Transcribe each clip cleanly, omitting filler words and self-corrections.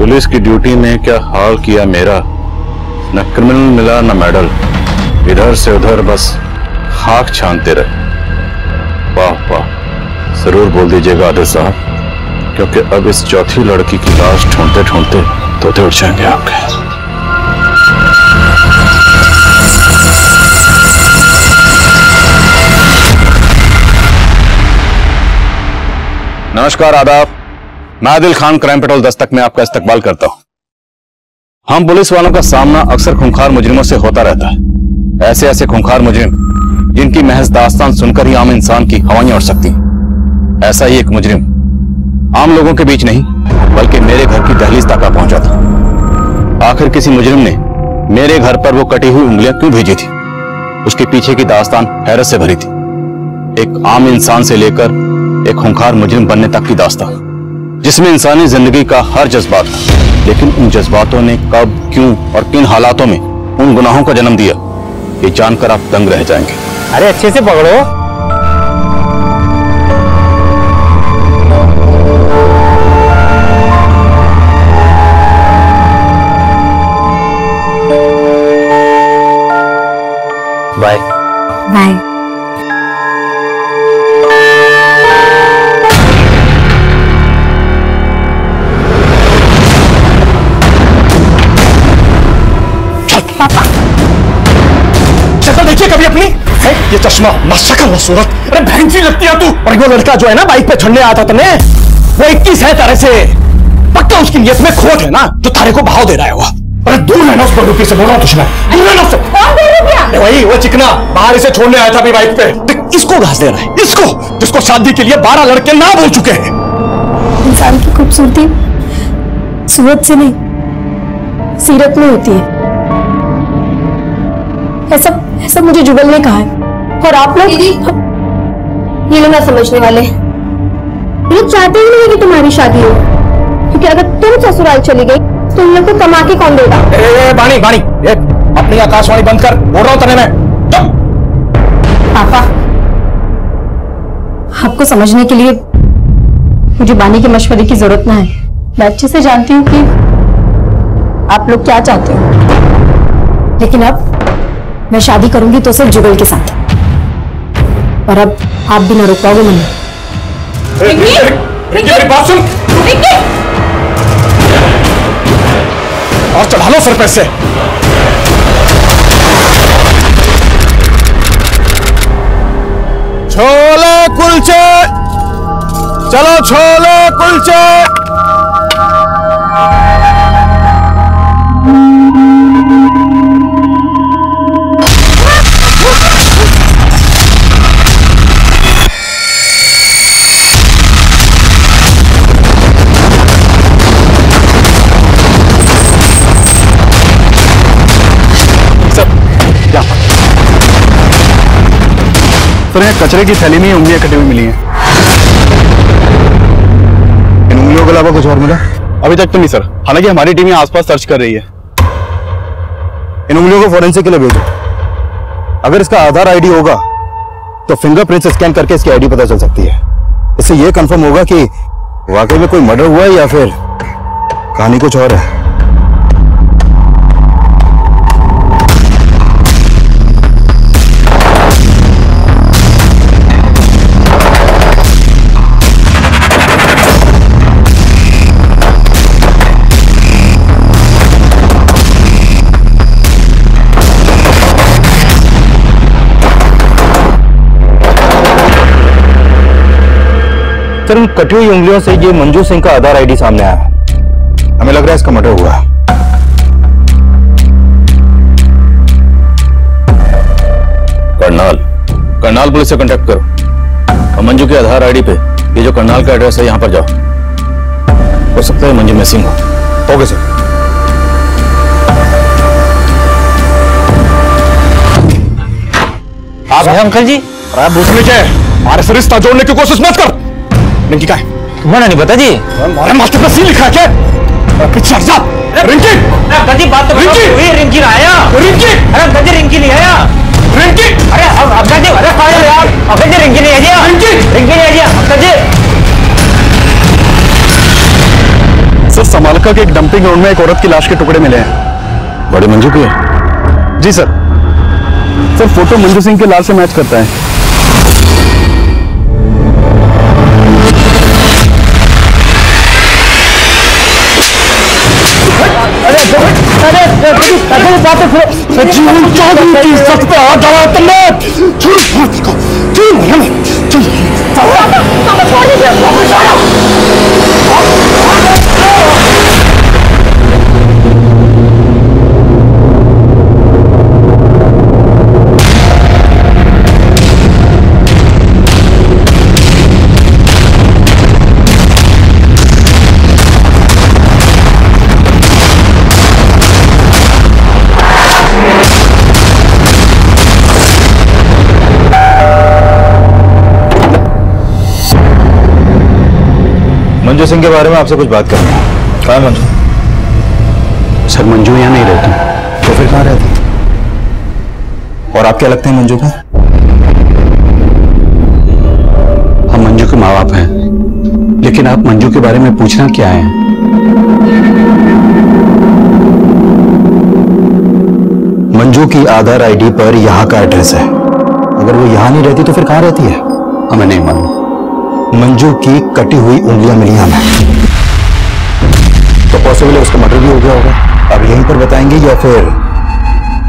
Police की duty ने क्या हाल किया मेरा। न क्रिमिनल मिला न मेडल, इधर से उधर बस खाक छानते रहे। वाह वाह, जरूर बोल दीजिएगा आदिल साहब, क्योंकि अब इस चौथी लड़की की लाश ढूंढते ढूंढते तोते उठ जाएंगे आपके। नमस्कार, आदाब। मैं आदिल खान क्राइम पेट्रोल दस्तक में आपका इस्तकबाल करता हूं। हम पुलिस वालों का सामना अक्सर खूंखार मुजरिमों से होता रहता है। ऐसे ऐसे खूंखार मुजरिम जिनकी महज दास्तान सुनकर ही आम इंसान की हवाएं उड़ सकती हैं। ऐसा ही एक मुजरिम आम लोगों के बीच नहीं बल्कि मेरे घर की दहलीज तक आ पहुंचा था। आखिर किसी मुजरिम ने मेरे घर पर वो कटी हुई उंगलियां क्यों भेजी थी? उसके पीछे की दास्तान हैरत से भरी थी। एक आम इंसान से लेकर एक खूंखार मुजरिम बनने तक की दास्तान, जिसमें इंसानी जिंदगी का हर जज्बात था। लेकिन उन जज्बातों ने कब, क्यों और किन हालातों में उन गुनाहों का जन्म दिया, ये जानकर आप दंग रह जाएंगे। अरे अच्छे से पकड़ो। Bye bye. शक्ल देखिए कभी अपनी है? ये चश्मा ना शक्ल ना सूरत। अरे बहन सी लगती है तू। और वो लड़का जो है ना बाइक पे चढ़ने आया था तुमने, वो 21 है तारे से। पक्का उसकी नियत में खोट है ना, जो तारे को भाव दे रहा है वो। अरे दूर रहना उस बंदूक से, बोल रहा हूं तुझे मैं, दूर रहना उससे। कौन दे रहा है? वही वो चिकना बाहर इसे छोड़ने आया था अपनी बाइक पे। इसको घास दे रहा है, इसको जिसको शादी के लिए 12 लड़के ना बोल चुके हैं। इंसान की खूबसूरती सूरत से नहीं सीरत में होती है। ऐसा मुझे जुगल ने कहा है। और आप लोग ये लोग ना समझने वाले, ये लोग चाहते ही नहीं कि तुम्हारी शादी हो, क्योंकि अगर तुम ससुराल चली गई तो उन लोग को कमा के कौन देगा? बाणी बाणी, अपनी आकाशवाणी बंद कर, बोल रहा हूं तने मैं। पापा, आपको समझने के लिए मुझे बानी के मशवरे की जरूरत ना है। मैं अच्छे से जानती हूँ कि आप लोग क्या चाहते हो, लेकिन अब मैं शादी करूंगी तो सिर्फ जुगल के साथ, और अब आप भी ना रोक पाओगे मुझे। मेरी बात सुन। और चढ़ा लो सर पे से। छोले कुलचे, चलो छोले कुलचे। सर, यहाँ कचरे की थैली में उंगलियां कटी हुई मिली हैं। इन उंगलियों के अलावा कुछ और मिला? अभी तक तो नहीं सर, हालांकि हमारी टीम यहाँ आसपास सर्च कर रही है। इन उंगलियों को फोरेंसिक के लिए भेजो। अगर इसका आधार आईडी होगा तो फिंगरप्रिंट स्कैन करके इसकी आईडी पता चल सकती है। इससे यह कंफर्म होगा कि वाकई में कोई मर्डर हुआ है या फिर कहानी कुछ और है। सर, उन कटी हुई उंगलियों से ये मंजू सिंह का आधार आईडी सामने आया। हमें लग रहा है इसका मर्डर हुआ। करनाल पुलिस से कांटेक्ट करो और मंजू के आधार आईडी पे ये जो करनाल का एड्रेस है यहां पर जाओ। हो सकता है मंजू मिसिंग हो। Okay sir. आप हैं अंकल जी? आप भूसने के हमारे से रिश्ता जोड़ने की कोशिश मत कर। रिंकी का है? तुम्हारा नहीं पता जी। हमारे मास्टर पर सी लिखा है क्या? पीछे जा। रिंकी! अंकल जी बात तो रिंकी! रिंकी लाया। रिंकी! अरे अंकल जी रिंकी नहीं आया। रिंकी! अरे अंकल जी, अरे कहाँ है यार? अंकल जी रिंकी नहीं आया। रिंकी नहीं आया अंकल जी। सर संभाल इलाका के एक डंपिंग ग्राउंड में एक औरत की लाश के टुकड़े मिले हैं। बड़ी मंजू की है? जी sir. Sir photo Manju Singh के लाश से मैच करता है। मंजू सिंह के बारे में आपसे कुछ बात करनी है। कहाँ है मंजू? सर मंजू यहाँ नहीं रहती। तो फिर कहाँ रहती? और आप क्या लगते हैं मंजू का? हम मंजू के माँ बाप हैं, लेकिन आप मंजू के बारे में पूछना क्या है? मंजू की आधार आईडी पर यहाँ का एड्रेस है। अगर वो यहाँ नहीं रहती तो फिर कहाँ रहती है? हमें नहीं मालूम। मंजू की कटी हुई उंगलियां मिली हमें, तो पॉसिबल है उसका मर्डर भी हो गया होगा। अब यहीं पर बताएंगे या फिर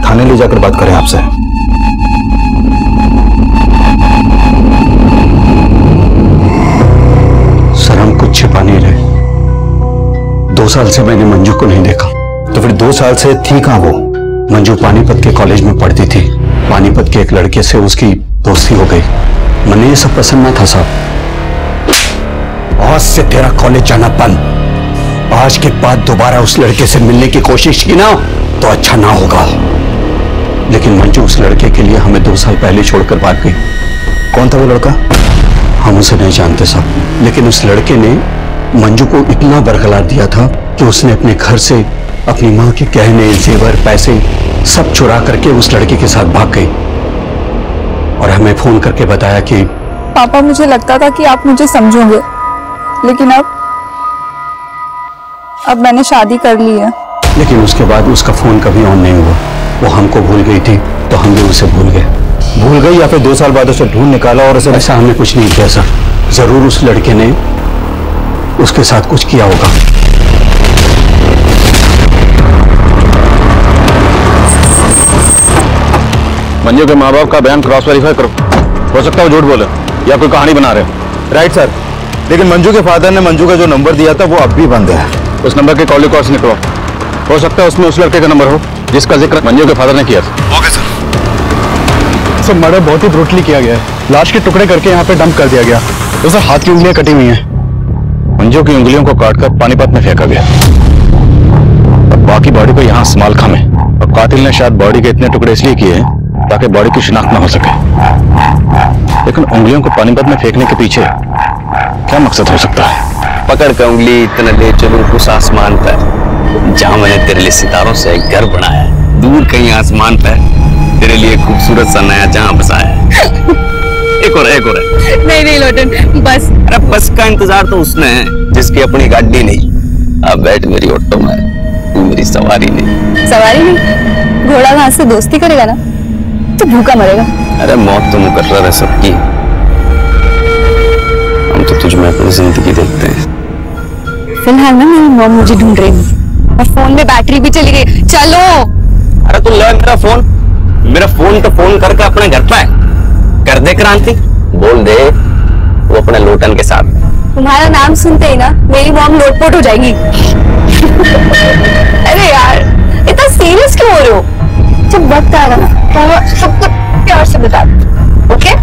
थाने ले जाकर बात करें आपसे? सर हम कुछ छिपा नहीं रहे। 2 साल से मैंने मंजू को नहीं देखा। तो फिर 2 साल से थी कहां वो? मंजू पानीपत के कॉलेज में पढ़ती थी। पानीपत के एक लड़के से उसकी दोस्ती हो गई। मैंने ये सब पसंद ना था साहब। आज से तेरा कॉलेज जाना बंद। आज के बाद दोबारा उस लड़के से मिलने की कोशिश की ना तो अच्छा ना होगा। लेकिन मंजू उस लड़के के लिए हमें 2 साल पहले छोड़कर भाग गई। कौन था वो लड़का? हम उसे नहीं जानते साहब, लेकिन उस लड़के ने मंजू को इतना बरकरार दिया था कि उसने अपने घर से अपनी माँ के गहने, जेवर, पैसे सब चुरा करके उस लड़के के साथ भाग गई और हमें फोन करके बताया कि पापा मुझे लगता था कि आप मुझे समझोगे, लेकिन अब मैंने शादी कर ली है। लेकिन उसके बाद उसका फोन कभी ऑन नहीं हुआ। वो हमको भूल गई थी तो हम भी उसे भूल गए। भूल गई या फिर 2 साल बाद उसे ढूंढ निकाला और उसे? ऐसा हमने कुछ नहीं किया सर। जरूर उस लड़के ने उसके साथ कुछ किया होगा। मंजू के माँ बाप का बयान क्रॉस वेरीफाई करो। हो सकता है वो झूठ बोले या कोई कहानी बना रहे हो। राइट सर, लेकिन मंजू के फादर ने मंजू का जो नंबर दिया था वो अब भी बंद है। उस नंबर के कॉल रिकॉर्ड्स निकलो। हो सकता है उसमें उस लड़के का नंबर हो जिसका जिक्र मंजू के फादर ने किया था। Okay sir. सर मर्डर बहुत ही ब्रूटली किया गया है। लाश के टुकड़े करके यहाँ पे डंप कर दिया गया। तो सर हाथ की उंगलियां कटी हुई हैं। मंजू की उंगलियों को काटकर पानीपत में फेंका गया और बाकी बॉडी को यहाँ समालखा में। और कातिल ने शायद बॉडी के इतने टुकड़े इसलिए किए ताकि बॉडी की शिनाख्त न हो सके। लेकिन उंगलियों को पानीपत में फेंकने के पीछे क्या मकसद हो सकता है? पकड़ कर उंगली इतना ले चलूं उस आसमान पर जहां मैंने तेरे लिए सितारों से एक घर बनाया है। दूर कहीं आसमान पर तेरे लिए खूबसूरत सा नया जहां बसाया है। एक और नहीं लोटन बस। अरे बस का इंतजार तो उसने है जिसकी अपनी गाड़ी नहीं। अब बैठ मेरी ऑटो में, तू मेरी सवारी नहीं। सवारी नहीं? घोड़ा घास से दोस्ती करेगा ना तो भूखा मरेगा। अरे मौत तो मुकर्रर है सबकी, हम तो तुझ में अपनी जिंदगी देखते हैं। फिलहाल ना मेरी मॉम मुझे ढूंढ रही है और फोन में बैटरी भी चली गई। चलो। अरे तू ले मेरा फोन तो फोन करके अपने घर पे कर दे क्रांति। बोल दे वो अपने लोटन के साथ। तुम्हारा नाम सुनते ही ना मेरी मॉम लोटपोट हो जाएगी। अरे यार इतना सीरियस क्यों हो रहे हो? जब वक्त आएगा ना तो सबको प्यार से बता दो। ओके?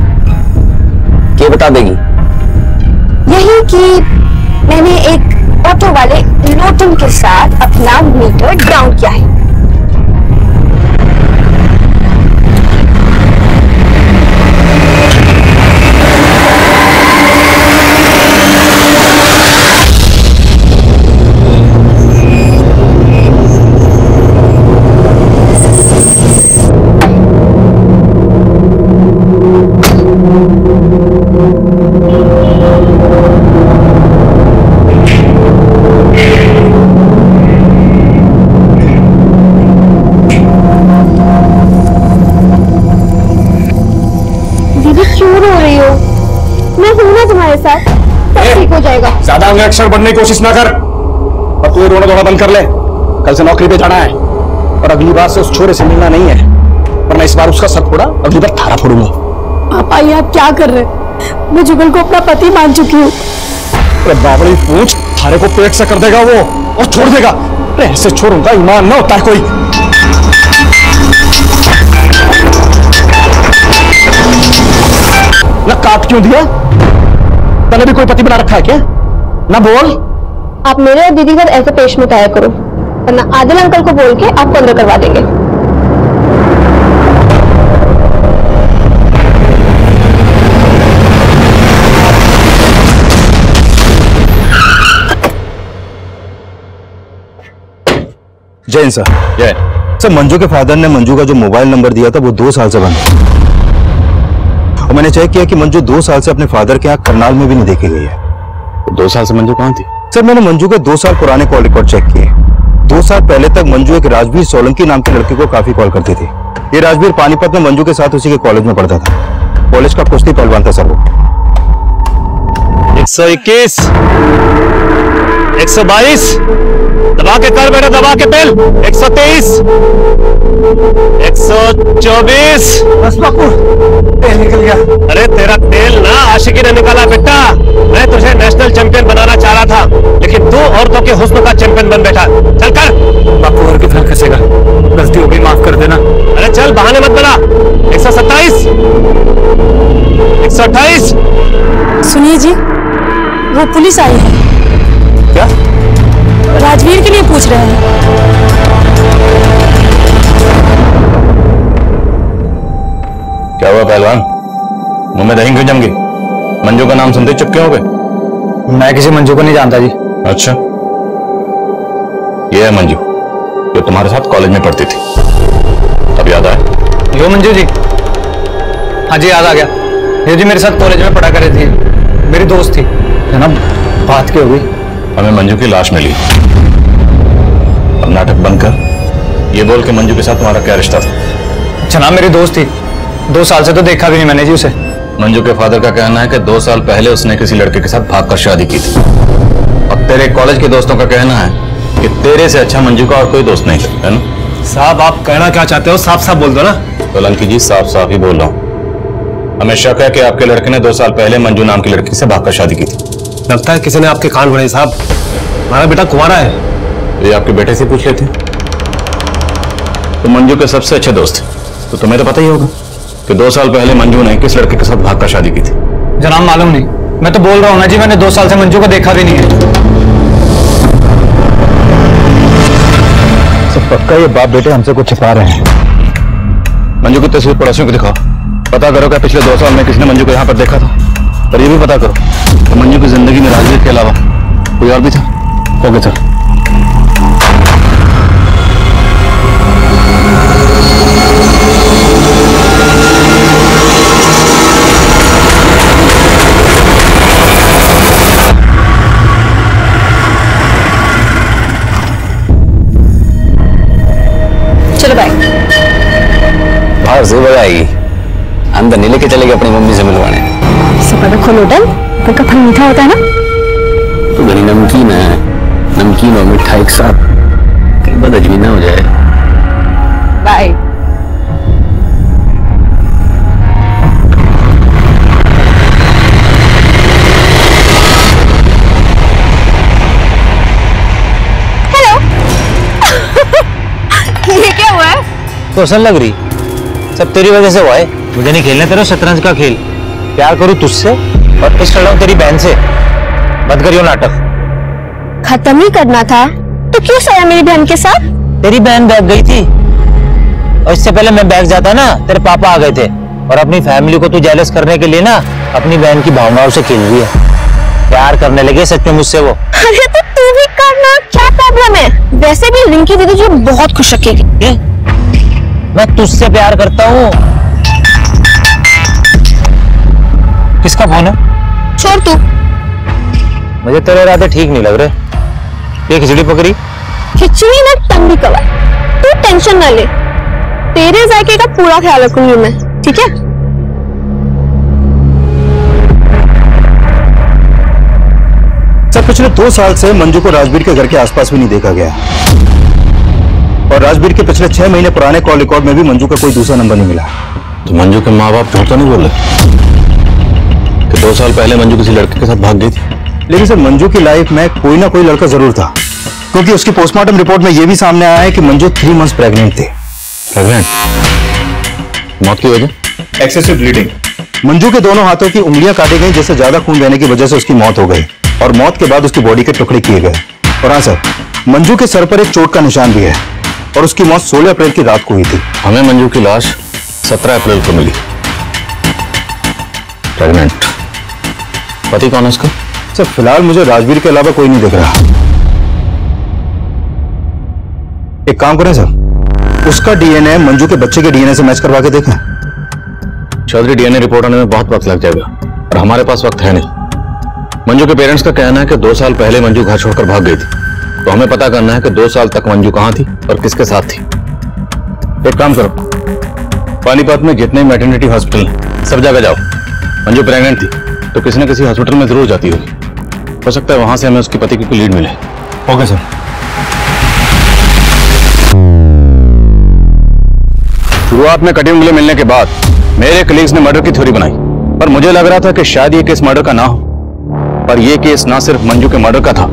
क्या बता देगी? यही कि मैंने एक ऑटो वाले लोटन के साथ अपना मीटर डाउन किया है। अभी क्यों रो रही हो? मैं हूं ना तुम्हारे साथ, सब ठीक हो जाएगा। ज्यादा अक्षर बढ़ने की कोशिश ना कर और तू रोना धोना बंद कर ले। कल से नौकरी पे जाना है और अगली बार से उस छोरे से मिलना नहीं है, वरना इस बार उसका सर फोड़ा, अगली बार थारा फोड़ूंगा। पापा ये आप क्या कर रहे हैं? मैं जुगल को अपना पति मान चुकी हूँ। अरे बाबड़ी पूछ, थारे को पेट से कर देगा वो और छोड़ देगा। अरे ऐसे छोरों का ईमान ना होता है कोई। ना काट क्यों दिया? तने भी कोई पति बना रखा है क्या? ना बोल। आप मेरे और दीदी का ऐसे पेश में तय करो, वरना आदिल अंकल को बोल के आपको अंदर करवा देंगे। जैन सर। जय सर, मंजू के फादर ने मंजू का जो मोबाइल नंबर दिया था वो 2 साल से बंद है और मैंने चेक किया कि मंजू 2 साल से अपने फादर के यहाँ करनाल में भी नहीं देखी गई है। 2 साल से मंजू कहाँ थी? सर मैंने मंजू के 2 साल पुराने कॉल रिकॉर्ड चेक किए। 2 साल पहले तक मंजू एक राजवीर सोलंकी नाम के लड़के को काफी कॉल करती थी। ये राजवीर पानीपत में मंजू के साथ उसी के कॉलेज में पढ़ता था। कॉलेज का कुश्ती पहलवान था सर वो। 121, 122, दबा के कर बेटा, दबा के पेल। 123, 124। बस बापू, तेल निकल गया। अरे तेरा तेल ना आशिकी ने निकाला बेटा। मैं तुझे नेशनल चैंपियन बनाना चाह रहा था, लेकिन तू औरतों के हुस्न का चैंपियन बन बैठा। चल कर। बापू और कितना खसेगा, गलती हो गई, माफ कर देना। अरे चल, बहाने मत बना। 127, 128। सुनिए जी, वो पुलिस आई है। क्या? राजवीर के लिए पूछ रहे हैं। क्या हुआ पहलवान, मुंह में दही क्यों जम गई? मंजू का नाम सुनते चुप क्यों हो गए? मैं किसी मंजू को नहीं जानता जी। अच्छा, ये है मंजू जो तुम्हारे साथ कॉलेज में पढ़ती थी। तब याद आया? यो मंजू जी, हाँ जी याद आ गया। ये जी मेरे साथ कॉलेज में पढ़ा कर रही थी, मेरी दोस्त थी, है ना। बात क्या हुई? हमें मंजू की लाश मिली। अब नाटक बंद कर, ये बोल के मंजू के साथ तुम्हारा क्या रिश्ता था? जनाब मेरी दोस्त थी, 2 साल से तो देखा भी नहीं मैंने जी उसे। मंजू के फादर का कहना है कि 2 साल पहले उसने किसी लड़के के साथ भागकर शादी की थी और तेरे कॉलेज के दोस्तों का कहना है कि तेरे से अच्छा मंजू का और कोई दोस्त नहीं है ना? साहब आप कहना क्या चाहते हो, साफ साफ बोल दो ना। सोलंकी जी, साफ साफ ही बोल रहा हूँ। हमें शक है कि आपके लड़के ने 2 साल पहले मंजू नाम की लड़की से भागकर शादी की थी। लगता है किसी ने आपके कान भरे साहब। हमारा बेटा कुंवारा है। ये आपके बेटे से पूछ लेते। तो मंजू के सबसे अच्छे दोस्त, तो तुम्हें तो पता ही होगा कि 2 साल पहले मंजू ने किस लड़के के साथ भागकर शादी की थी। जनाब मालूम नहीं, मैं तो बोल रहा हूँ ना जी, मैंने 2 साल से मंजू को देखा भी नहीं है। सब पक्का ये बाप बेटे हमसे कुछ छिपा रहे हैं। मंजू की तस्वीर पड़ोसियों को दिखाओ, पता करो क्या पिछले 2 साल में किसने मंजू को यहाँ पर देखा था। और ये भी पता करो कि मंजू की जिंदगी में राजवीर के अलावा कोई और भी था। Okay sir. चलो बाय। बाहर से बजाएगी, अंदर नहीं लेके चलेगी अपनी मम्मी से मिलवाने। खोलो होटल, उनका फल मीठा होता है ना। तो बड़ी नमकीन है, नमकीन और मीठा एक साथ, कहीं बदहजमी ना हो जाए। बाय। हेलो। ये क्या हुआ है? तो असल लग रही, सब तेरी वजह से हुआ है। मुझे नहीं खेलना तेरा शतरंज का खेल। प्यार करूं तुझसे और इस लड़ाऊं तेरी बहन से। बंद करियो नाटक। खत्म ही करना था तो क्यों सोया मेरी बहन के साथ? तेरी बहन भाग गई थी और इससे पहले मैं भाग जाता ना, तेरे पापा आ गए थे। और अपनी फैमिली को तू जेलस करने के लिए ना अपनी बहन की भावनाओं से खेल रही है। प्यार करने लगे सच में मुझसे वो। अरे तो तू भी करना, क्या प्रॉब्लम है? वैसे भी रिंकी दीदी तुझे बहुत खुश रखेगी। मैं तुझसे प्यार करता हूँ। किसका फोन है? छोड़ तू। मुझे तेरे इरादे ठीक नहीं लग रहे। ये खिचड़ी पकड़ी, खिचड़ी ना तंबी कबाब। तू टेंशन ना ले, तेरे जायके का पूरा ख्याल रखूंगी मैं, ठीक है? पिछले 2 साल से मंजू को राजवीर के घर के आसपास भी नहीं देखा गया, और राजवीर के पिछले 6 महीने पुराने कॉल रिकॉर्ड में भी मंजू का कोई दूसरा नंबर नहीं मिला। तो मंजू के माँ बाप झूठ तो नहीं बोल रहे कि 2 साल पहले मंजू किसी लड़के के साथ भाग गई थी? लेकिन सर, मंजू की लाइफ में कोई ना कोई लड़का जरूर था, क्योंकि उसकी पोस्टमार्टम रिपोर्ट में यह भी सामने आया है कि मंजू 3 मंथ्स प्रेग्नेंट थी। प्रेग्नेंट? मौत की वजह? Excessive bleeding. मंजू के दोनों हाथों की उंगलियां काटी गई, जिससे ज्यादा खून बहने की वजह से उसकी मौत हो गई, और मौत के बाद उसकी बॉडी के टुकड़े किए गए। और हाँ सर, मंजू के सर पर एक चोट का निशान भी है, और उसकी मौत 16 अप्रैल की रात को हुई थी। हमें मंजू की लाश 17 अप्रैल को मिली। प्रेग्नेंट। पति कौन है उसका? सर, फिलहाल मुझे राजवीर के अलावा कोई नहीं दिख रहा। एक काम करें सर, उसका डीएनए मंजू के बच्चे के डीएनए से मैच करवा के देखें। चौधरी, डीएनए रिपोर्ट आने में बहुत वक्त लग जाएगा, और हमारे पास वक्त है नहीं। मंजू के पेरेंट्स का कहना है कि 2 साल पहले मंजू घर छोड़कर भाग गई थी, तो हमें पता करना है कि 2 साल तक मंजू कहां थी और किसके साथ थी। एक काम करो, पानीपत में जितने मैटरनिटी हॉस्पिटल हैं, सब जगह जाओ। मंजू प्रेग्नेंट थी तो किसी न किसी हॉस्पिटल में जरूर जाती होगी, हो सकता है वहां से हमें उसके पति की कोई लीड मिले। Okay sir. शुरुआत में कटी उंगली मिलने के बाद मेरे कलीग्स ने मर्डर की थ्योरी बनाई, पर मुझे लग रहा था कि शायद ये केस मर्डर का ना हो। पर यह केस ना सिर्फ मंजू के मर्डर का था,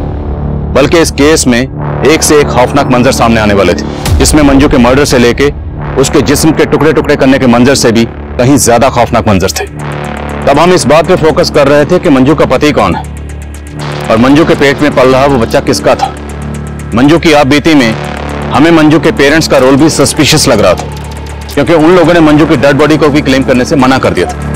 बल्कि इस केस में एक से एक खौफनाक मंजर सामने आने वाले थे, जिसमें मंजू के मर्डर से लेके उसके जिस्म के टुकड़े टुकड़े करने के मंजर से भी कहीं ज्यादा खौफनाक मंजर थे। तब हम इस बात पे फोकस कर रहे थे कि मंजू का पति कौन है, और मंजू के पेट में पल रहा वो बच्चा किसका था। मंजू की आपबीती में हमें मंजू के पेरेंट्स का रोल भी सस्पिशियस लग रहा था, क्योंकि उन लोगों ने मंजू की डेड बॉडी को भी क्लेम करने से मना कर दिया था।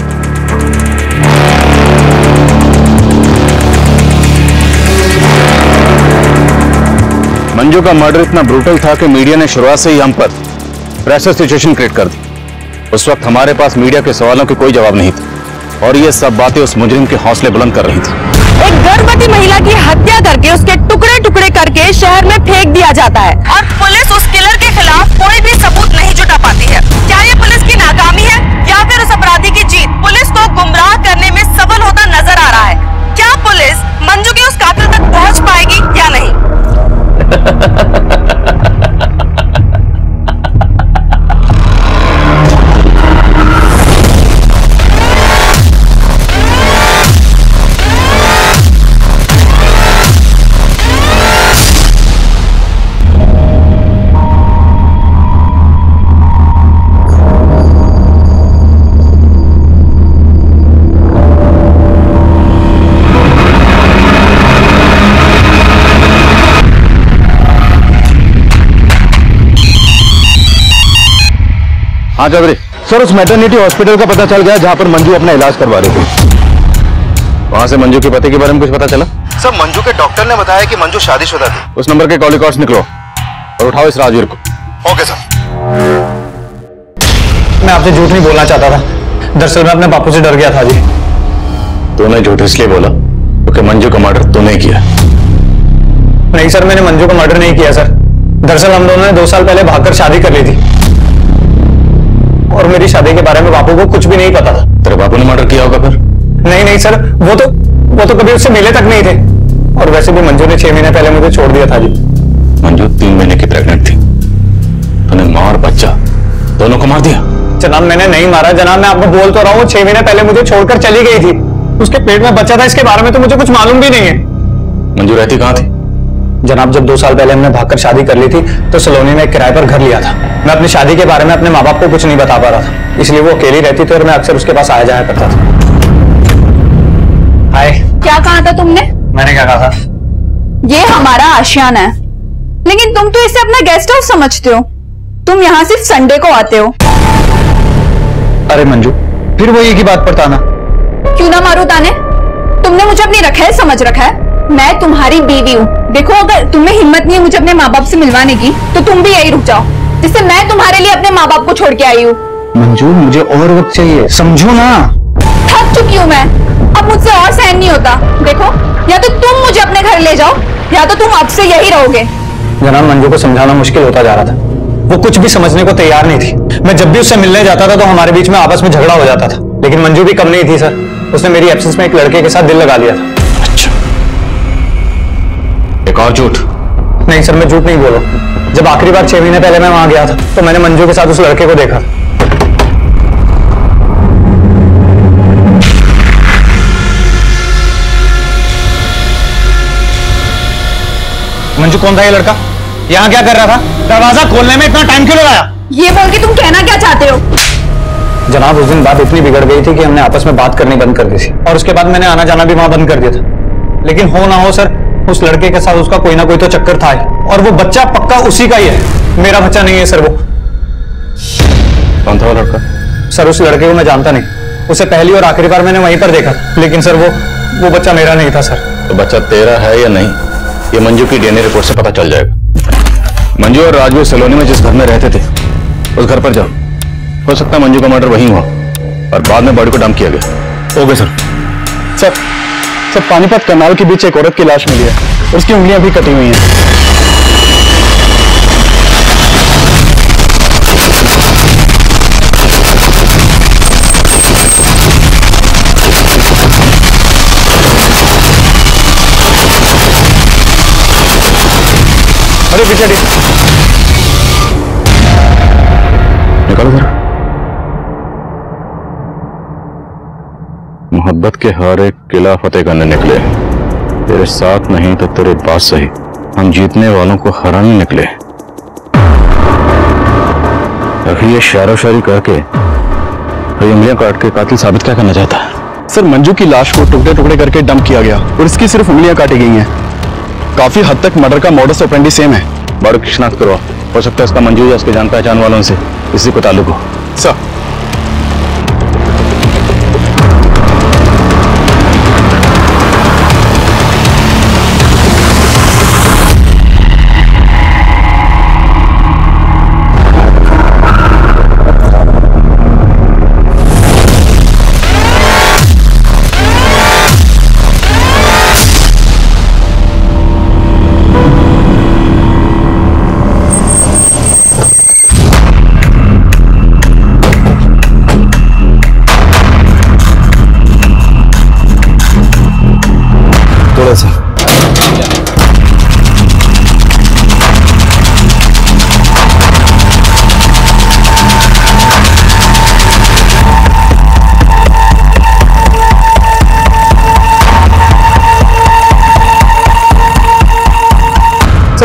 मंजू का मर्डर इतना ब्रूटल था कि मीडिया ने शुरुआत से ही हम पर प्रेशर सिचुएशन क्रिएट कर दी। उस वक्त हमारे पास मीडिया के सवालों के कोई जवाब नहीं था, और ये सब बातें उस मुजरिम के हौसले बुलंद कर रही थी। एक गर्भवती महिला की हत्या करके उसके टुकड़े टुकड़े करके शहर में फेंक दिया जाता है, और पुलिस उस किलर के खिलाफ कोई भी सबूत नहीं जुटा पाती है। क्या ये पुलिस की नाकामी है या फिर उस अपराधी की जीत पुलिस को गुमराह करने में सफल होता नजर आ रहा है? क्या पुलिस मंजू के उस कातिल तक पहुंच पाएगी या नहीं? हाँ चौधरी सर, उस मैटरनिटी हॉस्पिटल का पता चल गया जहां पर मंजू अपना इलाज करवा रही थी। वहां से मंजू के पति के बारे में कुछ पता चला? सर, मंजू के डॉक्टर ने बताया कि मंजू शादीशुदा थी। उस नंबर के कॉल रिकॉर्ड्स निकलो और उठाओ इस राजवीर को। Okay sir. मैं आपसे झूठ नहीं बोलना चाहता था, दरअसल मैं अपने बापू से डर गया था जी। तूने झूठ इसलिए बोला क्योंकि मंजू का मर्डर तूने किया? नहीं सर, मैंने मंजू का मर्डर नहीं किया सर। दरअसल हम दोनों ने 2 साल पहले भागकर शादी कर ली थी, और मेरी शादी के बारे में बापू को कुछ भी नहीं पता था। तेरे बापू ने मर्डर किया होगा फिर? नहीं सर, वो तो कभी उससे मिले तक नहीं थे, और वैसे भी मंजू ने 6 महीने पहले मुझे छोड़ दिया था जी। मंजू 3 महीने की प्रेग्नेंट थी, तूने मां और बच्चा दोनों को मार दिया? जनाब, मैंने नहीं मारा जनाब, मैं आपको बोल तो रहा हूँ, 6 महीने पहले मुझे छोड़कर चली गई थी। उसके पेट में बच्चा था, इसके बारे में तो मुझे कुछ मालूम भी नहीं है। मंजू रहती कहाँ थी? जनाब, जब 2 साल पहले हमने भागकर शादी कर ली थी तो सलोनी में एक किराए पर घर लिया था। मैं अपनी शादी के बारे में अपने माँ बाप को कुछ नहीं बता पा रहा था, इसलिए वो अकेली रहती थी और मैं अक्सर उसके पास आया जाया करता था। हाय। क्या कहा था तुमने? मैंने क्या कहा था? ये हमारा आशियाना है, लेकिन तुम तो इसे अपना गेस्ट हाउस समझते हो। तुम यहाँ सिर्फ संडे को आते हो। अरे मंजू, फिर वो एक ही बात पर ताना। क्यों ना मारू ताने? तुमने मुझे अपनी रखेल समझ रखा है। मैं तुम्हारी बीवी हूँ। देखो, अगर तुम्हें हिम्मत नहीं है मुझे अपने माँ बाप से मिलवाने की, तो तुम भी यही रुक जाओ, जिससे मैं तुम्हारे लिए अपने माँ बाप को छोड़ के आई हूँ। मंजू, मुझे और वक्त चाहिए, समझो ना। थक चुकी हूँ मैं, अब मुझसे और सहन नहीं होता। देखो, या तो तुम मुझे अपने घर ले जाओ, या तो तुम अब से यही रहोगे। जनाब, मंजू को समझाना मुश्किल होता जा रहा था। वो कुछ भी समझने को तैयार नहीं थी। मैं जब भी उससे मिलने जाता था तो हमारे बीच में आपस में झगड़ा हो जाता था, लेकिन मंजू भी कम नहीं थी सर। उसने मेरी एब्सेंस में एक लड़के के साथ दिल लगा लिया था। अच्छा, एक और झूठ। नहीं सर, मैं झूठ नहीं बोल रहा। जब आखिरी बार 6 महीने पहले मैं वहां गया था तो मैंने मंजू के साथ उस लड़के को देखा। मंजू, कौन था ये लड़का? यहाँ क्या कर रहा था? दरवाजा खोलने में इतना टाइम क्यों लगाया? ये बोल के तुम कहना क्या चाहते हो? जनाब, उस दिन बात इतनी बिगड़ गई थी कि हमने आपस में बात करनी बंद कर दी थी और उसके बाद मैंने आना जाना भी वहां बंद कर दिया था। लेकिन हो ना हो सर, उस लड़के के साथ उसका कोई ना कोई तो चक्कर था और वो बच्चा पक्का उसी का ही है। मेरा बच्चा नहीं है सर। वो कौन था वो लड़का? सर, उस लड़के को मैं जानता नहीं। उसे पहली और आखिरी बार मैंने वहीं पर देखा, लेकिन सर वो बच्चा मेरा नहीं था सर। तो बच्चा तेरा है या नहीं, ये मंजू की डीएनए रिपोर्ट से पता चल जाएगा। मंजू और राजवीर सलोनी में जिस घर में रहते थे उस घर पर जाओ। हो सकता है मंजू का मर्डर वहीं हुआ और बाद में बॉडी को डंप किया गया। Okay sir. सर, पानीपत कनाल के बीच एक औरत की लाश मिली है। उसकी उंगलियां भी कटी हुई हैं। अरे पीछे निकालो जरा। मोहब्बत के हर एक किला फतेह करने निकले, तेरे साथ नहीं तो तेरे पास सही, हम जीतने वालों को हराने निकले। अभी ये शायरो शायरी करके उंगलियां काट के कातिल साबित क्या करना चाहता है? सर, मंजू की लाश को टुकड़े टुकड़े करके डंप किया गया और इसकी सिर्फ उंगलियां काटी गई हैं। काफी हद तक मर्डर का मॉडस ऑपरेंडी सेम है। बॉडी की शिनाख्त करवा। हो सकता है इसका मंजू या उसके जान पहचान वालों से इसी को ताल्लुक हो। सर,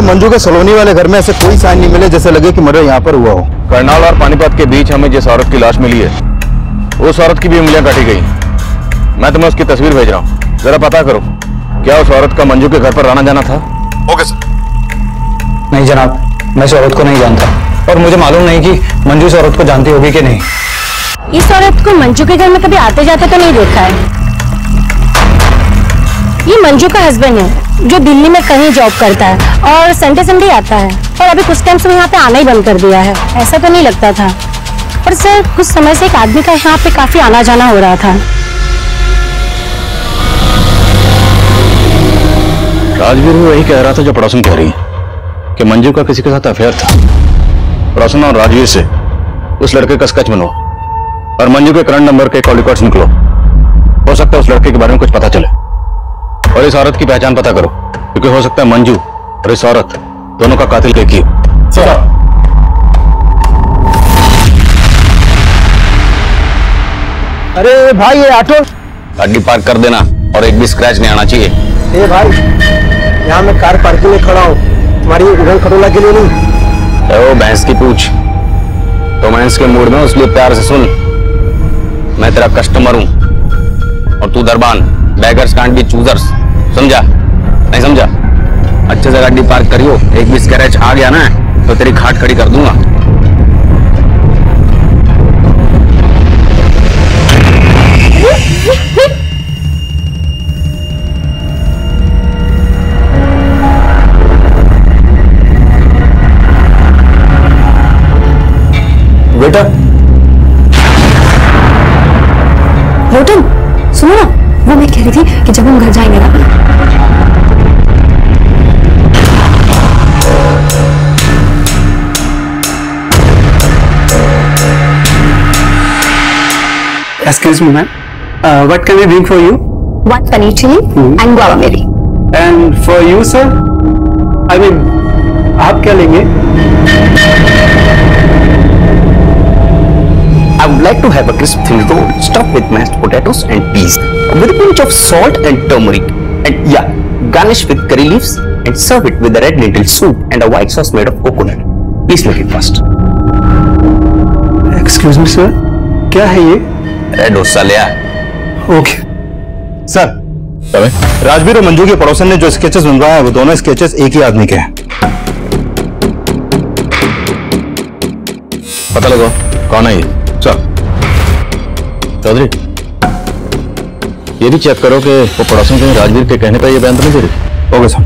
मंजू के सलोनी वाले घर में ऐसे कोई साइन नहीं मिले जैसे लगे कि मर्डर यहाँ पर हुआ हो। करनाल और पानीपत के बीच हमें जिस औरत की लाश मिली है उस औरत की भी उंगलियां काटी गई। मैं तुम्हें उसकी तस्वीर भेज रहा हूँ, जरा पता करो क्या उस औरत का मंजू के घर पर आना जाना था। Okay sir. नहीं जनाब, मैं इस औरत को नहीं जानता और मुझे मालूम नहीं कि मंजू इस औरत को जानती होगी कि नहीं। इस औरत को मंजू के घर में कभी आते जाते तो नहीं देखा है। ये मंजू का हस्बैंड है जो दिल्ली में कहीं जॉब करता है और संडे संडे आता है और अभी कुछ टाइम से यहाँ पे आना ही बंद कर दिया है। ऐसा तो नहीं लगता था, पर सर कुछ समय से एक आदमी का यहाँ पे काफी आना जाना हो रहा था। राजवीर भी वही कह रहा था जो पड़ोसन कह रही है कि मंजू का किसी के साथ अफेयर था। पड़ोसन और राजवीर से उस लड़के का स्केच बनो और मंजू के करंट नंबर के कॉल रिकॉर्ड्स निकलो। हो सकता है उस लड़के के बारे में कुछ पता चले और इस औरत की पहचान पता करो, क्योंकि हो सकता है मंजू और इस औरत दोनों का कातिल एक ही। अरे भाई, ये ऑटो गाड़ी पार्क कर देना और एक भी स्क्रैच नहीं आना चाहिए। ए भाई, यहाँ मैं कार पार्किंग में खड़ा हूँ, तुम्हारी उड़न खटोला के लिए नहीं। वो भैंस की पूछ, रोमांस के मूड में उसलिए प्यार से सुन। मैं तेरा कस्टमर हूँ और तू दरबान। बेगर्स कांट बी चूजर्स, समझा? नहीं समझा? अच्छे से गाड़ी पार्क करियो, एक भी स्क्रैच आ गया ना तो तेरी खाट खड़ी कर दूंगा। बेटा, रोटन सुनो ना, वो मैं कह रही थी कि जब हम घर जाएंगे ना, excuse me ma'am, what can I bring for you? one paneer chili and guava berry. And for you sir? I mean, आप क्या लेंगे? I would like to have a crisp thin roll stuffed with mashed potatoes and peas with a pinch of salt and turmeric, and yeah, garnish with curry leaves and serve it with a red lentil soup and a white sauce made of coconut. Please make it fast. Excuse me, sir. क्या है ये? डोसा ले आ। Okay. Sir, Rajveer और मंजू के पड़ोसन ने जो sketches बनवाए हैं वो दोनों स्केचेस एक ही आदमी के हैं। पता लगाओ कौन है ये। सर, चौधरी, ये भी चेक करो कि वो पड़ोसन कहीं राजवीर के कहने पर ये बयान तो नहीं दे रही। Okay sir.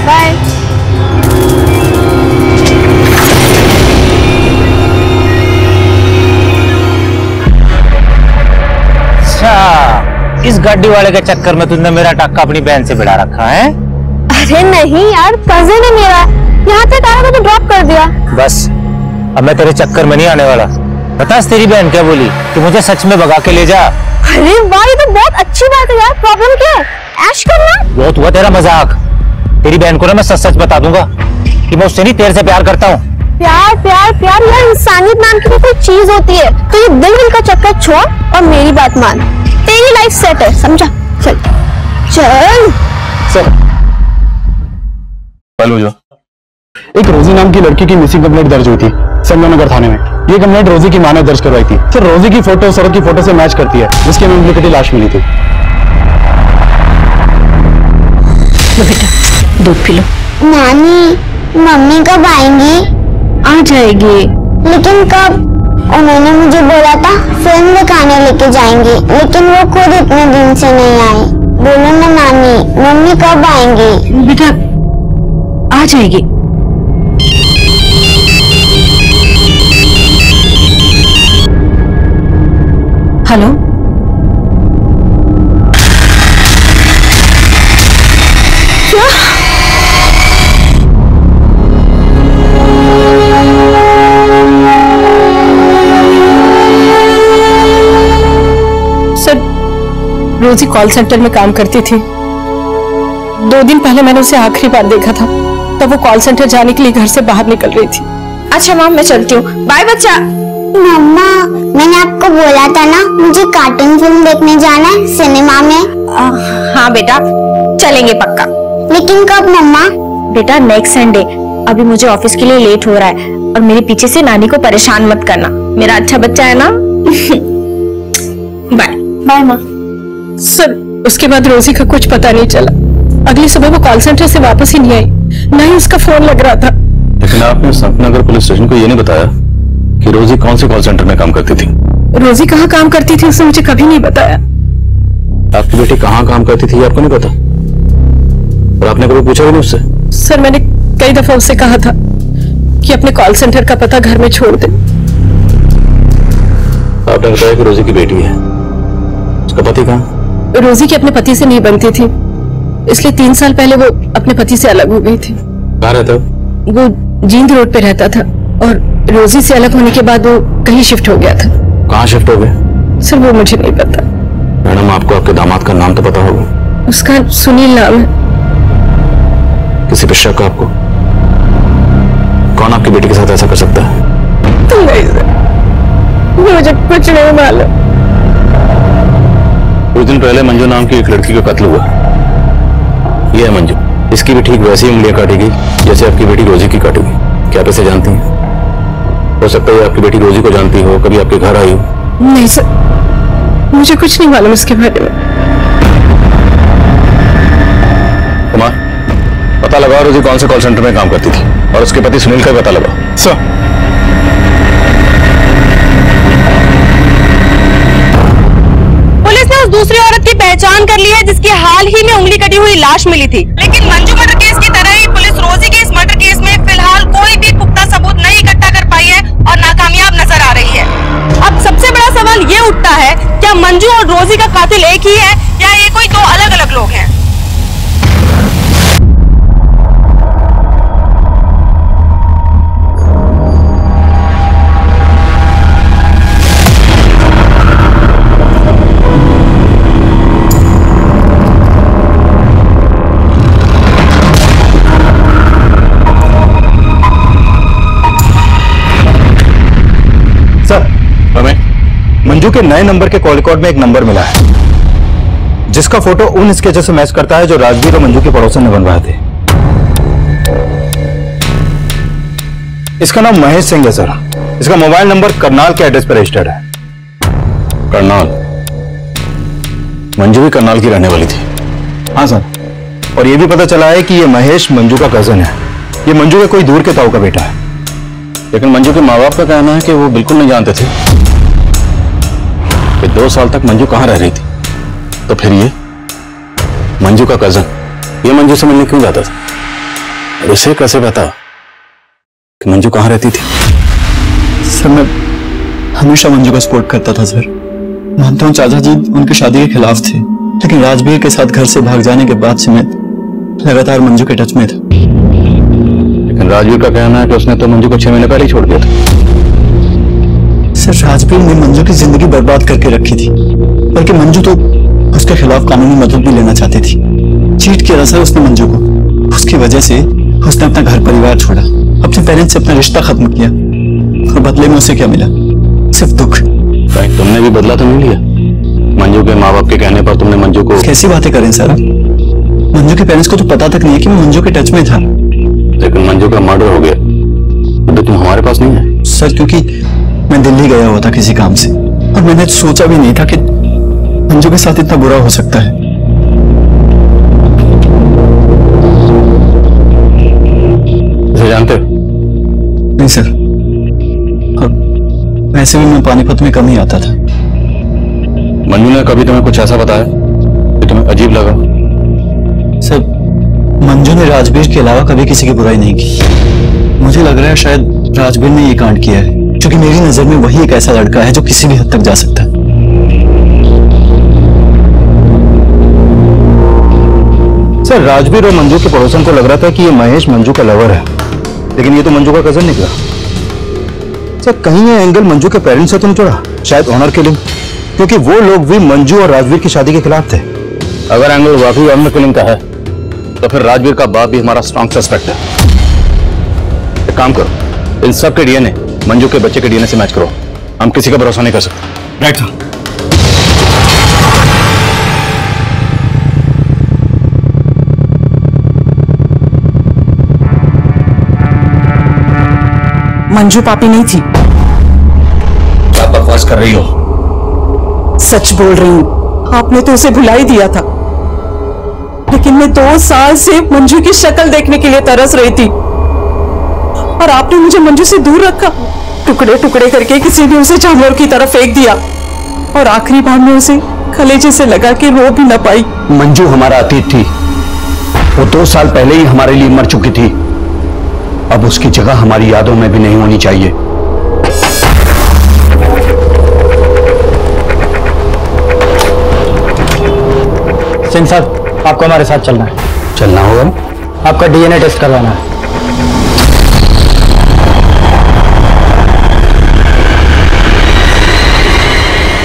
बाय। अच्छा, इस गाड़ी वाले के चक्कर में तुमने मेरा टक्का अपनी बहन से भिड़ा रखा है? अरे नहीं यार, कजिन है मेरा, यहाँ तक आया तो ड्रॉप कर दिया। बस अब मैं तेरे चक्कर में नहीं आने वाला। बता तेरी बहन क्या बोली कि मुझे सच में भगा के ले जा। अरे वाह, ये तो बहुत अच्छी बात है यार। प्रॉब्लम क्या है? ऐश करना। बहुत हुआ तेरा मजाक। तेरी बहन को ना मैं सच सच बता दूंगा कि मैं उससे नहीं तेरे से प्यार करता हूँ। प्यार प्यार प्यार यार, इंसानियत नाम की भी कोई चीज होती है। तो ये दिल का चक्कर छोड़ और मेरी बात मान। तेरी लाइफ सेट है, समझा? चल चल। सर, जो एक रोजी नाम की लड़की की मिसिंग कंप्लेंट दर्ज हुई थी संगमनगर थाने में। ये कंप्लेंट रोजी की मां ने दर्ज करवाई थी। सर, रोजी की फोटो सड़क की फोटो से मैच करती है जिसके में उंगली कटी लाश मिली थी। बेटा दूध पी लो। नानी, मम्मी कब आएंगी? आ जाएगी। लेकिन कब? उन्होंने मुझे बोला था फिल्म दिखाने लेके जाएंगे, लेकिन वो खुद इतने दिन से नहीं आई। बोलो ना नानी, मम्मी कब आएंगी? बेटा आ जाएगी। हेलो, रोजी कॉल सेंटर में काम करती थी। 2 दिन पहले मैंने उसे आखिरी बार देखा था, तब वो कॉल सेंटर जाने के लिए घर से बाहर निकल रही थी। अच्छा माँ, मैं चलती हूँ। बाय बच्चा। मम्मा, मैंने आपको बोला था ना मुझे कार्टून फिल्म देखने जाना है सिनेमा में। हाँ बेटा, चलेंगे पक्का। लेकिन कब मम्मा? बेटा नेक्स्ट संडे। अभी मुझे ऑफिस के लिए लेट हो रहा है और मेरे पीछे से नानी को परेशान मत करना। मेरा अच्छा बच्चा है ना। बाय बाय माँ। सर, उसके बाद रोजी का कुछ पता नहीं चला। अगली सुबह वो कॉल सेंटर से वापस ही नहीं आई, ना ही उसका फोन लग रहा था। लेकिन आपने संतनगर पुलिस स्टेशन को ये नहीं बताया कि रोजी कौन से कॉल सेंटर में काम करती थी? रोजी कहाँ काम करती थी उसने मुझे कभी नहीं बताया। आपकी बेटी कहाँ काम करती थी आपको नहीं पता? और आपने कभी पूछा भी नहीं उससे? सर, मैंने कई दफा उससे कहा था कि अपने कॉल सेंटर का पता घर में छोड़ दे। आपने बताया कि रोजी की बेटी है, उसका पति कहाँ? रोजी की अपने पति से नहीं बनती थी, इसलिए 3 साल पहले वो अपने पति से अलग हो गई थी। कहाँ रहता है? वो जींद रोड पे रहता था और रोजी से अलग होने के बाद वो कहीं शिफ्ट हो गया था। कहाँ शिफ्ट हो गए? सर, वो मुझे नहीं पता। मैडम, आपको आपके दामाद का नाम तो पता होगा? उसका सुनील नाम है। किसी पे शक आपको? कौन आपकी बेटी के साथ ऐसा कर सकता है? नहीं सर, मुझे कुछ नहीं मालूम। कुछ दिन पहले मंजू नाम की एक लड़की का कत्ल हुआ। यह है मंजू। इसकी भी ठीक वैसी उंगलियां काटी गई जैसे आपकी बेटी रोजी की काटी गई। क्या आप इसे जानती हैं? हो सकता है आपकी बेटी रोजी को जानती हो, कभी आपके घर आई हो। नहीं सर, मुझे कुछ नहीं मालूम इसके बारे में। कुमार, पता लगाओ रोजी कौन से कॉल सेंटर में काम करती थी और उसके पति सुनील का पता लगाओ। सर, पुलिस ने उस दूसरी औरत की पहचान कर ली है जिसकी हाल ही में उंगली कटी हुई लाश मिली थी। लेकिन मंजू मर्डर केस की तरह ही पुलिस रोजी के इस मर्डर केस में फिलहाल कोई भी पुख्ता सबूत नहीं इकट्ठा कर पाई है और नाकामयाब नजर आ रही है। अब सबसे बड़ा सवाल ये उठता है, क्या मंजू और रोजी का कातिल एक ही है या ये कोई 2 अलग अलग लोग हैं? मंजू के नए नंबर के कॉल रिकॉर्ड में एक नंबर मिला है जिसका फोटो उन स्केचेस से मैच करता है जो राजवीर और मंजू के पड़ोसन ने बनवाए थे। इसका नाम महेश सिंह है सर। इसका मोबाइल नंबर करनाल के एड्रेस पर रजिस्टर्ड है। करनाल? मंजू भी करनाल की रहने वाली थी? हाँ सर, और यह भी पता चला है कि यह महेश मंजू का कजन है। यह मंजू के कोई दूर के ताऊ का बेटा है। लेकिन मंजू के माँ बाप का कहना है कि वो बिल्कुल नहीं जानते थे कि 2 साल तक मंजू कहाँ रह रही थी। तो फिर ये मंजू का कजन ये मंजू से मिलने क्यों जाता था? और उसे कैसे पता कि मंजू कहाँ रहती थी? सर मैं हमेशा मंजू का सपोर्ट करता था सर। मानता हूँ चाचा जी उनकी शादी के खिलाफ थे, लेकिन राजवीर के साथ घर से भाग जाने के बाद से मैं लगातार मंजू के टच में था। लेकिन राजवीर का कहना है कि उसने तो मंजू को 6 महीने पहले ही छोड़ दिया था। सर राजवीर ने मंजू की जिंदगी बर्बाद करके रखी थी, बल्कि मंजू तो उसके खिलाफ कानूनी मदद भी लेना चाहती थी। चीट किया सर उसने मंजू को। उसकी वजह से उसने अपना घर परिवार छोड़ा, अपने पेरेंट्स से अपना रिश्ता खत्म किया, और बदले में उसे क्या मिला? सिर्फ दुख। कहीं तुमने भी बदला तो नहीं लिया? मंजू के माँ बाप के कहने पर तुमने मंजू को... कैसी बातें करें सर? मंजू के पेरेंट्स को तो पता तक नहीं है कि मैं मंजू के टच में था। लेकिन मंजू का मर्डर हो गया तो तुम हमारे पास नहीं है? सर क्योंकि मैं दिल्ली गया हुआ था किसी काम से, और मैंने सोचा भी नहीं था कि मंजू के साथ इतना बुरा हो सकता है। इसे जानते हो? नहीं सर, और वैसे भी मैं पानीपत में कम ही आता था। मंजू ने कभी तुम्हें कुछ ऐसा बताया कि तुम्हें अजीब लगा? सर मंजू ने राजवीर के अलावा कभी किसी की बुराई नहीं की। मुझे लग रहा है शायद राजवीर ने ये कांड किया है, क्योंकि मेरी नजर में वही एक ऐसा लड़का है जो किसी भी हद तक जा सकता है। सर राजवीर और मंजू के पड़ोसन को लग रहा था कि ये महेश मंजू का लवर है, लेकिन ये तो मंजू का कजन निकला। सर कहीं ये एंगल मंजू के पेरेंट्स से तो नहीं जुड़ा? शायद ऑनर किलिंग, क्योंकि वो लोग भी मंजू और राजवीर की शादी के खिलाफ थे। अगर एंगल वाकई ऑनर किलिंग का है तो फिर राजवीर का बाप भी हमारा स्ट्रॉन्ग सस्पेक्ट है। एक काम करो, इन सब के डीएनए मंजू के बच्चे के डीएनए से मैच करो। हम किसी का भरोसा नहीं कर सकते। Right sir. मंजू पापी नहीं थी। क्या बकवास कर रही हो? सच बोल रही हूँ, आपने तो उसे भुला ही दिया था। लेकिन मैं 2 साल से मंजू की शक्ल देखने के लिए तरस रही थी, और आपने मुझे मंजू से दूर रखा। टुकड़े टुकड़े करके किसी ने उसे जानवर की तरफ फेंक दिया, और आखिरी बार में उसे कलेजे से लगा के रो भी न पाई। मंजू हमारा अतीत थी। वो 2 साल पहले ही हमारे लिए मर चुकी थी। अब उसकी जगह हमारी यादों में भी नहीं होनी चाहिए। सिंह साहब आपको हमारे साथ चलना है। चलना होगा? आपका डीएनए टेस्ट करवाना है।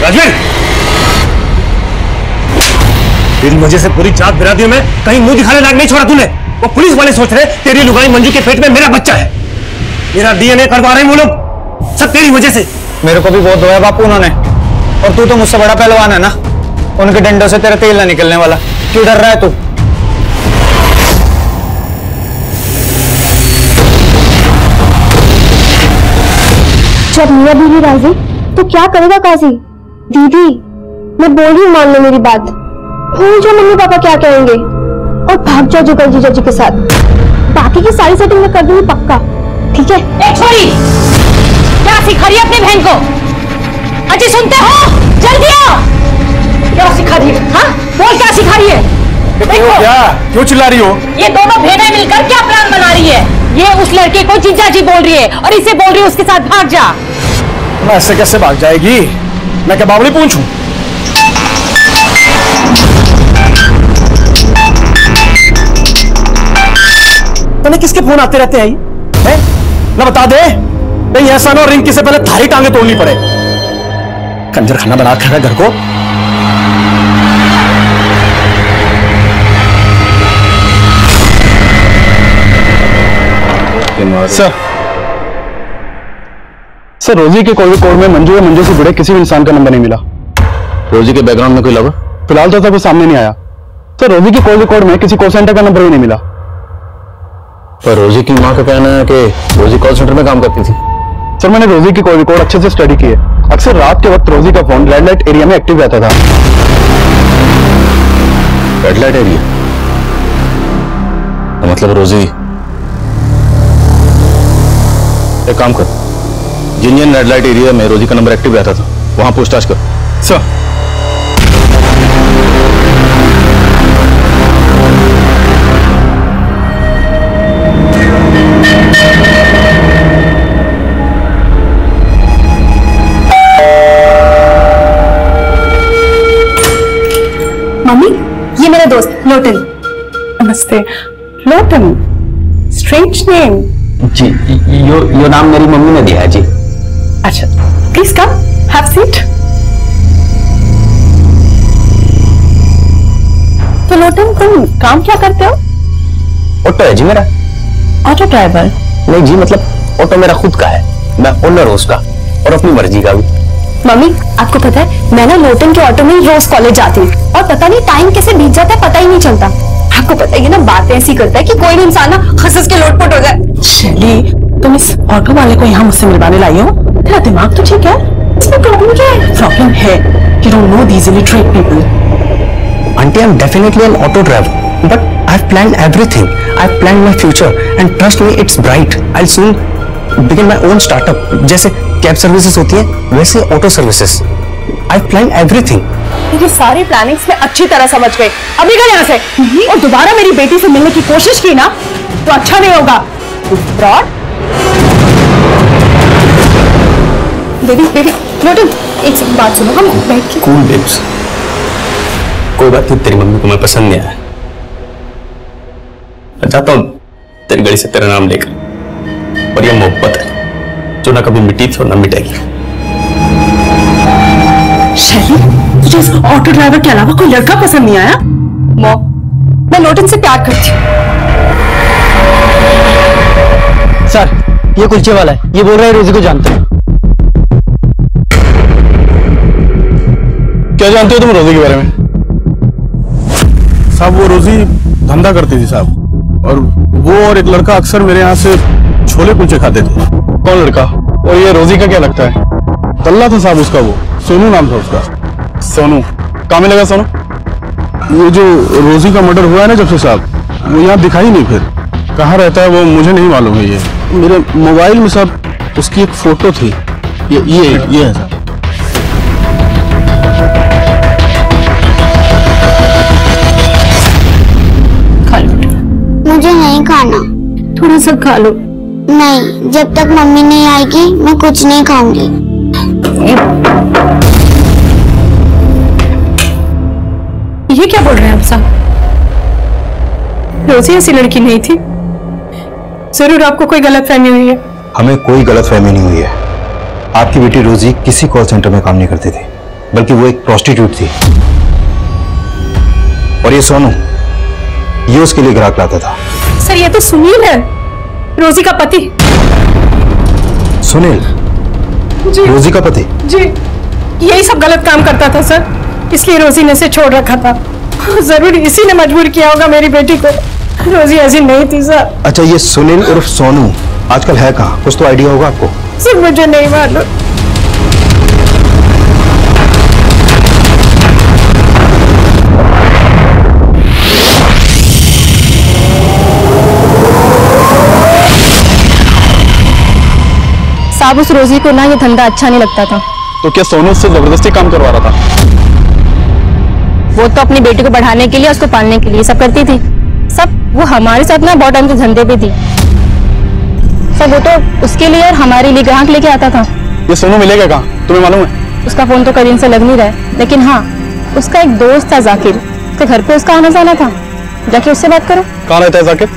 राजवीर, तेरी वजह से पूरी जात बिरादरी में कहीं मुंह दिखाने लायक नहीं छोड़ा तूने। वो पुलिस वाले सोच रहे तेरी लुगाई मंजू के पेट में मेरा बच्चा है। मेरा डीएनए करवा रहे हैं वो लोग, सब तेरी वजह से। मेरे को भी बहुत धोया बापू उन्होंने, और तू तो मुझसे बड़ा पहलवान है ना, उनके डंडों से तेरा तेल ना निकलने वाला। क्यों डर रहा है तू? जब मियां बीवी राजी तो क्या करेगा काजी? दीदी मैं बोल रही हूँ, मान लो मेरी बात। भूल जाओ मम्मी पापा क्या कहेंगे और भाग जाओ जुगल जीजा जी के साथ। बाकी की सारी सेटिंग मैं कर दूंगी पक्का, ठीक है? छोरी, क्या सिखा रही है अपनी बहन को? अजी सुनते हो? जल्दी आओ। क्या सिखा रही है? हाँ बोल, क्या सिखा रही है? देखो क्या क्यों चिल्ला रही हो? ये दोनों बहनें मिलकर क्या प्लान बना रही है? ये उस लड़के को जीजा जी बोल रही है, और इसे बोल रही है उसके साथ भाग जा। ऐसे कैसे भाग जाएगी? मैं क्या बावली पूछूं? तूने किसके फोन आते रहते हैं? ना बता दे, नहीं ऐसा ना रिंग से पहले थारी टांगे तोड़नी पड़े। कंजर खाना बना के घर को। सर रोजी के कॉल रिकॉर्ड में मंजू या मंजू से जुड़े किसी भी इंसान का नंबर नहीं मिला। रोजी के बैकग्राउंड में कोई लवर? फिलहाल तो कोई सामने नहीं आया। सर रोजी के कॉल रिकॉर्ड में किसी कॉल सेंटर का नंबर भी नहीं मिला। पर रोजी की मां का कहना है कि रोजी कॉल सेंटर में काम करती थी। सर मैंने रोजी की कॉल रिकॉर्ड अच्छे से स्टडी की है। अक्सर रात के वक्त रोजी का फोन रेड लाइट एरिया में एक्टिव रहता था। Red light area? तो मतलब रोजी, एक काम कर, जिन रेड लाइट एरिया में रोजी का नंबर एक्टिव रहता था वहां पूछताछ कर। सर मम्मी, ये मेरा दोस्त लोटन। नमस्ते। Lotan, strange name. जी, यो नाम मेरी मम्मी ने दिया है जी। अच्छा, प्लीज कम, हैव सीट। तो लोटन, तुम काम क्या करते हो? ऑटो है जी मेरा। Auto driver? नहीं जी, मतलब ऑटो मेरा खुद का है, मैं ओनर हूँ उसका और अपनी मर्जी का भी। मम्मी, आपको पता है मैं ना लोटन के ऑटो में रोज कॉलेज जाती हूँ और पता नहीं टाइम कैसे बीत जाता है, पता ही नहीं चलता। आपको पता ही है ना, बातें ऐसी करता है कि कोई भी इंसान ना हंस के लोटपोट हो जाए। शैली, तुम इस ऑटो वाले को यहाँ मुझसे मिलवाने लाई हो? तेरा दिमाग तो ठीक है? इसमें प्रॉब्लम क्या है? प्रॉब्लम है you don't know these illiterate people. Auntie, I'm definitely an auto driver, but I've planned everything. I've planned my future, and trust me, it's bright. I'll soon begin my own startup. जैसे cab services होती है, वैसे auto services. I've planned everything. मेरी सारी plannings में अच्छी तरह समझ गए। अभी गए यहाँ से और दोबारा मेरी बेटी से मिलने की कोशिश की ना तो अच्छा नहीं होगा। फ्रॉड। बेबी, लोटन, एक सेकंड बात सुनो, हम बैठ के। Cool babes. कोई बात नहीं, तेरी मम्मी को मैं पसंद नहीं आया। मैं चाहता हूँ तेरी गली से तेरा नाम लेकर, और ये मोहब्बत है जो ना कभी मिटी थी और ना मिटेगी। शैली, तुझे इस ऑटो ड्राइवर के अलावा कोई लड़का पसंद नहीं आया? मैं लोटन से प्यार करती हूँ। सर, ये कुलचे वाला है, ये बोल रहा है रोजी को जानते हैं। क्या जानते हो तुम रोजी के बारे में? साहब वो रोजी धंधा करती थी साहब, और वो और एक लड़का अक्सर मेरे यहाँ से छोले कुलचे खाते थे। कौन लड़का? और ये रोजी का क्या लगता है? दल्ला था साहब उसका, वो सोनू नाम था उसका। सोनू? कहाँ मिलेगा सोनू? ये जो रोजी का मर्डर हुआ है ना जब से साहब, वो यहाँ दिखाई नहीं, फिर कहाँ रहता है वो मुझे नहीं मालूम है। ये मेरे मोबाइल में साहब उसकी एक फोटो थी, ये है साहब। मुझे नहीं खाना। थोड़ा सा खा लो। नहीं, जब तक मम्मी नहीं आएगी मैं कुछ नहीं खाऊंगी। ये क्या बोल रहे हैं आप साहब? रोजी ऐसी लड़की नहीं थी। जरूर आपको कोई गलतफहमी हुई है। हमें कोई गलतफहमी नहीं हुई है। आपकी बेटी रोजी किसी कॉल सेंटर में काम नहीं करती थी, बल्कि वो एक प्रोस्टिट्यूट थी। और ये सोनू, ये उसके लिए ग्राहक लाता था। सर, ये तो सुनील है, रोजी का पति। सुनील? जी। रोजी का पति? जी, यही सब गलत काम करता था सर, इसलिए रोजी ने इसे छोड़ रखा था। जरूर इसी ने मजबूर किया होगा मेरी बेटी को। रोजी ऐसी नहीं थी सर। अच्छा, ये सुनील उर्फ सोनू आजकल है कहाँ? कुछ तो आइडिया होगा आपको? सर मुझे नहीं मालूम। साहब, उस रोजी को ना ये धंधा अच्छा नहीं लगता था। तो क्या सोनू उससे जबरदस्ती काम करवा रहा था? वो तो अपनी बेटी को बढ़ाने के लिए, उसको पालने के लिए सब करती थी। सब वो हमारे साथ ना बहुत टाइम से धंधे पे थी। सब वो तो उसके लिए और हमारे लिए ग्राहक लेके आता था। ये सोनू मिलेगा कहाँ, तुम्हें मालूम है? उसका फोन तो करीन से लग नहीं रहा है, लेकिन हाँ, उसका एक दोस्त था जाकिर, उसके घर पे उसका आना जाना था। जाके उससे बात करो। कहाँ रहता है जाकिर?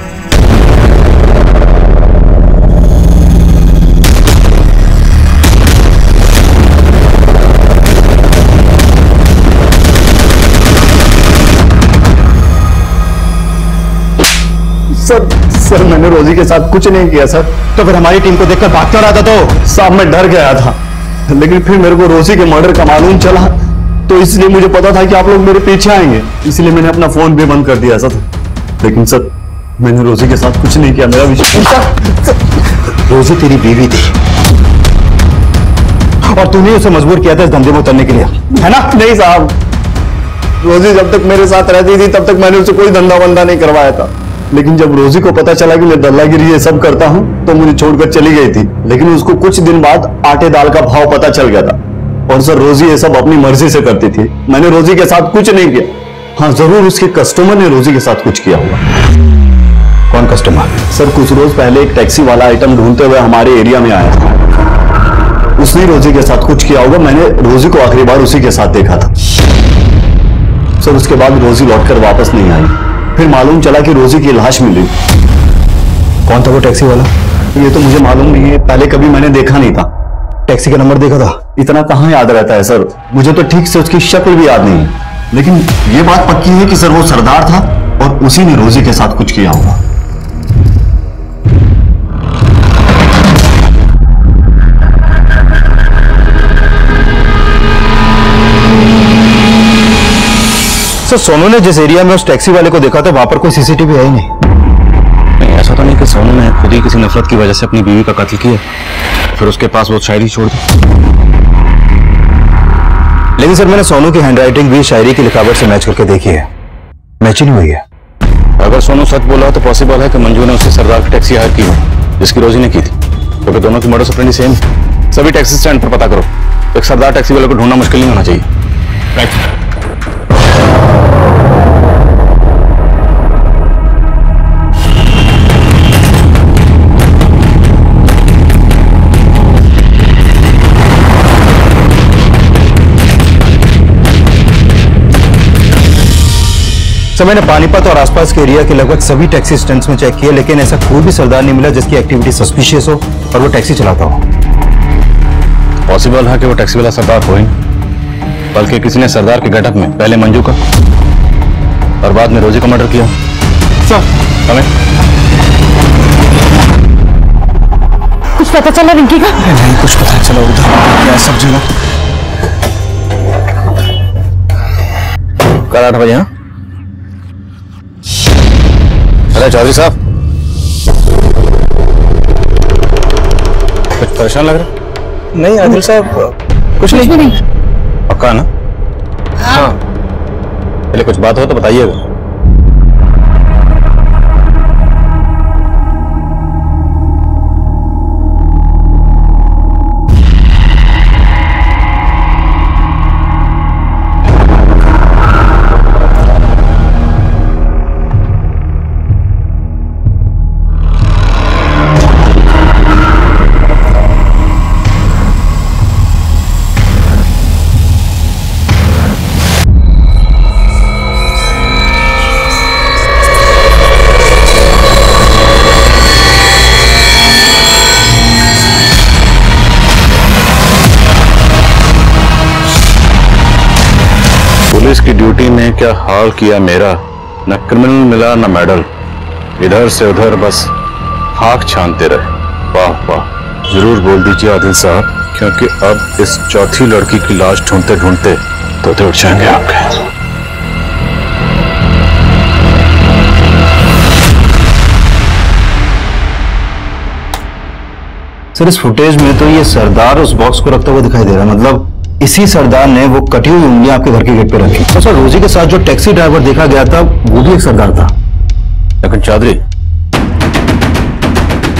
सर मैंने रोजी के साथ कुछ नहीं किया सर। तो फिर हमारी टीम को देखकर भाग क्यों रहा था? तो साहब मैं डर गया था, लेकिन फिर मेरे को रोजी के मर्डर का मालूम चला, तो इसलिए मुझे पता था कि आप लोग मेरे पीछे आएंगे, इसलिए मैंने अपना फोन भी बंद कर दिया सर। लेकिन सर मैंने रोजी के साथ कुछ नहीं किया, मेरा विश्वास। रोजी तेरी बीवी थी और तूने उसे मजबूर किया था इस धंधे में उतरने के लिए, है ना? नहीं साहब, रोजी जब तक मेरे साथ रहती थी तब तक मैंने उसे कोई धंधा वंधा नहीं करवाया था, लेकिन जब रोजी को पता चला कि मैं दल्लागिरी ये सब करता हूं तो मुझे छोड़कर चली गई थी। लेकिन उसको कुछ दिन बाद आटे दाल का भाव पता चल गया था, और सर रोजी ये सब अपनी मर्जी से करती थी, मैंने रोजी के साथ कुछ नहीं किया। हाँ जरूर उसके कस्टमर ने रोजी के साथ कुछ किया होगा। कौन कस्टमर? सर कुछ रोज पहले एक टैक्सी वाला आइटम ढूंढते हुए हमारे एरिया में आया था, उसने रोजी के साथ कुछ किया होगा। मैंने रोजी को आखिरी बार उसी के साथ देखा था सर। उसके बाद रोजी लौटकर वापस नहीं आई, फिर मालूम चला कि रोजी की लाश मिली। कौन था वो टैक्सी वाला? ये तो मुझे मालूम नहीं है, पहले कभी मैंने देखा नहीं था। टैक्सी का नंबर देखा था? इतना कहां याद रहता है सर, मुझे तो ठीक से उसकी शक्ल भी याद नहीं है, लेकिन ये बात पक्की है कि सर वो सरदार था और उसी ने रोजी के साथ कुछ किया होगा। सर सोनू ने जिस एरिया में उस टैक्सी वाले को देखा था वहां पर कोई सीसीटीवी है ही नहीं। ऐसा तो नहीं कि सोनू ने खुद ही किसी नफरत की वजह से अपनी बीवी का कत्ल किया फिर उसके पास वो शायरी छोड़ दी। लेकिन सर मैंने सोनू की हैंडराइटिंग भी शायरी की लिखावट से मैच करके देखी है, मैच ही नहीं हुई है। अगर सोनू सच बोला तो पॉसिबल है कि मंजू ने उसे सरदार की टैक्सी हायर की हो जिसकी रोजी ने की थी, क्योंकि दोनों की मर्डर ऑपरेंडी सेम है। सभी टैक्सी स्टैंड पर पता करो, एक सरदार टैक्सी वाले को ढूंढना मुश्किल नहीं होना चाहिए। राइट। सर मैंने पानीपत और आसपास के एरिया के लगभग सभी टैक्सी स्टैंड्स में चेक किया, लेकिन ऐसा कोई भी सरदार नहीं मिला जिसकी एक्टिविटी सस्पिशियस हो और वो टैक्सी चलाता हो। पॉसिबल है कि वो टैक्सी वाला सरदार हो ही नहीं, बल्कि किसी ने सरदार के गेटअप में पहले मंजू का और बाद में रोजी का मर्डर किया। सर हमें कुछ पता चला रिंकी का? नहीं कुछ पता चला, उधर क्या सब जगह। कल 8 बजे। हाँ अरे चौधरी साहब कुछ परेशान लग रहा? नहीं आदिल साहब कुछ नहीं। पक्का ना? हाँ। पहले कुछ बात हो तो बताइएगा। पुलिस की ड्यूटी ने क्या हाल किया मेरा, न क्रिमिनल मिला न मेडल, इधर से उधर बस खाक छानते रहे। वाह वाह। जरूर बोल दीजिए आदिल साहब, क्योंकि अब इस चौथी लड़की की लाश ढूंढते ढूंढते तोते उठ जाएंगे आपके। सर इस फुटेज में तो ये सरदार उस बॉक्स को रखता हुआ दिखाई दे रहा है, मतलब इसी सरदार ने वो कटी हुई उंगलियां आपके घर के गेट पे रखी। तो सर रोजी के साथ जो टैक्सी ड्राइवर देखा गया था वो भी एक सरदार था। लेकिन चौधरी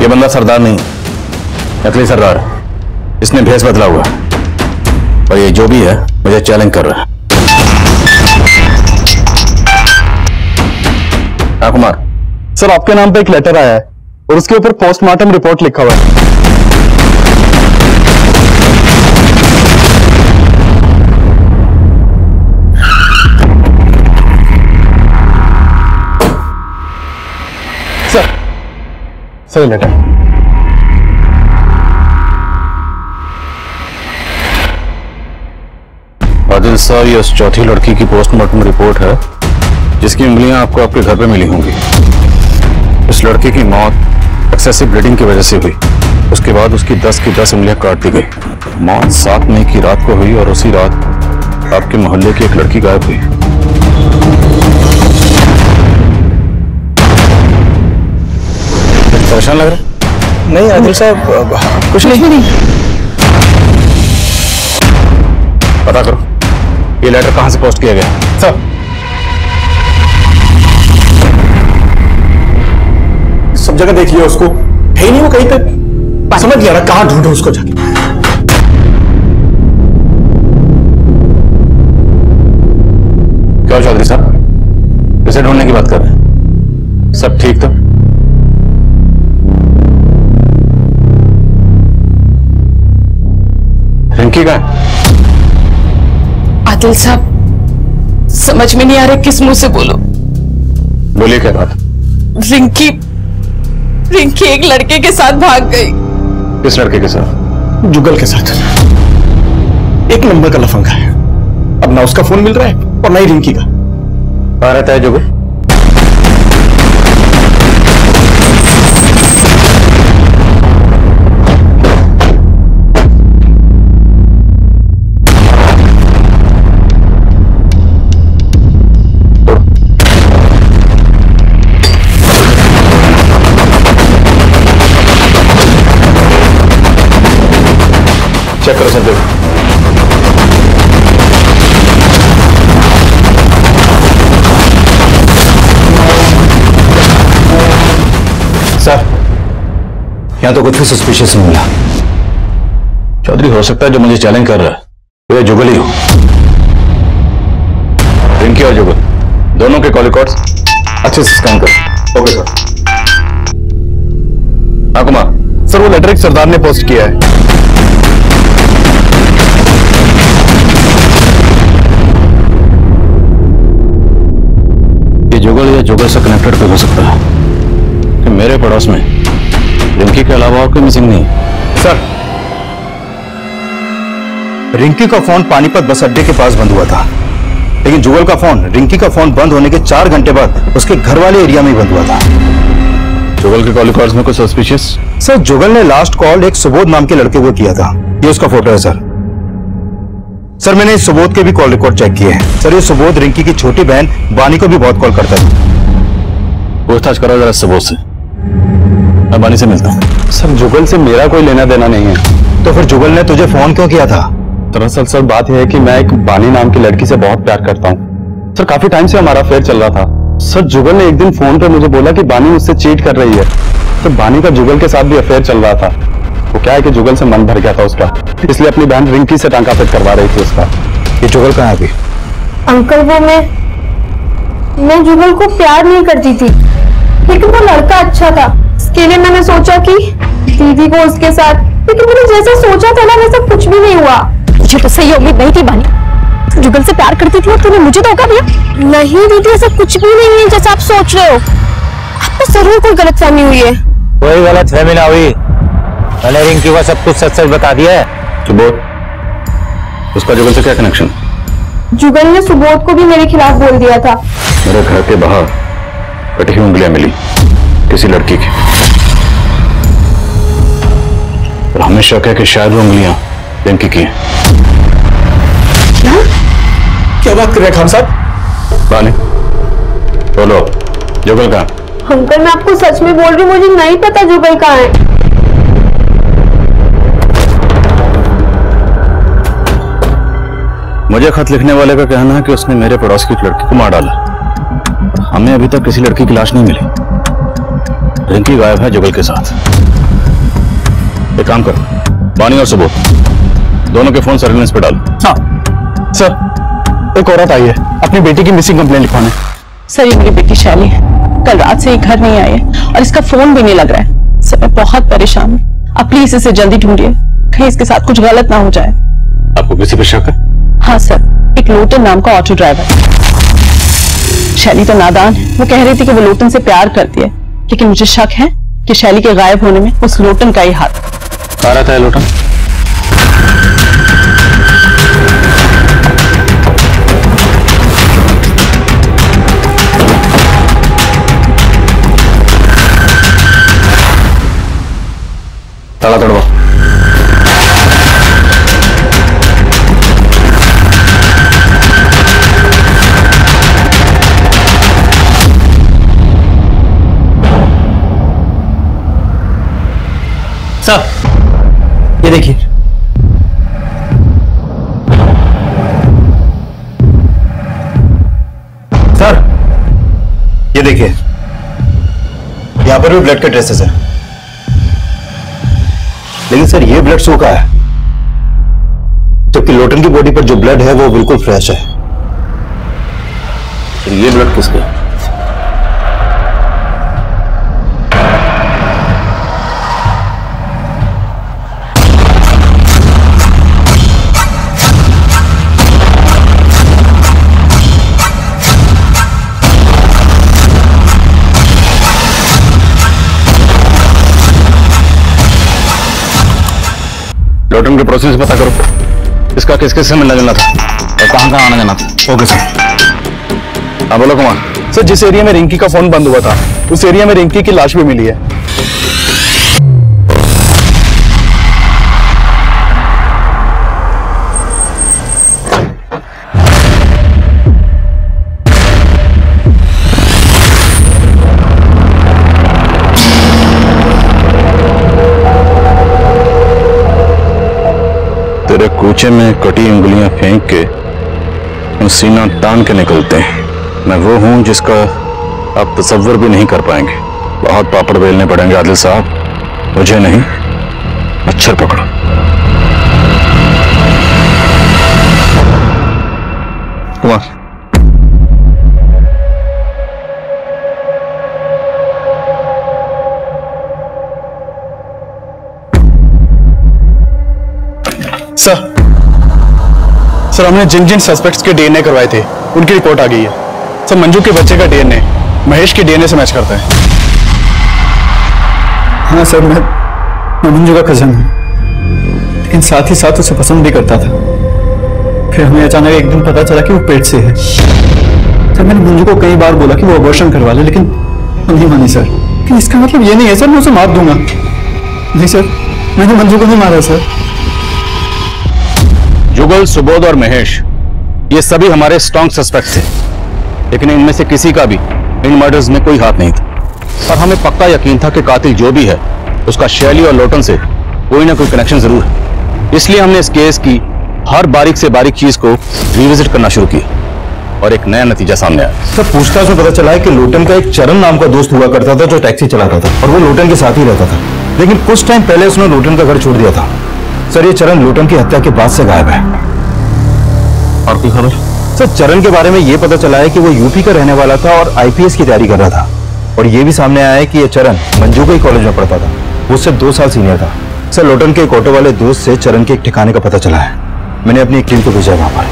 ये बंदा सरदार नहीं, नकली सरदार, इसने भेष बदला हुआ और ये जो भी है मुझे चैलेंज कर रहा है। हाँ कुमार। सर आपके नाम पे एक लेटर आया है और उसके ऊपर पोस्टमार्टम रिपोर्ट लिखा हुआ है। Sir letter. आदिल साहब ये उस चौथी लड़की की पोस्टमार्टम रिपोर्ट है जिसकी उंगलियां आपको आपके घर पे मिली होंगी। उस लड़के की मौत एक्सेसिव ब्लीडिंग की वजह से हुई। उसके बाद उसकी 10 की 10 उंगलियां काट दी गई। मौत 7 मई की रात को हुई और उसी रात आपके मोहल्ले की एक लड़की गायब हुई। परेशान लग रहा है? नहीं आदिल साहब, कुछ नहीं। पता करो ये लेटर कहां से पोस्ट किया गया। सर सब जगह देख लिया उसको, है ही नहीं वो कहीं पे। समझ गया ना, कहां ढूंढो उसको जाके। क्या चौधरी साहब किसे ढूंढने की बात कर रहे हैं? सब ठीक तो? रिंकी का आदिल साहब समझ में नहीं आ रहा किस मुंह से बोलो। बोलिए क्या बात? रिंकी एक लड़के के साथ भाग गई। किस लड़के के साथ? जुगल के साथ। एक नंबर का लफंगा है। अब ना उसका फोन मिल रहा है और ना ही रिंकी का। कहाँ रहता है जुगल? चेक करो सर। सर यहां तो कुछ भी सस्पिशियस नहीं मिला। चौधरी हो सकता है जो मुझे चैलेंज कर रहा है वो जुगल ही हो। रिंकी और जुगल दोनों के कॉल रिकॉर्ड्स अच्छे से स्कैन करो। Okay sir. हाँ कुमार। सर वो लेटर एक सरदार ने पोस्ट किया है। ये जुगल या जुगल से कनेक्टेड भी हो सकता है कि मेरे पड़ोस में रिंकी के अलावा और कोई मिसिंग नहीं। सर रिंकी का फोन पानीपत बस अड्डे के पास बंद हुआ था, लेकिन जुगल का फोन रिंकी का फोन बंद होने के 4 घंटे बाद उसके घर वाले एरिया में ही बंद हुआ था। जुगल के कॉल रिकॉर्ड्स में कुछ सस्पिशियस? सर जुगल ने लास्ट कॉल एक सुबोध नाम के लड़के को किया था। ये उसका फोटो है सर। सर मैंने इस सुबोध के भी कॉल रिकॉर्ड चेक किए हैं। सर ये सुबोध रिंकी की छोटी बहन बानी को भी बहुत कॉल करता था। पूछताछ करो जरा सुबोध से। मैं बानी से मिलता हूँ। सर जुगल से मेरा कोई लेना देना नहीं है। तो फिर जुगल ने तुझे फोन क्यों किया था? दरअसल सर बात यह है कि मैं एक बानी नाम की लड़की से बहुत प्यार करता हूँ। सर काफी टाइम से हमारा अफेयर चल रहा था। सर जुगल ने एक दिन फोन पे मुझे बोला कि बानी मुझसे चीट कर रही है। तो बानी का जुगल के साथ भी अफेयर चल रहा था। वो क्या है कि जुगल से मन भर गया था उसका, इसलिए अपनी बहन रिंकी से टांका फिट करवा रही थी उसका। ये जुगल कहाँ है अभी? अंकल वो मैं जुगल को प्यार नहीं करती थी, लेकिन वो लड़का अच्छा था। इसके लिए मैंने सोचा कि दीदी को उसके साथ, लेकिन मैंने जैसा सोचा था ना वैसा कुछ भी नहीं हुआ। मुझे तो सही उम्मीद नहीं थी बानी। जुगल से प्यार करती थी और तूने मुझे धोखा दिया। नहीं दीदी ऐसा कुछ भी नहीं है जैसा आप सोच रहे हो। आपको जरूर कोई गलतफहमी हुई है। कोई गलतफहमी ना हुई। मैंने रिंकी को सब कुछ सच सच बता दिया है। सुबोध उसका जुगल से क्या कनेक्शन? जुगल ने सुबोध को भी मेरे खिलाफ बोल दिया था। मेरे घर के बाहर कटी हुई उंगलियां मिली किसी लड़की की। और हमें शक है कि शायद वो उंगलियां रिंकी की हैं। क्या बात कर रहे हैं खान साहब? बानी बोलो जुगल कहाँ? अंकल मैं आपको सच में बोल रही हूँ, मुझे नहीं पता जुगल कहाँ है। मुझे खत लिखने वाले का कहना है कि उसने मेरे पड़ोस की एक लड़की को मार डाला। हमें अभी तक किसी लड़की की लाश नहीं मिली। रिंकी गायब है जुगल के साथ। एक काम करो, बानी और सुबोध दोनों के फोन सर्विलेंस पे डालो। हाँ सर, एक औरत आई है अपनी बेटी की मिसिंग कंप्लेंट लिखवाने। सर ये मेरी बेटी शैली है, कल रात से ही घर नहीं आई है और इसका फोन भी नहीं लग रहा है। सर मैं बहुत परेशान हूँ, आप प्लीज इसे जल्दी ढूंढिए, कहीं इसके साथ कुछ गलत ना हो जाए। आपको किसी पे शक है? हाँ सर, एक लोटन नाम का ऑटो ड्राइवर। शैली तो नादान है, वो कह रही थी कि वो लोटन से प्यार करती है, लेकिन मुझे शक है कि शैली के गायब होने में उस लोटन का ही हाथ। कहाँ रहता है लोटन? ताला तोड़वाओ। सर ये देखिए, सर ये देखिए, यहां पर भी ब्लड के ट्रेसेस हैं, लेकिन सर ये ब्लड सो का है, जबकि लोटन की बॉडी पर जो ब्लड है वो बिल्कुल फ्रेश है। तो ये ब्लड किसका है? लोटन के प्रोसेस पता करो, इसका किस किस से मिलना जुलना था और कहां कहां आना जाना था। Okay sir. हाँ बोलो कुमार। सर जिस एरिया में रिंकी का फोन बंद हुआ था उस एरिया में रिंकी की लाश भी मिली है। तेरे कूचे में कटी उंगलियां फेंक के हम सीना तान के निकलते हैं। मैं वो हूं जिसका आप तसव्वुर भी नहीं कर पाएंगे। बहुत पापड़ बेलने पड़ेंगे आदिल साहब, मुझे नहीं, मच्छर पकड़ो। कुमार सर हमने जिन जिन सस्पेक्ट्स के डीएनए करवाए थे उनकी रिपोर्ट आ गई है। सर मंजू के बच्चे का डीएनए महेश के डीएनए से मैच करता है। हाँ सर, मैं मंजू का कजन हूँ, लेकिन साथ ही साथ उसे पसंद भी करता था। फिर हमें अचानक एक दिन पता चला कि वो पेट से है। सर मैंने मंजू को कई बार बोला कि वो अबॉर्शन करवा ले, लेकिन वो नहीं मानी सर। कि इसका मतलब ये नहीं है सर मैं उसे मार दूंगा। नहीं सर, मैंने मंजू को नहीं मारा सर। जुगल, सुबोध और महेश ये सभी हमारे स्ट्रॉन्ग सस्पेक्ट थे, लेकिन इनमें से किसी का भी इन मर्डर्स में कोई हाथ नहीं था। और हमें पक्का यकीन था कि कातिल जो भी है उसका शैली और लोटन से कोई ना कोई कनेक्शन जरूर है। इसलिए हमने इस केस की हर बारीक से बारीक चीज को रिविजिट करना शुरू किया और एक नया नतीजा सामने आया। सर पूछताछ में पता चला है कि लोटन का एक चरण नाम का दोस्त हुआ करता था जो टैक्सी चलाता था और वो लोटन के साथ ही रहता था, लेकिन कुछ टाइम पहले उसने लोटन का घर छोड़ दिया था। सर ये चरण लोटन की हत्या के बाद से गायब है। और कोई खबर? सर चरण के बारे में ये पता चला है कि वो यूपी का रहने वाला था और आईपीएस की तैयारी कर रहा था। और ये भी सामने आया है कि ये चरण मंजू के कॉलेज में पढ़ता था, वो उससे 2 साल सीनियर था। सर लोटन के एक ऑटो वाले दोस्त से चरण के एक ठिकाने का पता चला है। मैंने अपनी एक टीम को भेजा वहां पर।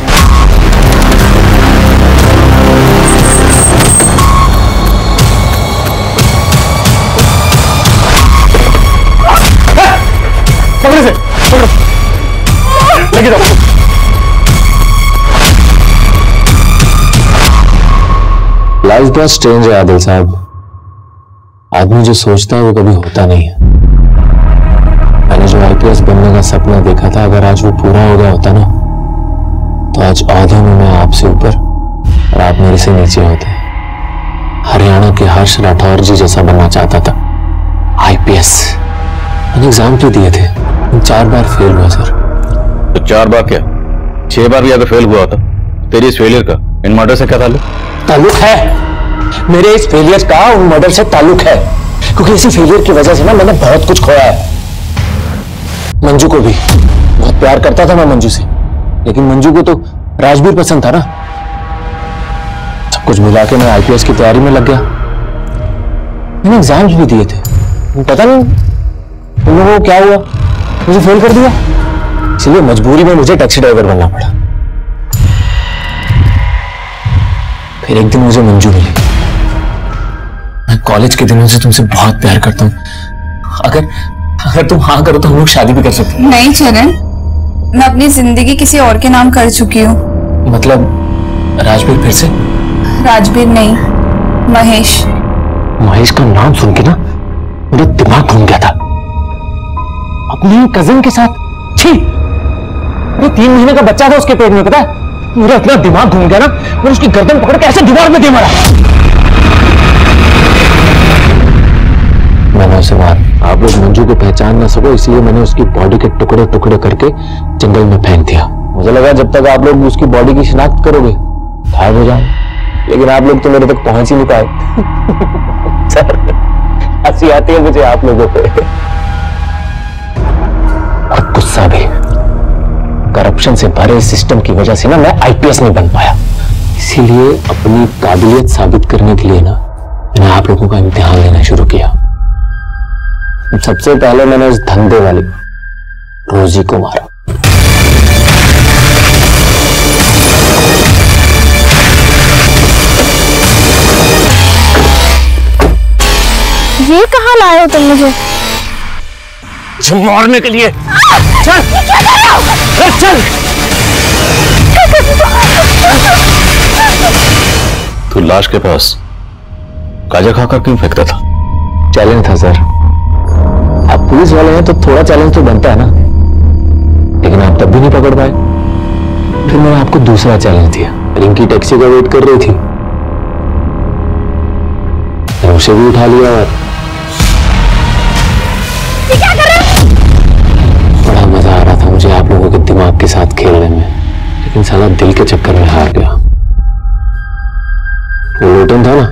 पकड़े से पकड़ो, लेके जाओ। लाइफ बहुत स्ट्रेंज है आदिल साहब। आदमी जो सोचता है वो कभी होता नहीं है। मैंने जो आईपीएस बनने का सपना देखा था, अगर आज वो पूरा हो गया होता ना, तो आज औहदे में मैं आपसे ऊपर और आप मेरे से नीचे होते। हरियाणा के हर्ष राठौर जी जैसा बनना चाहता था। आईपीएस मैंने एग्जाम भी दिए थे, 4 बार फेल हुआ सर। तो 4 बार क्या 6 बार भी अगर फेल हुआ होता, तेरी इस फेलियर का इन मर्डर से क्या ताल्लुक है? मेरे इस फेलियर का उन मर्डर से ताल्लुक है, क्योंकि इसी फेलियर की वजह से ना मैंने बहुत कुछ खोया है। मंजू को भी बहुत प्यार करता था मैं मंजू से, लेकिन मंजू को तो राजवीर पसंद था ना। सब कुछ मिला के मैं आईपीएस की तैयारी में लग गया। मैंने एग्जाम्स भी दिए थे, पता नहीं उन लोगों को क्या हुआ, मुझे फेल कर दिया। इसलिए मजबूरी में मुझे टैक्सी ड्राइवर बनना पड़ा। फिर एक दिन मुझे मंजू मिली। मैं कॉलेज के दिनों से तुमसे बहुत प्यार करता हूँ। अगर तुम हाँ करो तो हम लोग शादी भी कर सकते हैं। नहीं चरण, मैं अपनी जिंदगी किसी और के नाम कर चुकी हूँ। मतलब राजवीर फिर से? राजवीर नहीं, महेश। महेश का नाम सुन के ना मेरा दिमाग घूम गया था। अपनी कजिन के साथ? छी! अरे 3 महीने का बच्चा था उसके पेट में, पता है? मेरा इतना दिमाग घूम गया ना, मैंने उसकी गर्दन पकड़ के ऐसे दीवार में दे मारा। मैंने उसे मार, आप लोग मंजू को पहचान ना सको इसलिए मैंने उसकी बॉडी के टुकड़े टुकड़े करके जंगल में फेंक दिया। मुझे लगा जब तक आप लोग उसकी बॉडी की शिनाख्त करोगे गायब हो जाओ, लेकिन आप लोग तो मेरे तक पहुंच ही नहीं पाए। सर, हंसी आती है मुझे आप लोगों पे, और गुस्सा भी। करप्शन से भरे सिस्टम की वजह से ना मैं आईपीएस नहीं बन पाया, इसीलिए अपनी काबिलियत साबित करने के लिए ना मैंने आप लोगों का इम्तिहान लेना शुरू किया। सबसे पहले मैंने उस धंधे वाली रोजी को मारा। ये कहाँ लाए हो तुम मुझे? मारने के लिए। चल, क्या कर रहे हो? चल। तू लाश के पास गांजा खाकर क्यों फेंकता था? चैलेंज था सर। आप पुलिस वाले हैं तो थोड़ा चैलेंज तो बनता है ना, लेकिन आप तब भी नहीं पकड़ पाए। फिर मैंने आपको दूसरा चैलेंज दिया। रिंकी टैक्सी का वेट कर रही थी, मैंने उसे भी उठा लिया और क्या कर रहे हो? बड़ा मजा आ रहा था मुझे आप लोगों के दिमाग के साथ खेलने में, लेकिन साला दिल के चक्कर में हार गया। वो लोटन था ना,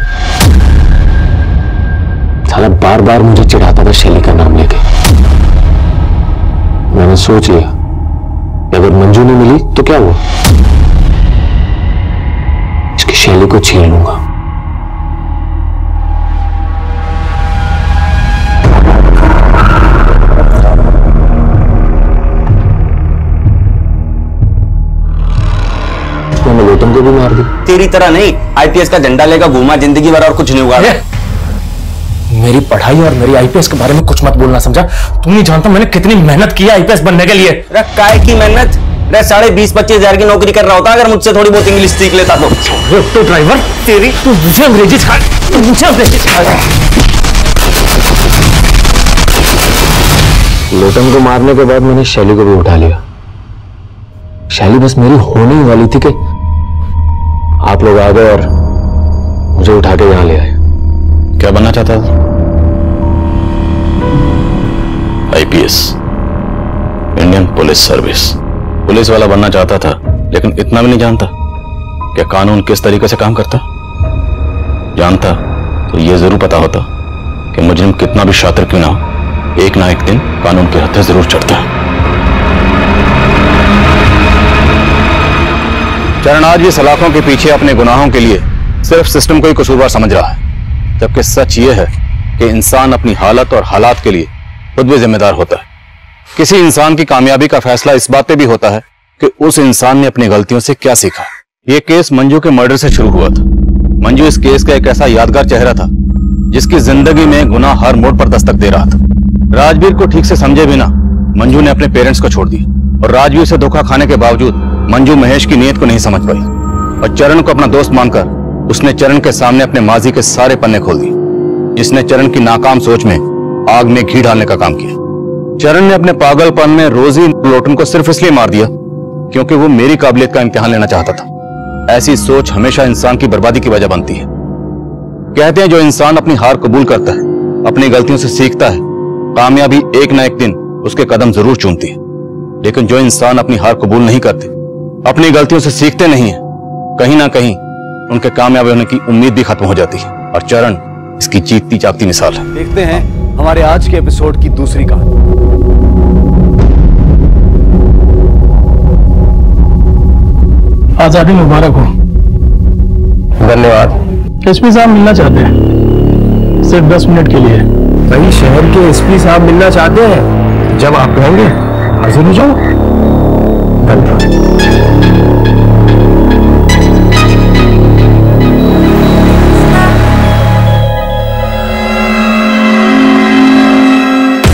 साला बार बार मुझे चिढ़ाता था शैली का नाम लेके। मैंने सोच लिया कि अगर मंजू नहीं मिली तो क्या हुआ, इसकी शैली को छीन लूंगा। मैंने लोटन को भी मार दी। तेरी तरह नहीं, आईपीएस का झंडा लेकर घूमा जिंदगी भर और कुछ नहीं हुआ। मेरी पढ़ाई और मेरी आईपीएस के बारे में कुछ मत बोलना, समझा? तुम नहीं जानता मैंने कितनी मेहनत की आईपीएस बनने के लिए। काय की मेहनत? 20-25 हजार की नौकरी कर रहा होता अगर मुझसे थोड़ी बहुत इंग्लिश सीख लेता तो ड्राइवर तेरी, तू मुझे अंग्रेजी सिखा, मुझे अंग्रेजी सिखा। लोटन को मारने के बाद मैंने शैली को भी उठा लिया। शैली बस मेरी होने ही वाली थी कि आप लोग आ गए और मुझे उठा के यहां ले आए। क्या बनना चाहता था? IPS, Indian police service. Police वाला बनना चाहता था, लेकिन इतना भी नहीं जानता कि कानून किस तरीके से काम करता। जानता तो यह जरूर पता होता कि मुजरिम कितना भी शातिर क्यों ना हो, एक ना एक दिन कानून के हत्थे जरूर चढ़ता है। चरण आज ये सलाखों के पीछे अपने गुनाहों के लिए सिर्फ सिस्टम को ही कसूरवार समझ रहा है, जबकि सच ये है कि इंसान अपनी हालत और हालात के लिए खुद भी जिम्मेदार होता है। किसी इंसान की कामयाबी का फैसला इस बात पे भी होता है कि उस इंसान ने अपनी गलतियों से क्या सीखा। यह केस मंजू के मर्डर से शुरू हुआ था। मंजू इस केस का एक ऐसा यादगार चेहरा था जिसकी जिंदगी में गुनाह हर मोड़ पर दस्तक दे रहा था। राजवीर को ठीक से समझे बिना मंजू ने अपने पेरेंट्स को छोड़ दिया, और राजवीर से धोखा खाने के बावजूद मंजू महेश की नीयत को नहीं समझ पाई, और चरण को अपना दोस्त मानकर उसने चरण के सामने अपने माजी के सारे पन्ने खोल दिए, जिसने चरण की नाकाम सोच में आग में घी डालने का काम किया। चरण ने अपने पागलपन में रोजी लोटन को सिर्फ इसलिए मार दिया क्योंकि वो मेरी काबिलियत का इम्तिहान लेना चाहता था। ऐसी सोच हमेशा इंसान की बर्बादी की वजह बनती है। कहते हैं जो इंसान अपनी हार कबूल करता है, अपनी गलतियों से सीखता है, कामयाबी एक ना एक दिन उसके कदम जरूर चूमती है। लेकिन जो इंसान अपनी हार कबूल नहीं करते, अपनी गलतियों से सीखते नहीं है, कहीं ना कहीं उनके कामयाब होने की उम्मीद भी खत्म हो जाती है। और चरण इसकी जीतती जागती मिसाल है। देखते हैं हमारे आज के एपिसोड की दूसरी कहानी। आजादी मुबारक हो। धन्यवाद। एसपी साहब मिलना चाहते हैं, सिर्फ 10 मिनट के लिए। भाई शहर के एसपी साहब मिलना चाहते हैं, जब आप कहेंगे हाजिर हो जाओ। धन्यवाद।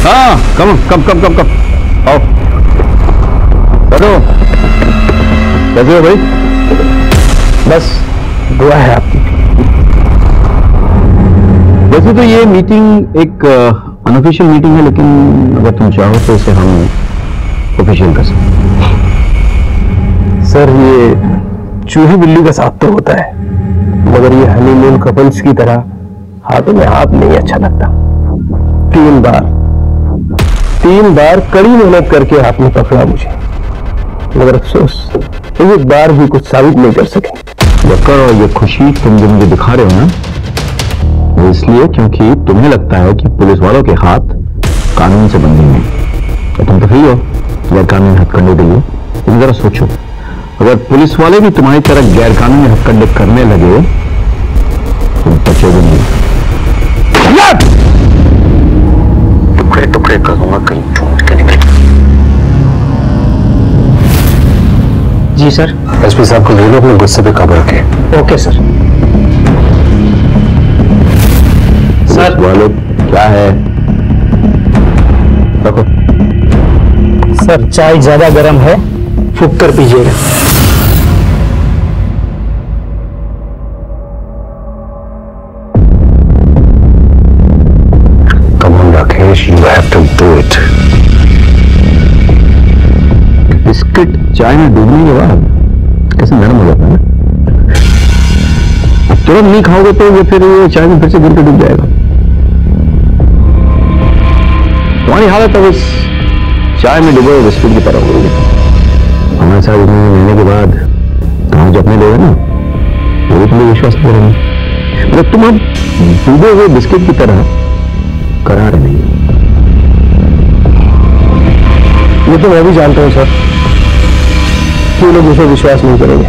हाँ, कम आओ बैठो। कैसे हो भाई? बस दुआ है आपकी। वैसे तो ये मीटिंग एक अनऑफिशियल मीटिंग है, लेकिन अगर तुम चाहो तो इसे हम ऑफिशियल कर सकते हैं। सर ये चूहे बिल्ली का साथ तो होता है, मगर ये हनीमून कपल्स की तरह हाथों में हाथ नहीं अच्छा लगता। 3 बार कड़ी मेहनत करके आपने पकड़ा मुझे, मगर अफसोस एक बार भी कुछ साबित नहीं कर सके। वक्कर, और ये खुशी तुम जो मुझे दिखा रहे हो ना, वो इसलिए क्योंकि तुम्हें लगता है कि पुलिस वालों के हाथ कानून से बंधे हैं, तो तुम तो फ्री हो गैर कानूनी हथकंडे के लिए। तुम जरा सोचो, अगर पुलिस वाले भी तुम्हारी तरह गैर कानूनी हथकंडे करने लगे, तुम बचोगे नहीं। टुकड़े टुकड़े करूंगा कहीं चोट के निकले। जी सर। एसपी साहब को ले लो, अपने गुस्से पे काबू रखें। Okay sir. सर वाले क्या है? रखो। सर चाय ज्यादा गर्म है, फूंक कर पीजिएगा। Rakesh, you have to do it. Biscuit चाय में डूबने के बाद कैसे नरम हो जाता है ना। तुरंत नहीं खाओगे तो ये फिर ये चाय में फिर से गिर के डूब जाएगा। तुम्हारी हालत अब इस चाय में डूबे बिस्किट की तरह होगी। हमारे साथ इतने महीने के बाद तुम जो अपने लोग हैं ना, वो भी तुम्हें विश्वास नहीं करेंगे। मतलब तुम अब डूबे हुए बिस्किट की तरह करार नहीं। ये तो मैं भी जानता हूं सर कि लोग मुझे विश्वास नहीं करेंगे,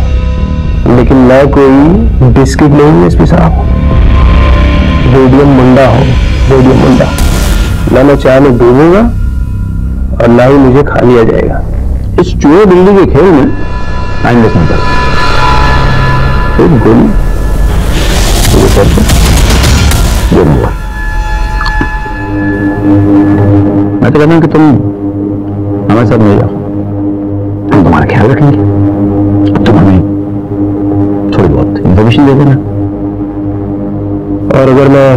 लेकिन मैं कोई बिस्किट नहीं हूं एसपी साहब। रेडियम मुंडा हो, रेडियम मुंडा। ना मैं चाय में डूबूंगा और ना ही मुझे खा लिया जाएगा। इस चूहे बिल्ली के खेल में टाइम वेस्ट नहीं कर। गोली मैं तो कहता हूं कि तुम हमारे साथ नहीं जाओ, हम तुम्हारा ख्याल रखेंगे। अब तुम हमें थोड़ी बहुत इंफॉर्मेशन दे देना, और अगर मैं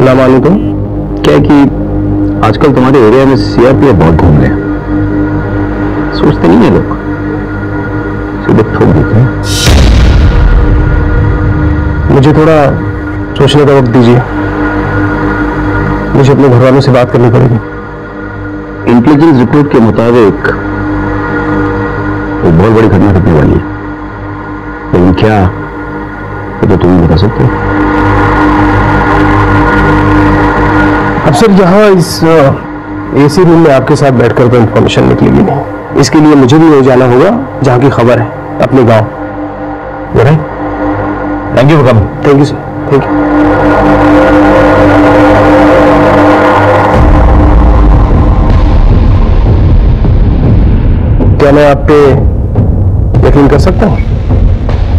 ना मानूं तो क्या है कि आजकल तुम्हारे एरिया में सीआरपीएफ बहुत घूम रहे हैं। सोचते नहीं है लोग, सीधे ठोक देते हैं। मुझे थोड़ा सोचने का वक्त दीजिए, मुझे अपने घर वालों से बात करनी पड़ेगी। इंटेलिजेंस रिपोर्ट के मुताबिक वो बहुत बड़ी घटना घटने वाली है, लेकिन क्या ये तो तुम बता सकते हो। अब सर यहाँ इस एसी रूम में आपके साथ बैठकर तो इंफॉर्मेशन निकलेगी नहीं। इसके लिए मुझे भी हो जाना होगा जहाँ की खबर है, अपने गांव। Thank you for coming. Thank you sir, thank you. क्या मैं आप पे यकीन कर सकता हूँ?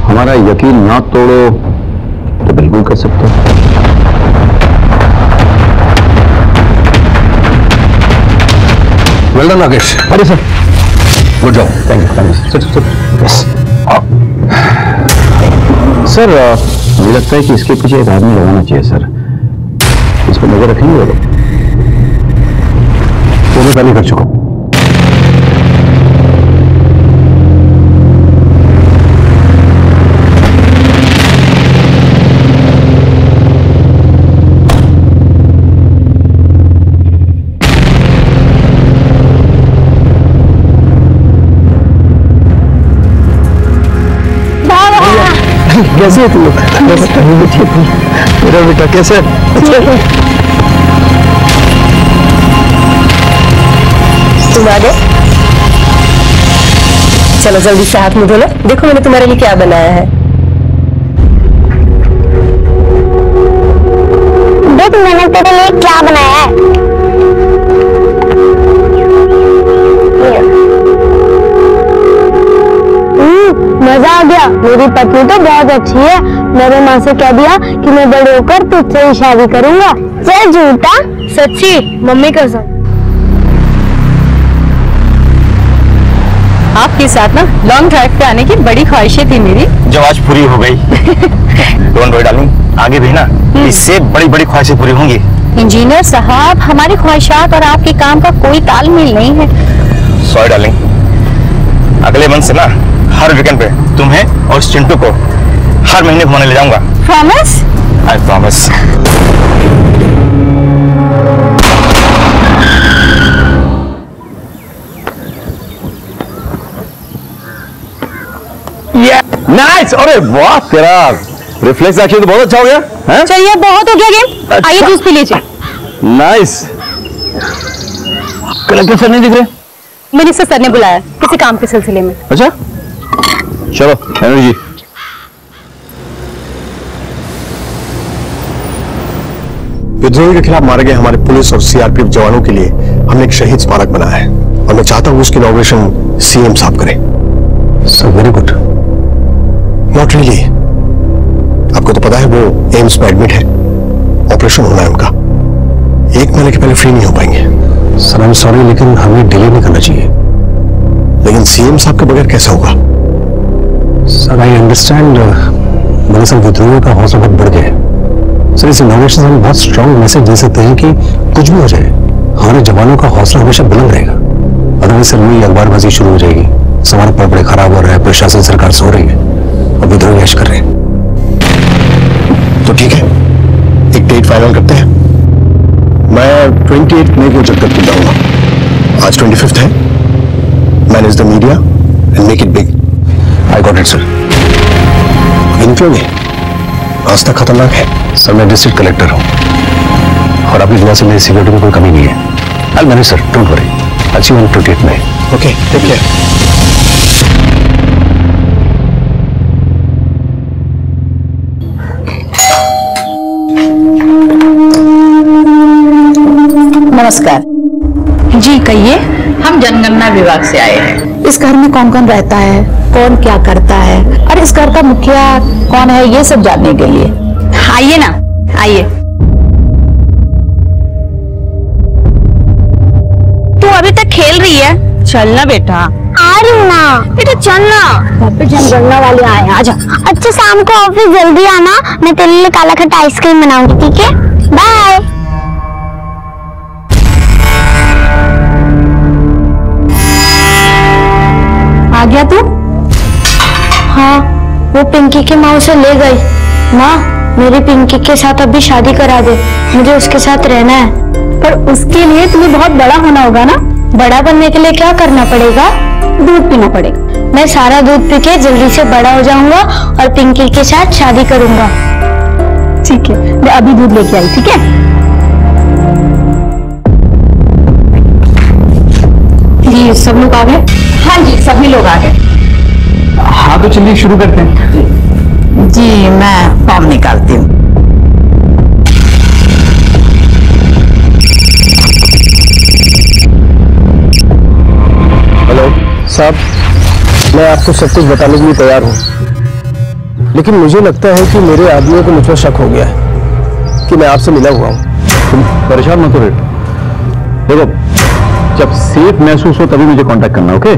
हमारा यकीन ना तोड़ो तो बिल्कुल कर सकते हो। Well done Rakesh. अरे sir, good job. Thank you sir. मुझे लगता है कि इसके पीछे एक आदमी लगाना चाहिए सर। इस पर नजर रखेंगे वो लोग। तो मैं पहले कर चुका हूँ। कैसे है तुम? मेरा बेटा कैसे है? तुम आ गए? चलो जल्दी से हाथ मुंह धो लो। देखो मैंने तुम्हारे लिए क्या बनाया है। देख मैंने तेरे लिए क्या बनाया है। मजा आ गया। मेरी पत्नी तो बहुत अच्छी है। मैंने माँ से कह दिया कि मैं बड़े होकर तुझसे ही शादी करूंगा। चल झूठा? सच्ची, मम्मी कसम। आपके साथ ना लॉन्ग ड्राइव पे आने की बड़ी ख्वाहिशें थी मेरी, जो आज पूरी हो गई। डोंट वरी डार्लिंग, आगे भी ना इससे बड़ी बड़ी ख्वाहिशें पूरी होंगी। इंजीनियर साहब, हमारी ख्वाहिशात और आपके काम का कोई तालमेल नहीं है। सॉरी डार्लिंग, अगले मंथ से ना हर वीकेंड पे तुम्हें और चिंटू को हर महीने घुमाने ले जाऊंगा। प्रॉमिस? I promise. नाइस। अरे वाह, तेरा रिफ्लेक्स एक्शन तो बहुत अच्छा हो गया है? चलिए, बहुत हो गया गेम। अच्छा। आइए जूस पी लीजिए। नाइस। कलेक्टर सर नहीं दिख रहे? मिनिस्टर सर ने बुलाया किसी काम के सिलसिले में। अच्छा, चलो एनर्जी। विद्रोही के खिलाफ मारे गए हमारे पुलिस और सीआरपीएफ जवानों के लिए हमने एक शहीद स्मारक बनाया है और मैं चाहता हूं उसकी इनॉग्रेशन सीएम साहब करें। So very good. Not really, आपको तो पता है वो एम्स में एडमिट है, ऑपरेशन होना है उनका, 1 महीने के पहले फ्री नहीं हो पाएंगे। सर आई एम सॉरी, लेकिन हमें डिले नहीं करना चाहिए। लेकिन सीएम साहब के बगैर कैसा होगा? सर आई अंडरस्टैंड, दरअसल विद्रोहियों का हौसला बहुत बढ़ गया है सर। इस इनोवेशन से हम बहुत स्ट्रांग मैसेज दे सकते हैं कि कुछ भी हो जाए हमारे जवानों का हौसला हमेशा बुलंद रहेगा। अदरवाइज सर वही अखबारबाजी शुरू हो जाएगी, हमारे पड़े खराब हो रहा है, प्रशासन सरकार सो रही है और विद्रोही ऐश कर रहे हैं। तो ठीक है, एक डेट फाइनल करते हैं। मैं 28 मई को जगदलपुर जाऊंगा। आज 25 है। Manage the media and make it big. I got it sir. इन क्यों नहीं? रास्ता खतरनाक है सर। मैं डिस्ट्रिक्ट कलेक्टर हूं और आपकी वजह से मेरी सिक्योरिटी में कोई कमी नहीं है। I manage sir, don't worry. अच्छी 28 मई। Okay, take care. नमस्कार जी, कहिए। हम जनगणना विभाग से आए हैं। इस घर में कौन कौन रहता है, कौन क्या करता है और इस घर का मुखिया कौन है, ये सब जानने के लिए। आइए ना, आइए। तू अभी तक खेल रही है? चलना बेटा। आ रही हूँ ना। बेटा चलना, घर पे जनगणना वाले आए, आजा। अच्छा, शाम को ऑफिस जल्दी आना, मैं तेरे लिए काला खट्टा आइसक्रीम बनाऊंगी, ठीक है? बाय। आ गया तू? हाँ, वो पिंकी की माँ उसे ले गई। माँ, मेरी पिंकी के साथ अभी शादी करा दे, मुझे उसके साथ रहना है। पर उसके लिए तुम्हें बहुत बड़ा होना होगा ना। बड़ा बनने के लिए क्या करना पड़ेगा? दूध पीना पड़ेगा। मैं सारा दूध पी के जल्दी से बड़ा हो जाऊंगा और पिंकी के साथ शादी करूंगा। ठीक है, मैं अभी दूध लेके आई, ठीक है? जी सब लोग आ गए? हाँ जी, सभी लोग आ गए। हाँ तो चलिए शुरू करते हैं। जी, मैं फॉर्म निकालती हूँ। हेलो साहब, मैं आपको सब कुछ बताने के लिए तैयार हूँ, लेकिन मुझे लगता है कि मेरे आदमियों को मुझ पर शक हो गया है कि मैं आपसे मिला हुआ हूँ। तुम परेशान मत हो बेटा, देखो जब सेफ महसूस हो तभी मुझे कांटेक्ट करना, ओके?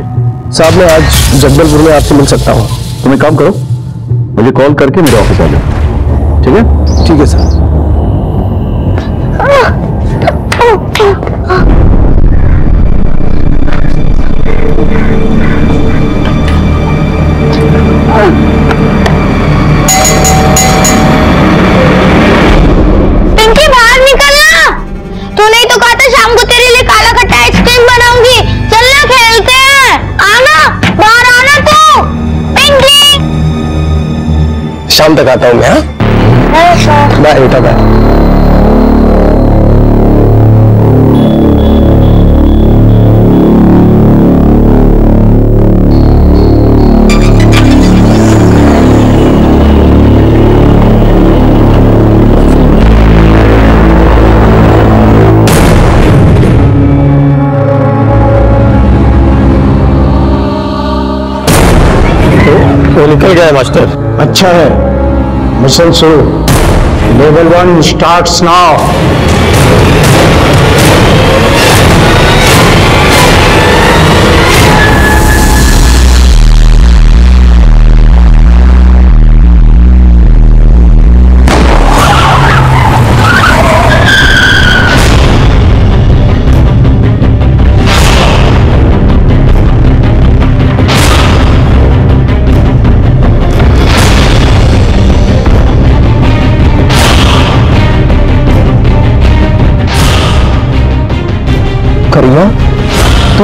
साहब, मैं आज जगदलपुर में आपसे मिल सकता हूँ। तुम एक काम करो, मुझे कॉल करके मेरे ऑफिस आ जाओ, ठीक है? ठीक है सर। पिंकी, बाहर निकलना। तूने ही तो कहा था शाम को तेरे लिए काला खट्टा आइसक्रीम बनाऊंगी। चलना, खेलते हैं। आना, बाहर आना तू। पिंकी, शाम तक आता हूँ मैं। हाँ, बाय बेटा, बाय। वो निकल गया है मास्टर। अच्छा है, मिशन शुरू। Level 1 starts now.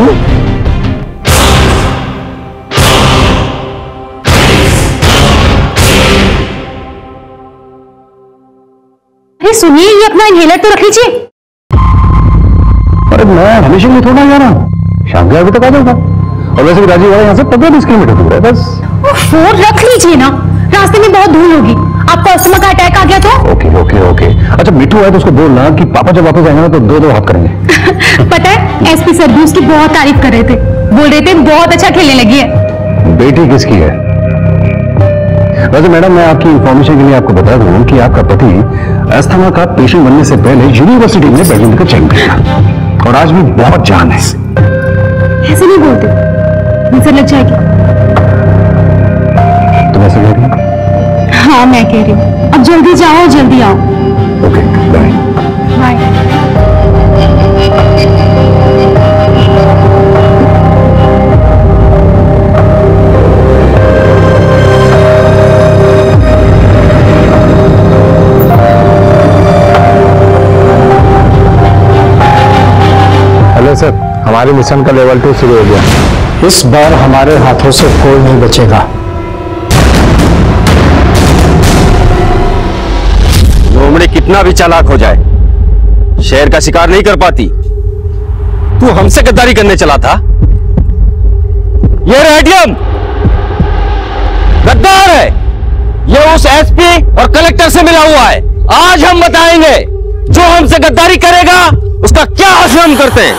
मंजू, अरे सुनिए, ये अपना इनहेलर तो रख लीजिए। अरे मैं हमेशा नहीं थोड़ा जा रहा हूँ, शाम के अभी तक आ जाऊंगा। और वैसे भी राजीव वाला यहाँ से 15-20 किलोमीटर दूर है बस। फोन रख लीजिए ना, रास्ते में बहुत धूल होगी, आपको अस्थमा का अटैक आ गया तो। Okay okay okay. अच्छा मिठू है तो उसको बोलना कि पापा जब वापस आएंगे ना तो दो हाथ करेंगे। पता है, एसपी सर भी उसकी बहुत तारीफ कर रहे थे, बोल रहे थे बहुत अच्छा खेलने लगी है। बेटी किसकी है? वैसे मैडम, मैं आपकी इंफॉर्मेशन के लिए आपको बता दूं कि आपका पति अस्थमा का पेशेंट बनने से पहले यूनिवर्सिटी में बैडमिंटन का चैंपियन था और आज भी बहुत जान है। ऐसे नहीं बोलते, नजर लग जाएगी। तुम ऐसे कह रही हो? हाँ मैं कह रही हूँ, अब जल्दी जाओ, जल्दी आओ। Okay bye bye. Hello sir, हमारे मिशन का लेवल 2 शुरू हो गया। इस बार हमारे हाथों से कोई नहीं बचेगा। लोमड़ी कितना भी चालाक हो जाए, शेर का शिकार नहीं कर पाती। तू हमसे गद्दारी करने चला था। ये एटीएम गद्दार है, ये उस एसपी और कलेक्टर से मिला हुआ है। आज हम बताएंगे जो हमसे गद्दारी करेगा उसका क्या हासिल हम करते हैं।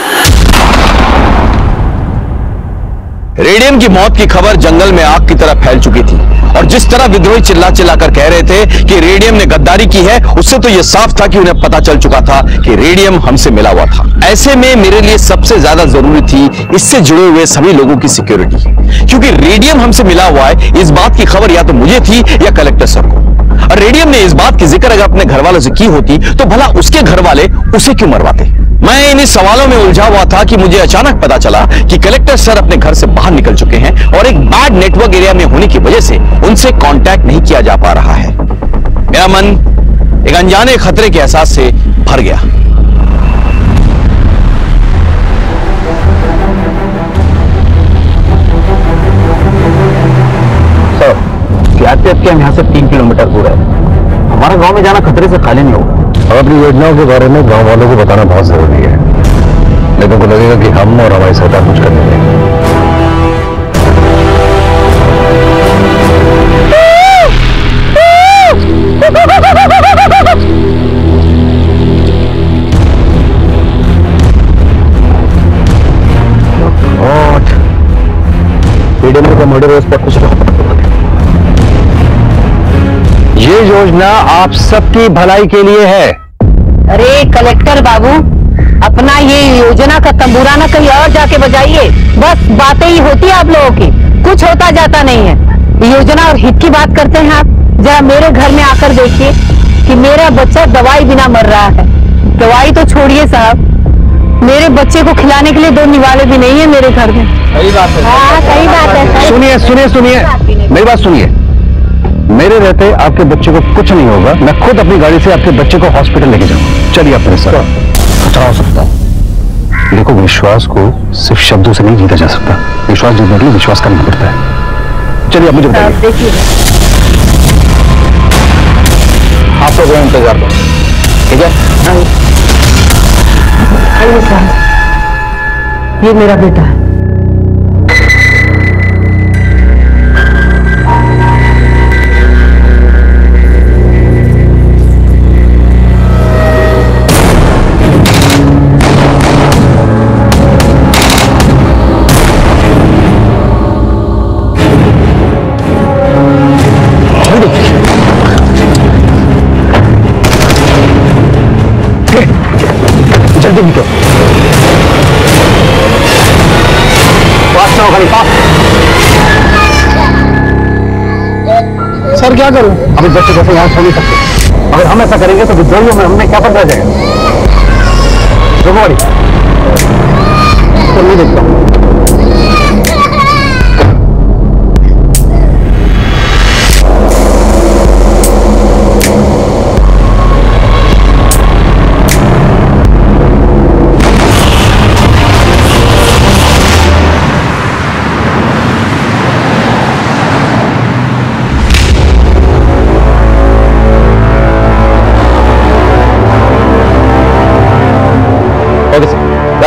रेडियम की मौत की खबर जंगल में आग की तरह फैल चुकी थी और जिस तरह विद्रोही चिल्ला चिल्ला कर कह रहे थे कि रेडियम ने गद्दारी की है, उससे तो यह साफ था कि उन्हें पता चल चुका था कि रेडियम हमसे मिला हुआ था। ऐसे में मेरे लिए सबसे ज्यादा जरूरी थी इससे जुड़े हुए सभी लोगों की सिक्योरिटी, क्योंकि रेडियम हमसे मिला हुआ है इस बात की खबर या तो मुझे थी या कलेक्टर सर को। और रेडियम ने इस बात की जिक्र अगर अपने घर वालों से की होती तो भला उसके घर वाले उसे क्यों मरवाते। मैं इन सवालों में उलझा हुआ था कि मुझे अचानक पता चला कि कलेक्टर सर अपने घर से बाहर निकल चुके हैं और एक बैड नेटवर्क एरिया में होने की वजह से उनसे कांटेक्ट नहीं किया जा पा रहा है। मेरा मन एक अनजाने खतरे के एहसास से भर गया। सीआरपीएफ कैंप यहाँ से 3 किलोमीटर दूर है। हमारा गांव में जाना खतरे से खाली नहीं होगा। और अपनी योजनाओं के बारे में गांव वालों को बताना बहुत जरूरी है, नहीं तो उनको लगेगा कि हम और हमारी सरकार कुछ करने देंगे। पीडीएम का मर्डर उस पर कुछ ये योजना आप सबकी भलाई के लिए है। अरे कलेक्टर बाबू, अपना ये योजना का तंबूरा ना कहीं और जाके बजाइए। बस बातें ही होती है आप लोगों की, कुछ होता जाता नहीं है। योजना और हित की बात करते हैं आप। जरा मेरे घर में आकर देखिए कि मेरा बच्चा दवाई बिना मर रहा है। दवाई तो छोड़िए साहब, मेरे बच्चे को खिलाने के लिए 2 निवाले भी नहीं है मेरे घर में। सही बात है। हाँ सही बात है। सुनिए सुनिए सुनिए, मेरी बात सुनिए। मेरे रहते आपके बच्चे को कुछ नहीं होगा। मैं खुद अपनी गाड़ी से आपके बच्चे को हॉस्पिटल लेके जाऊंगा। चलिए अपने साथ। खतरा हो सकता है। देखो, विश्वास को सिर्फ शब्दों से नहीं जीता जा सकता। विश्वास जीतने के लिए विश्वास करना पड़ता है। चलिए आप मुझे बताइए। आप तो इंतजार करो, ठीक है? ये मेरा बेटा है। जल्दी निकलो। सर क्या करूं? अब इस बच्चे को यहाँ छोड़ नहीं सकते। अगर हम ऐसा करेंगे तो विद्रोहियों में हमें क्या पता जाएगा। तो नहीं देखता।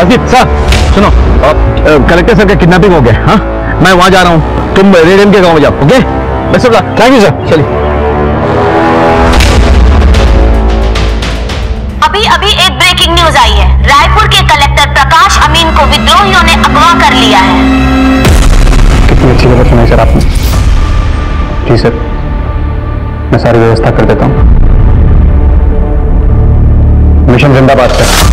राजदीप सर सुनो, कलेक्टर सर का किडनैपिंग हो गया। हाँ, मैं वहां जा रहा हूँ, तुम रेडियम के गांव में जाओ। Okay, best of luck. Thank you sir. चलिए। अभी अभी एक ब्रेकिंग न्यूज आई है। रायपुर के कलेक्टर प्रकाश अमीन को विद्रोहियों ने अगवा कर लिया है। कितनी अच्छी खबर सुनाई सर आपने। जी सर, मैं सारी व्यवस्था कर देता हूँ। मिशन जिंदाबाद सर।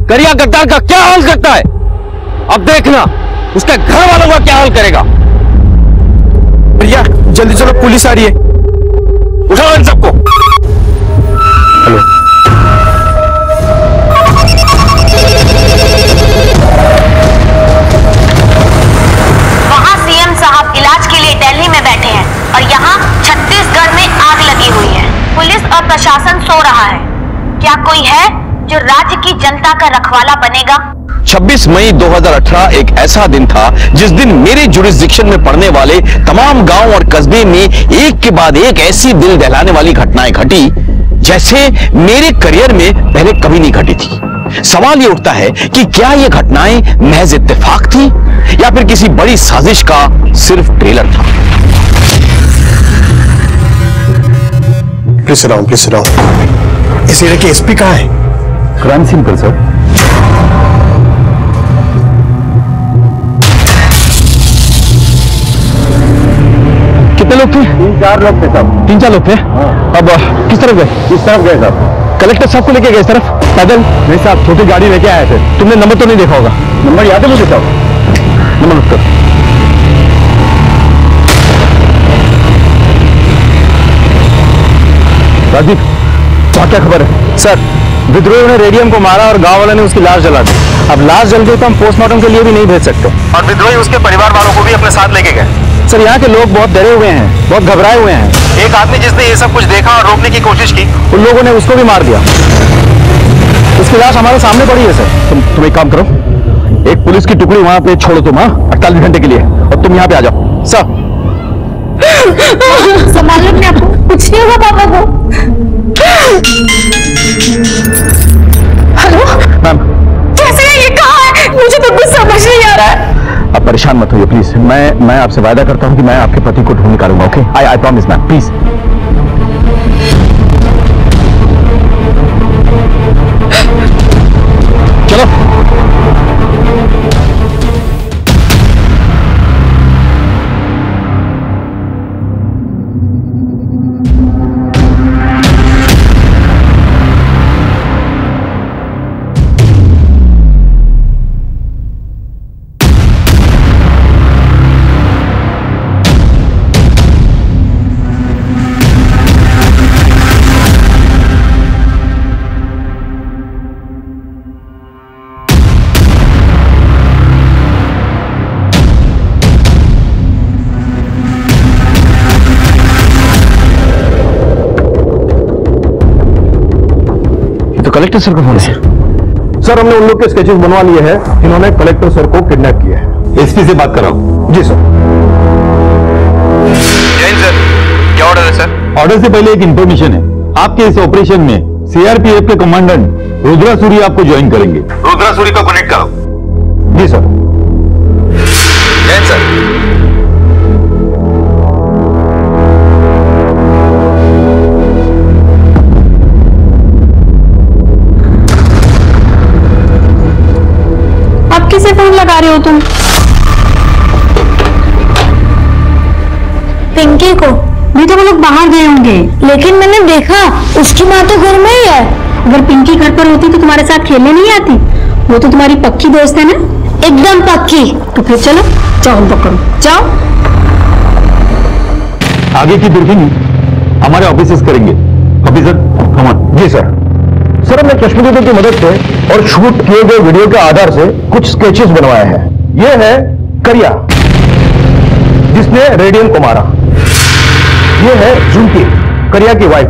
करिया गद्दार का क्या हाल करता है, अब देखना उसके घर वालों का क्या हाल करेगा। भैया जल्दी चलो, पुलिस आ रही है, उठाओ इन सबको। हेलो, वहां सीएम साहब इलाज के लिए दिल्ली में बैठे हैं और यहाँ छत्तीसगढ़ में आग लगी हुई है। पुलिस और प्रशासन सो रहा है। क्या कोई है जो राज्य की जनता का रखवाला बनेगा? 26 मई 2018 एक ऐसा दिन था जिस दिन मेरे जुरिस्डिक्शन में पड़ने वाले तमाम गांव और कस्बे में एक के बाद एक ऐसी दिल दहलाने वाली घटनाएं घटी जैसे मेरे करियर में पहले कभी नहीं घटी थी। सवाल ये उठता है कि क्या ये घटनाएं महज इत्तेफाक थी या फिर किसी बड़ी साजिश का सिर्फ ट्रेलर था। Please round, please round. इस एरिया के एसपी कहाँ है? क्राइम सीन पर सर। कितने लोग थे? 3-4 लोग थे साहब। 3-4 लोग थे। अब किस तरफ गए? इस तरफ गए साहब। कलेक्टर साहब को लेके गए इस तरफ? पैदल? नहीं साहब, छोटी गाड़ी लेके आए थे। तुमने नंबर तो नहीं देखा होगा? नंबर याद है मुझे साहब। नंबर नोट कर। राजीव, क्या खबर है? सर, विद्रोहियों ने रेडियम को मारा और गांव वालों ने उसकी लाश जला दी। अब लाश जल गई तो हम पोस्टमार्टम के लिए भी नहीं भेज सकते, और विद्रोही उसके परिवार वालों को भी अपने साथ लेके गए। सर, यहाँ के लोग बहुत डरे हुए हैं, बहुत घबराए हुए हैं। एक आदमी जिसने ये सब कुछ देखा और रोकने की कोशिश की, उन लोगों ने उसको भी मार दिया। उसकी लाश हमारे सामने पड़ी है सर। तुम एक काम करो, एक पुलिस की टुकड़ी वहां पे छोड़ो तुम, 48 घंटे के लिए, और तुम यहाँ पे आ जाओ। सर संभालो अपने आप को, कुछ नहीं होगा पापा को। हेलो मैम, कैसे है ये, कहाँ है? मुझे तो कुछ समझ नहीं आ रहा है। आप परेशान मत होइए प्लीज। मैं आपसे वादा करता हूँ कि मैं आपके पति को ढूंढ निकालूंगा। Okay, I promise ma'am, please. चलो। कलेक्टर सर का फोन है। सर, हमने उन लोग के स्केचेस बनवा लिए हैं जिन्होंने कलेक्टर सर को किडनैप किया है। एसपी से बात कर रहा हूं। जी सर। जैन सर, क्या ऑर्डर है सर? ऑर्डर से पहले एक इंफॉर्मेशन है। आपके इस ऑपरेशन में सीआरपीएफ के कमांडेंट रुद्रा सूरी आपको ज्वाइन करेंगे। रुद्रा सूरी को कनेक्ट करो। जी सर। जैन सर, किसे फोन लगा रहे हो तुम? पिंकी को भी तो वो लोग बाहर गए होंगे, लेकिन मैंने देखा उसकी माँ तो घर में ही है। अगर पिंकी घर पर होती तो तुम्हारे साथ खेलने नहीं आती? वो तो तुम्हारी पक्की दोस्त है ना? एकदम पक्की। तो फिर चलो, जाओ पकड़ो, जाओ। आगे की ब्रीफिंग हमारे ऑफिसर्स करेंगे। Officer, come on. जी सर। सर हमने चश्मदीदों की मदद से और शूट किए गए वीडियो के आधार से कुछ स्केचेस बनवाए हैं। यह है करिया जिसने रेडियम को मारा। यह है झुमकी, करिया की वाइफ।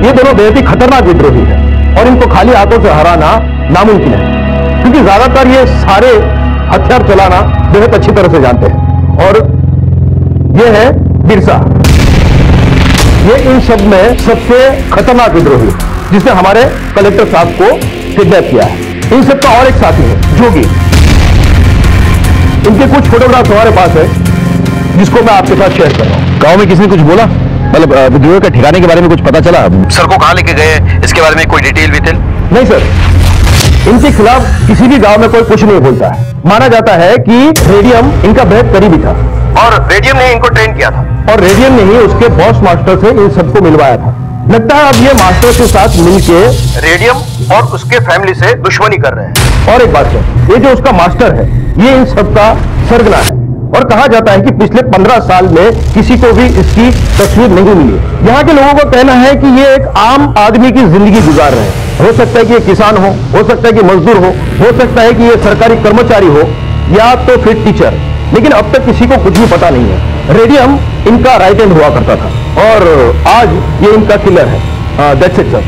ये दोनों बेहद ही खतरनाक विद्रोही है और इनको खाली हाथों से हराना नामुमकिन है, क्योंकि ज्यादातर ये सारे हथियार चलाना बेहद अच्छी तरह से जानते हैं। और ये है बिरसा, ये इन सब में सबसे खतरनाक विद्रोही है जिसने हमारे कलेक्टर साहब को किडनैप किया है। इन सबका और एक साथी है जोगी। इनके कुछ फोटोग्राफ्स हमारे पास है जिसको मैं आपके साथ शेयर कर रहा हूं। गांव में किसी ने कुछ बोला? मतलब विद्रोह के ठिकाने के बारे में कुछ पता चला? सर को कहाँ लेके गए, इसके बारे में कोई डिटेल विटेल? नहीं सर, इनके खिलाफ किसी भी गांव में कोई कुछ नहीं बोलता है। माना जाता है कि रेडियम इनका बेहद करीबी था और रेडियम ने इनको ट्रेन किया था और रेडियम ने ही उसके बॉस मास्टर से इन सबको मिलवाया था। लगता है अब ये मास्टर के साथ मिलके रेडियम और उसके फैमिली से दुश्मनी कर रहे हैं। और एक बात है, ये जो उसका मास्टर है ये इन सबका सरगना है और कहा जाता है कि पिछले 15 साल में किसी को भी इसकी तस्वीर नहीं मिली। यहाँ के लोगों का कहना है कि ये एक आम आदमी की जिंदगी गुजार रहे हैं। हो सकता है कि ये किसान हो सकता है कि मजदूर हो सकता है कि ये सरकारी कर्मचारी हो या तो फिर टीचर, लेकिन अब तक किसी को कुछ भी पता नहीं है। रेडियम इनका राइट हैंड हुआ करता था और आज ये इनका किलर है। That's it sir.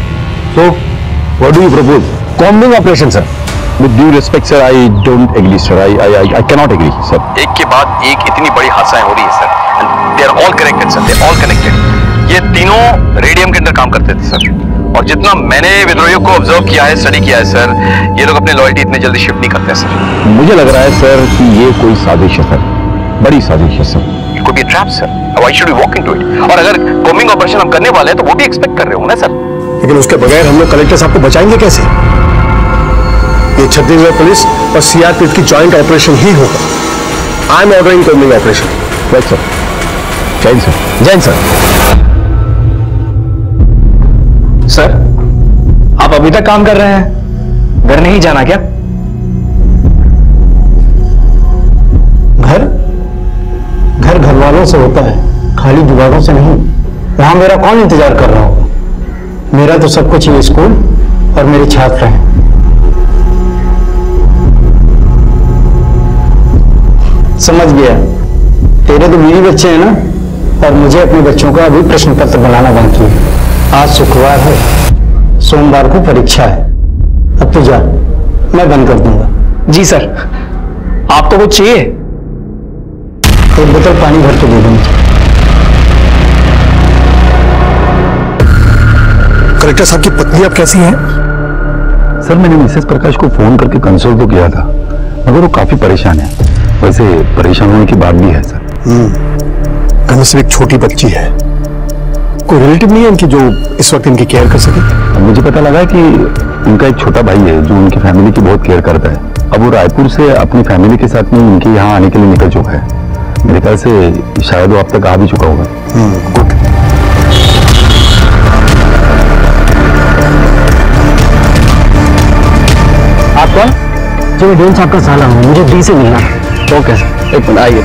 So what do you propose? Combing operation sir. With due respect sir, I don't agree sir. I cannot agree sir. एक के बाद एक इतनी बड़ी हादसाएं हो रही है sir, and they are all connected sir, they are all connected। ये तीनों रेडियम के अंदर काम करते थे सर, और जितना मैंने विद्रोहियों को ऑब्जर्व किया है, स्टडी किया है सर, ये लोग अपने लॉयल्टी इतने जल्दी शिफ्ट नहीं करते सर। मुझे लग रहा है सर कि ये कोई साजिश है सर, बड़ी साजिश है sir. It could be a trap sir. Why should we walk into it? और अगर कॉम्बिंग ऑपरेशन हम करने वाले हैं तो वो भी एक्सपेक्ट कर रहे होंगे ना सर। लेकिन उसके बगैर हम लोग कलेक्टर साहब को बचाएंगे कैसे? ये छत्तीसगढ़ पुलिस और सीआरपीएफ की जॉइंट ऑपरेशन ही होगा। I am ordering combing operation. Right sir. Jain sir. Jain sir. Sir, आप अभी तक काम कर रहे हैं, घर नहीं जाना क्या? घर वालों से होता है, खाली जुगाड़ों से नहीं। वहां मेरा कौन इंतजार कर रहा होगा? मेरा तो सब कुछ ये स्कूल और मेरे छात्र हैं। समझ गया, तेरे तो बीवी बच्चे हैं ना, और मुझे अपने बच्चों का अभी प्रश्न पत्र बनाना बाकी है। आज शुक्रवार है, सोमवार को परीक्षा है। अब तो जा, मैं बंद कर दूंगा। जी सर। आपको कुछ चाहिए? एक बोतल पानी भर के दे दूंगा। कलेक्टर साहब की पत्नी अब कैसी हैं? सर मैंने मिसेस प्रकाश को फोन करके कंसोल तो किया था, मगर वो काफी परेशान है। वैसे परेशान होने की बात भी है सर। घर में सिर्फ एक छोटी बच्ची है, कोई रिलेटिव नहीं है इनकी जो इस वक्त इनकी केयर कर सके? मुझे पता लगा कि उनका एक छोटा भाई है जो उनकी फैमिली की बहुत केयर करता है। अब वो रायपुर से अपनी फैमिली के साथ में उनके यहाँ आने के लिए निकल चुका है। मेरे ख्याल से शायद वो अब तक आ भी चुका होगा। गुड। आप कौन? जो मैं डीन साहब का साला हूँ, मुझे डी से मिलना है। ओके सर, एक मिनट आइए।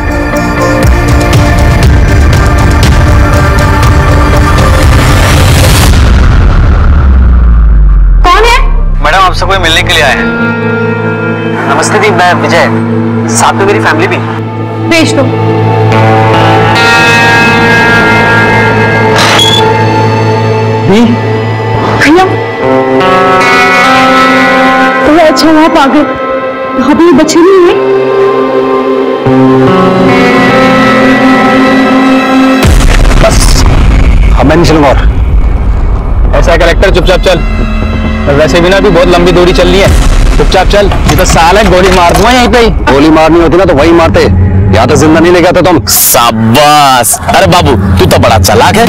कौन है? मैडम आप सबको मिलने के लिए आए हैं। नमस्ते दी, मैं विजय, साथ में मेरी फैमिली भी। भेज दो। भैया, तो अच्छा आप आ गए। अभी बच्चे नहीं है? बस अब मैं नहीं चलूंगा। और ऐसा है कलेक्टर, चुपचाप चल। वैसे भी ना तू बहुत लंबी दूरी चल रही है, चुपचाप चल। ये तो साल है, गोली मार दूंगा यहीं पे ही। गोली मारनी होती ना तो वही मारते, यहाँ तो जिंदा नहीं ले गया था तुम। शाबाश। अरे बाबू तू तो बड़ा चालाक है।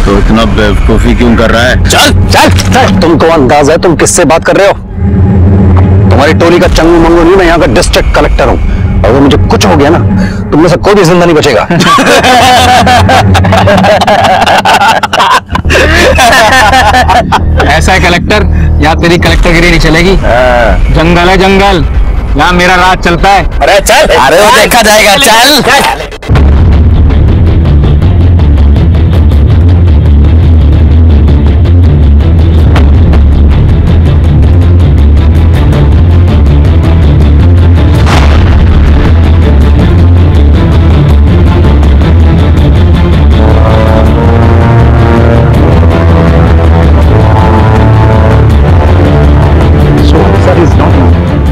तो इतना बेवकूफी क्यों कर रहा है? चल चल। तुमको अंदाज है तुम किससे बात कर रहे हो? तुम्हारी टोली का चंगू मंगू नहीं, मैं यहाँ का डिस्ट्रिक्ट कलेक्टर हूँ। अगर मुझे कुछ हो गया ना, तुम में से कोई भी जिंदा नहीं बचेगा। ऐसा है कलेक्टर, यहाँ तेरी कलेक्टरगिरी नहीं चलेगी। जंगल है जंगल, यहाँ मेरा राज चलता है। अरे चल। अरे वो देखा जाएगा, चल।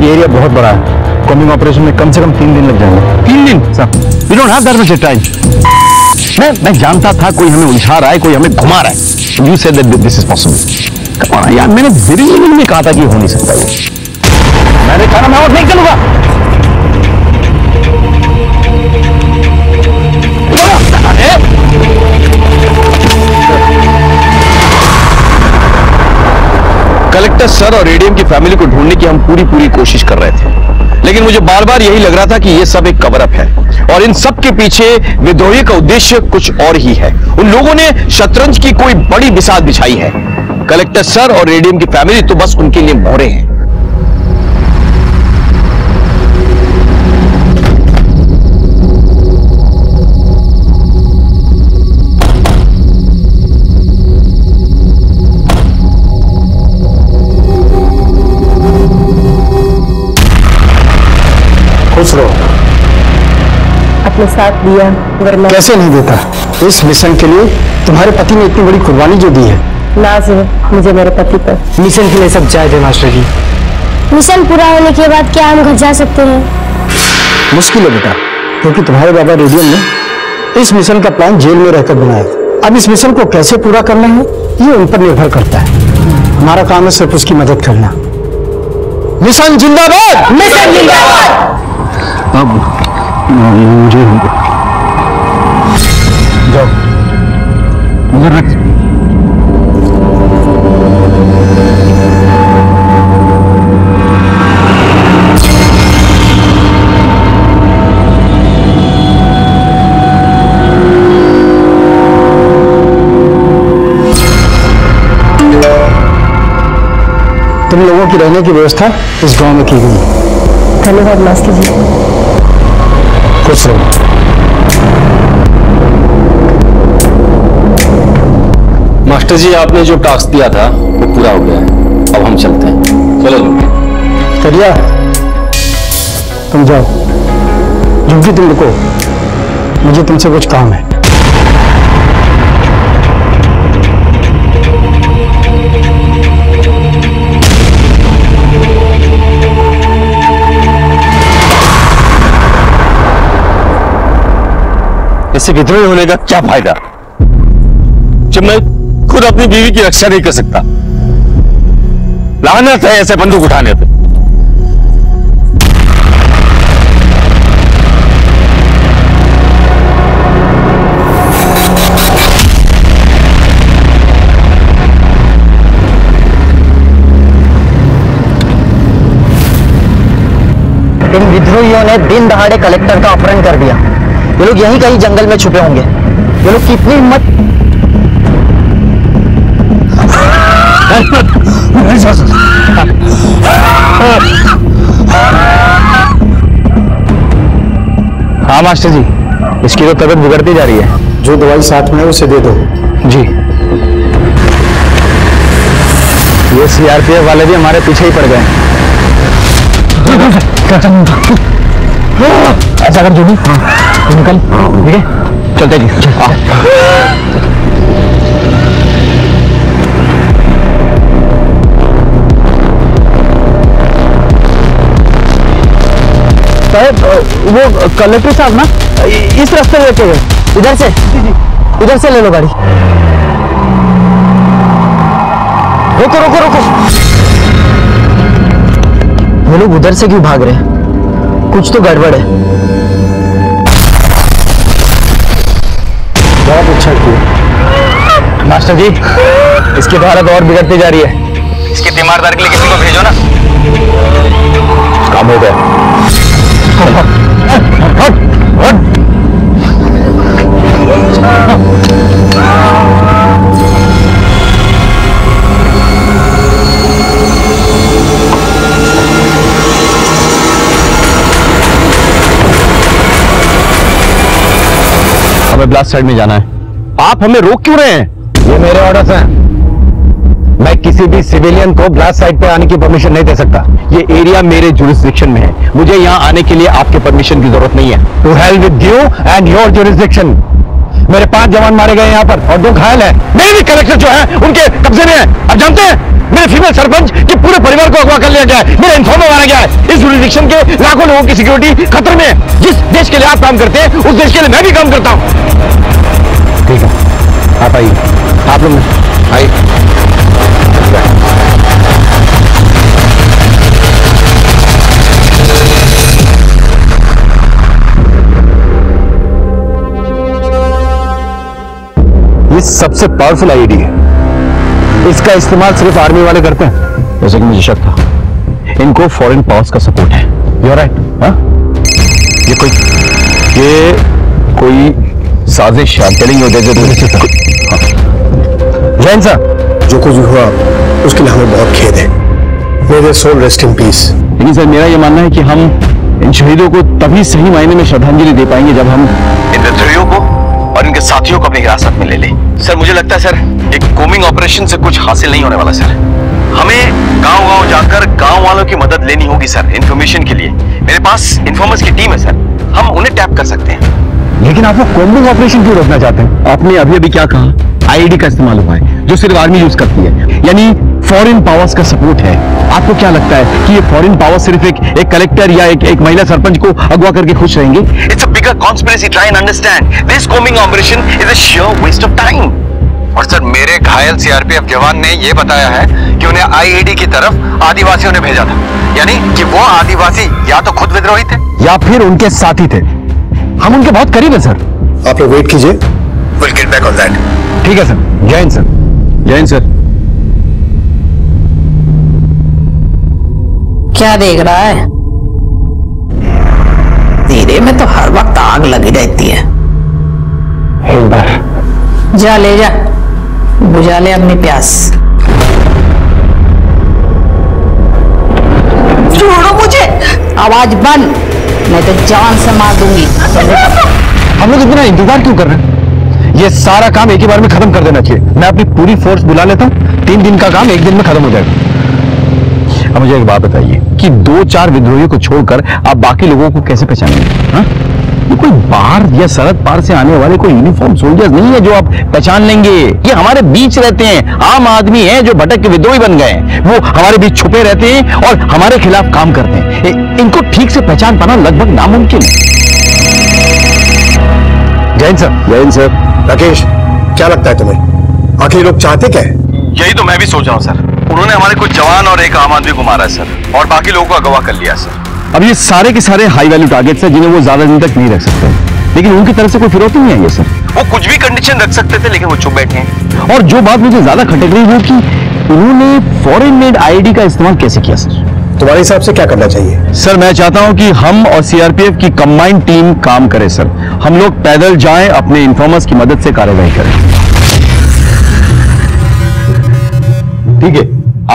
ये एरिया बहुत बड़ा है, कॉम्बिंग ऑपरेशन में कम से कम 3 दिन लग जाएंगे। 3 दिन? साहब, we don't have that much time. मैं जानता था कोई हमें उलझा रहा है, कोई हमें घुमा रहा है। You said that this is possible. Come on यार, मैंने बिल्कुल नहीं कहा था कि हो नहीं सकता ये। मैंने कहा मैं और नहीं चलूंगा। कलेक्टर सर और एडीएम की फैमिली को ढूंढने की हम पूरी कोशिश कर रहे थे, लेकिन मुझे बार बार यही लग रहा था कि ये सब एक कवर अप है और इन सब के पीछे विद्रोही का उद्देश्य कुछ और ही है। उन लोगों ने शतरंज की कोई बड़ी बिसात बिछाई है। कलेक्टर सर और एडीएम की फैमिली तो बस उनके लिए मोहरे हैं। खुश रहो। अपने साथ दिया वरना कैसे नहीं देता? इस मिशन के लिए तुम्हारे पति ने इतनी बड़ी कुर्बानी जो दी है। नाज है मुझे मेरे पति पर। मिशन के लिए सब जायज है मास्टर जी। मिशन पूरा होने के बाद क्या हम घर जा सकते हैं? मुश्किल है बेटा, क्योंकि तुम्हारे बाबा रेडियम ने इस मिशन का प्लान जेल में रहकर बनाया। अब इस मिशन को कैसे पूरा करना है ये उन पर निर्भर करता है। हमारा काम है सिर्फ उसकी मदद करना। मिशन जिंदाबाद! मिशन जिंदाबाद! अब मुझे जाओ उधर रख। तुम लोगों की रहने की व्यवस्था इस गांव में की गई है। धन्यवाद मास्टर जी। खुश रहो। मास्टर जी, आपने जो टास्क दिया था वो पूरा हो गया है, अब हम चलते हैं। चलो करिया, तुम जाओ। झुमकी तुम रुको, मुझे तुमसे कुछ काम है। इससे विद्रोही होने का क्या फायदा जब मैं खुद अपनी बीवी की रक्षा नहीं कर सकता? लानत है ऐसे बंदूक उठाने पे। इन विद्रोहियों ने दिन दहाड़े कलेक्टर का अपहरण कर दिया। ये लोग यहीं कहीं जंगल में छुपे होंगे। ये लोग कितनी हिम्मत! हाँ मास्टर जी, इसकी तो तबीयत बिगड़ती जा रही है। जो दवाई साथ में है उसे दे दो। जी। ये सीआरपीएफ वाले भी हमारे पीछे ही पड़ गए। ऐसा कर जो भी, हाँ निकल। ठीक है, चलते जी। साहब, वो कलेक्टर साहब ना इस रास्ते में लेके गए। इधर से ले लो गाड़ी। रुको रुको रुको, ये लोग उधर से क्यों भाग रहे हैं? कुछ तो गड़बड़ है। बहुत अच्छा किया मास्टर जी। इसकी तो हालत और बिगड़ती जा रही है। इसकी तीमारदार के लिए किसी को भेजो ना। काम हो गया। हमें ब्लास्ट साइड में जाना है। आप हमें रोक क्यों रहे हैं? ये मेरे ऑर्डर्स हैं। मैं किसी भी सिविलियन को ब्लास्ट साइट पे आने की परमिशन नहीं दे सकता। ये एरिया मेरे जुरिस्डिक्शन में है। मुझे यहाँ आने के लिए आपके परमिशन की जरूरत नहीं है। To hell with you and your jurisdiction. मेरे 5 जवान मारे गए यहाँ पर और 2 घायल हैं। मेरे भी कलेक्टर जो है उनके कब्जे में है। अब जानते हैं, मेरे फीमेल सरपंच के पूरे परिवार को अगवा कर लिया गया है। मेरा इन्फॉर्मर मारा गया है। इस जुरिडिक्शन के लाखों लोगों की सिक्योरिटी खतरे में है। जिस देश के लिए आप काम करते हैं उस देश के लिए मैं भी काम करता हूं। ठीक है, आप आइए। आप लोग आइए। ये सबसे पावरफुल आईडी है। इसका इस्तेमाल सिर्फ आर्मी वाले करते हैं, जैसे कि मुझे शक था। इनको फॉरेन पावर्स का सपोर्ट है। You right? हाँ, ये कोई साजिश आप टेलिंग जैन साहब, जो कुछ भी हुआ उसके लिए हमें बहुत खेद है। मेरे सोल रेस्ट इन पीस। लेकिन सर मेरा ये मानना है कि हम इन शहीदों को तभी सही मायने में श्रद्धांजलि दे पाएंगे जब हम इन विद्रोहियों को और इनके साथियों को अपनी हिरासत में ले ले। सर मुझे लगता है सर एक कोमिंग ऑपरेशन से कुछ हासिल नहीं होने वाला सर। हमें गांव-गांव जाकर गांव वालों की मदद लेनी होगी सर इंफॉर्मेशन के लिए। मेरे पास इन्फॉर्मर्स की टीम है सर, हम उन्हें टैप कर सकते हैं। लेकिन आप लोग कोमिंग ऑपरेशन क्यों रोकना चाहते हैं? आपने अभी क्या कहा? आईडी का इस्तेमाल हुआ है जो सिर्फ आर्मी यूज करती है, यानी फॉरेन पावर्स का सपोर्ट है। आपको क्या लगता है कि ये फॉरेन पावर सिर्फ एक कलेक्टर या एक महिला सरपंच को अगवा करके खुश रहेंगे? It's a bigger conspiracy, try and understand. This combing operation is a sheer waste of time। और सर मेरे घायल सीआरपीएफ जवान ने यह बताया है कि उन्हें आईईडी की तरफ आदिवासियों ने भेजा था, यानी कि वो आदिवासी या तो खुद विद्रोही थे या फिर उनके साथी थे। हम उनके बहुत करीब है सर। आप लोग वेट कीजिए, will get back on that. ठीक है सर। जय हिंद सर। जय हिंद सर। क्या देख रहा है? धीरे में तो हर वक्त आग लगी रहती है। एक बार जा ले जा, बुझा ले अपनी प्यास। छोड़ो मुझे। आवाज बंद, नहीं तो जान से मार दूंगी। हम लोग इतना इंतजार क्यों कर रहे हैं? ये सारा काम एक ही बार में खत्म कर देना चाहिए। मैं अपनी पूरी फोर्स बुला लेता हूं, 3 दिन का काम 1 दिन में खत्म हो जाएगा। अब मुझे एक बात बताइए कि 2-4 विद्रोहियों को छोड़कर आप बाकी लोगों को कैसे पहचानेंगे? हाँ? ये कोई बाहर या सरहद पार से आने वाले कोई यूनिफॉर्म सोल्जर्स नहीं है जो आप पहचान लेंगे। ये हमारे बीच रहते हैं, आम आदमी है जो भटक के विद्रोही बन गए हैं। वो हमारे बीच छुपे रहते हैं और हमारे खिलाफ काम करते हैं। इनको ठीक से पहचान पाना लगभग नामुमकिन है। जैन सर। जैन सर। राकेश, क्या लगता है तुम्हें? आखिर लोग चाहते क्या है? यही तो मैं भी सोच रहा हूँ सर। उन्होंने हमारे कुछ जवान और एक आम आदमी को मारा है सर, और बाकी लोगों को अगवा कर लिया सर। अब ये सारे के सारे हाई वैल्यू टारगेट्स हैं जिन्हें वो ज्यादा दिन तक नहीं रख सकते, लेकिन उनकी तरफ से कोई फिरौती नहीं आई है सर। वो कुछ भी कंडीशन रख सकते थे लेकिन वो चुप बैठे हैं। और जो बात मुझे ज्यादा खटक रही है कि उन्होंने फॉरेन मेड आईडी का इस्तेमाल कैसे किया सर? तुम्हारे हिसाब से क्या करना चाहिए? सर मैं चाहता हूं कि हम और सीआरपीएफ की कंबाइंड टीम काम करे सर। हम लोग पैदल जाएं, अपने इन्फॉर्मर्स की मदद से कार्यवाही करें। ठीक है,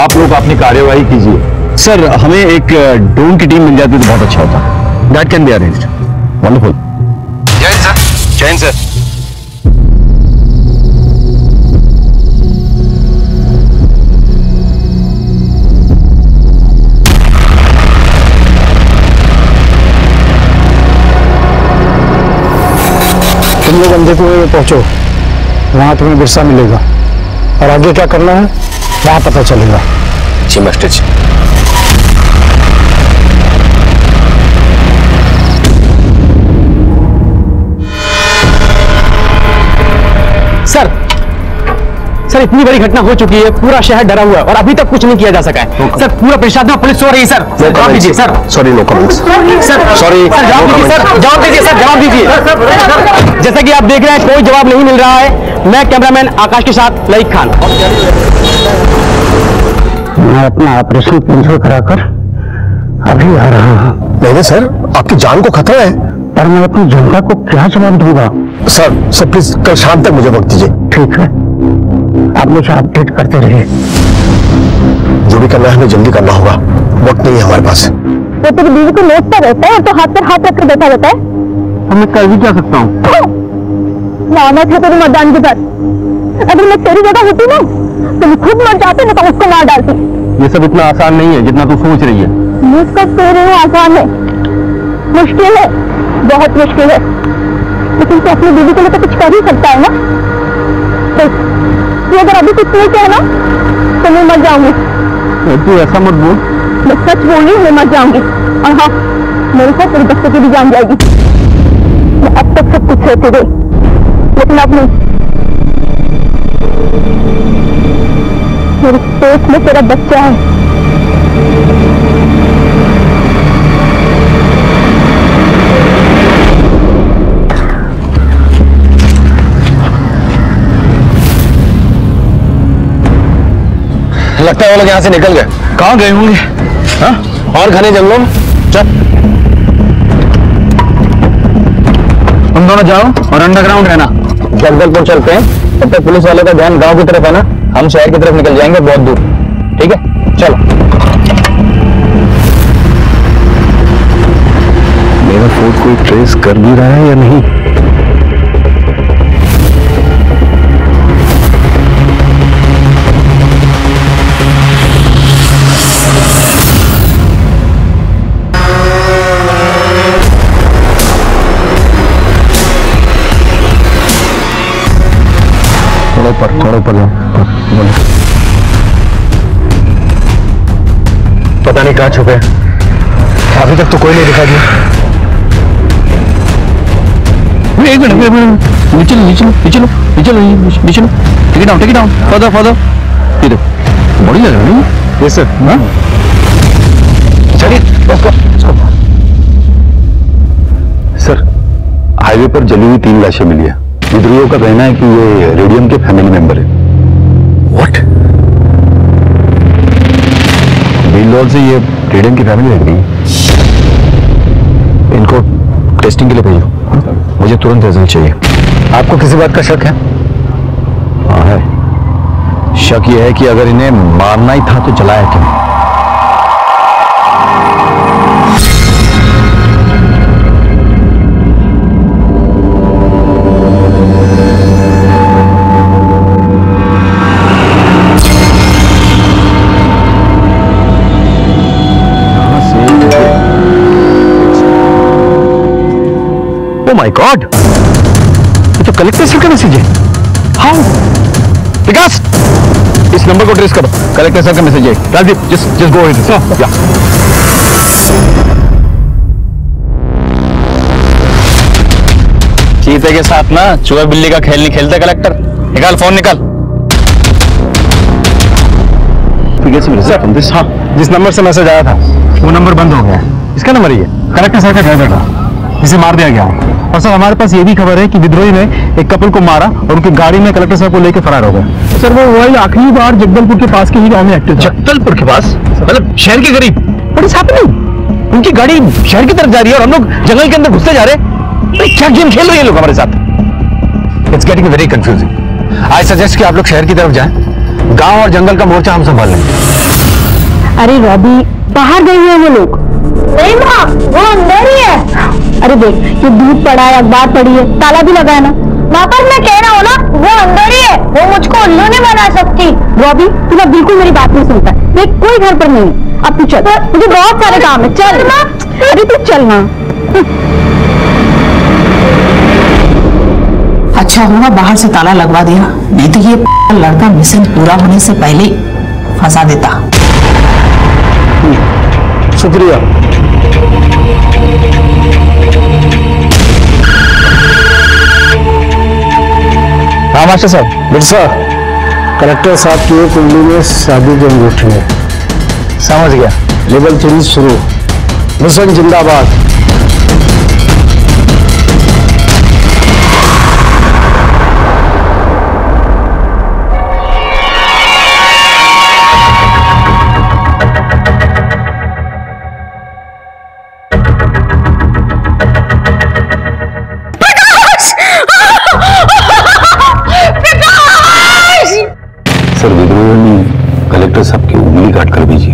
आप लोग अपनी कार्यवाही कीजिए। सर हमें एक ड्रोन की टीम मिल जाती तो बहुत अच्छा होता। That can be arranged. Wonderful. जय हिंद सर। जय हिंद सर। तुम लोग अंधे कुएं में पहुंचो, वहां तुम्हें बिरसा मिलेगा और आगे क्या करना है वहां पता चलेगा। जी मास्टर जी। सर इतनी बड़ी घटना हो चुकी है, पूरा शहर डरा हुआ है और अभी तक कुछ नहीं किया जा सका है। सर पूरा प्रशासन में पुलिस सो रही है। सर जवाब दीजिए sir. Sorry, no comments. Sir sorry, जवाब दीजिए सर। जवाब दीजिए सर। जवाब दीजिए। जैसा कि आप देख रहे हैं कोई जवाब नहीं मिल रहा है। मैं कैमरामैन आकाश के साथ लईक खान। मैं अपना ऑपरेशन कैंसिल कराकर अभी आ रहा हूँ। नहीं सर, आपकी जान को खतरा है। पर मैं अपनी जनता को क्या जवाब दूंगा? सर प्लीज कल शाम तक मुझे वक्त दीजिए। ठीक है, आप मुझे अपडेट करते रहिए। जो भी करना है हमें जल्दी करना होगा, वक्त नहीं है हमारे पास। वो तेरी बीवी को नोचता रहता है और तो हाथ पर हाथ रखकर बैठा रहता है। मैं कर भी क्या सकता हूँ? लानत है तेरे मर्दान के पास। अगर मैं तेरी जगह होती ना तो मैं खुद मर जाती, ना तो उसको मार डालती। ये सब इतना आसान नहीं है जितना तू सोच रही है। मुझको तेरे में आसान है, मुश्किल है, बहुत मुश्किल है, लेकिन तू अपनी बीवी के लिए तो कुछ कर ही सकता है ना। तो अगर अभी कुछ नहीं किया ना तो मैं मर जाऊंगी। तू ऐसा मत बोल, मैं सच बोल रही हूँ, मैं मर जाऊंगी। और हाँ, मेरे साथ मेरे बच्चे की भी जान जाएगी। मैं अब तक सब कुछ सहती रही, लेकिन अब नहीं। मेरे पेट में तेरा बच्चा है। लगता है वो लोग यहाँ से निकल गए। कहाँ गए होंगे? हाँ? और घने जंगलों में। चल तुम दोनों जाओ और अंडरग्राउंड रहना। जगदलपुर चलते हैं, तब तक पुलिस वालों का ध्यान गांव की तरफ है ना, हम शहर की तरफ निकल जाएंगे बहुत दूर। ठीक है, चलो। मेरा फोन कोई ट्रेस कर भी रहा है या नहीं? थोड़ा ऊपर जाओ। पता नहीं कहाँ छुपे, अभी तक तो कोई नहीं दिखा दिया। एक मिनट, नीचे लो। Take it down, further. ये देखो, बड़ी लग रही है। Yes sir. हाँ, चलिए सर। हाईवे पर जली हुई 3 लाशें मिली है। विद्रोहियों का कहना है कि ये रेडियम के फैमिली मेंबर है। व्हाट? बिल्डॉल से ये रेडियम की फैमिली लग रही है। इनको टेस्टिंग के लिए भेजो, मुझे तुरंत रिजल्ट चाहिए। आपको किसी बात का शक है? हाँ है। शक ये है कि अगर इन्हें मारना ही था तो जलाया क्यों? माय गॉड, ये तो कलेक्टर सर का मैसेज है। हाउ? विकास, इस नंबर को ट्रेस करो, कलेक्टर सर का मैसेज है। Rajdeep, just go ahead. या चीते के साथ ना चूहे बिल्ली का खेल नहीं खेलते कलेक्टर। निकाल फोन, निकाल। हाँ, जिस नंबर से मैसेज आया था वो नंबर बंद हो गया। इसका नंबर ही है, कलेक्टर सर का ड्राइवर था, जिसे मार दिया गया। और सर हमारे पास ये भी खबर है कि विद्रोही ने एक कपल को मारा और उनकी गाड़ी में कलेक्टर साहब को लेकर फरार हो गए। सर वो वही आखिरी बार जगदलपुर के पास के ही गांव में एक्टिव था। जगदलपुर के पास मतलब शहर के करीब? बट इट्स हैपनिंग, उनकी गाड़ी शहर की तरफ जा रही है और हम लोग जंगल के अंदर घुसते जा रहे हैं। क्या गेम खेल रहे हैं लोग हमारे साथ? It's getting very confusing. I suggest कि आप लोग शहर की तरफ जाएं, गांव और जंगल का मोर्चा हम संभाल लेंगे। अरे रॉबी, बाहर गई है वो लोग। नहीं माँ, वो अंदर ही है। अरे देख, ये दूध पड़ा है, अखबार पड़ी है, ताला भी लगा है ना। माँ पर मैं कह रहा हूँ ना, वो अंदर ही है, वो मुझको उल्लू नहीं बना सकती। रॉबी, तू ना बिल्कुल मेरी बात नहीं सुनता है। देख, कोई घर पर नहीं। अब तू चल, मुझे बहुत सारे काम है। चल माँ, अरे तू चल माँ। अच्छा हुआ बाहर से ताला लगवा दिया, नहीं तो ये लड़का मिशन पूरा होने से पहले ही फंसा देता। शुक्रिया। हाँ मास्टर साहब। बिरसा, कलेक्टर साहब की एक उंगली में शादी की अंगूठी है। समझ गया। लेवल 3 शुरू। मिशन जिंदाबाद। सर विद्रोहियों ने कलेक्टर साहब की उंगली काट कर भेजी।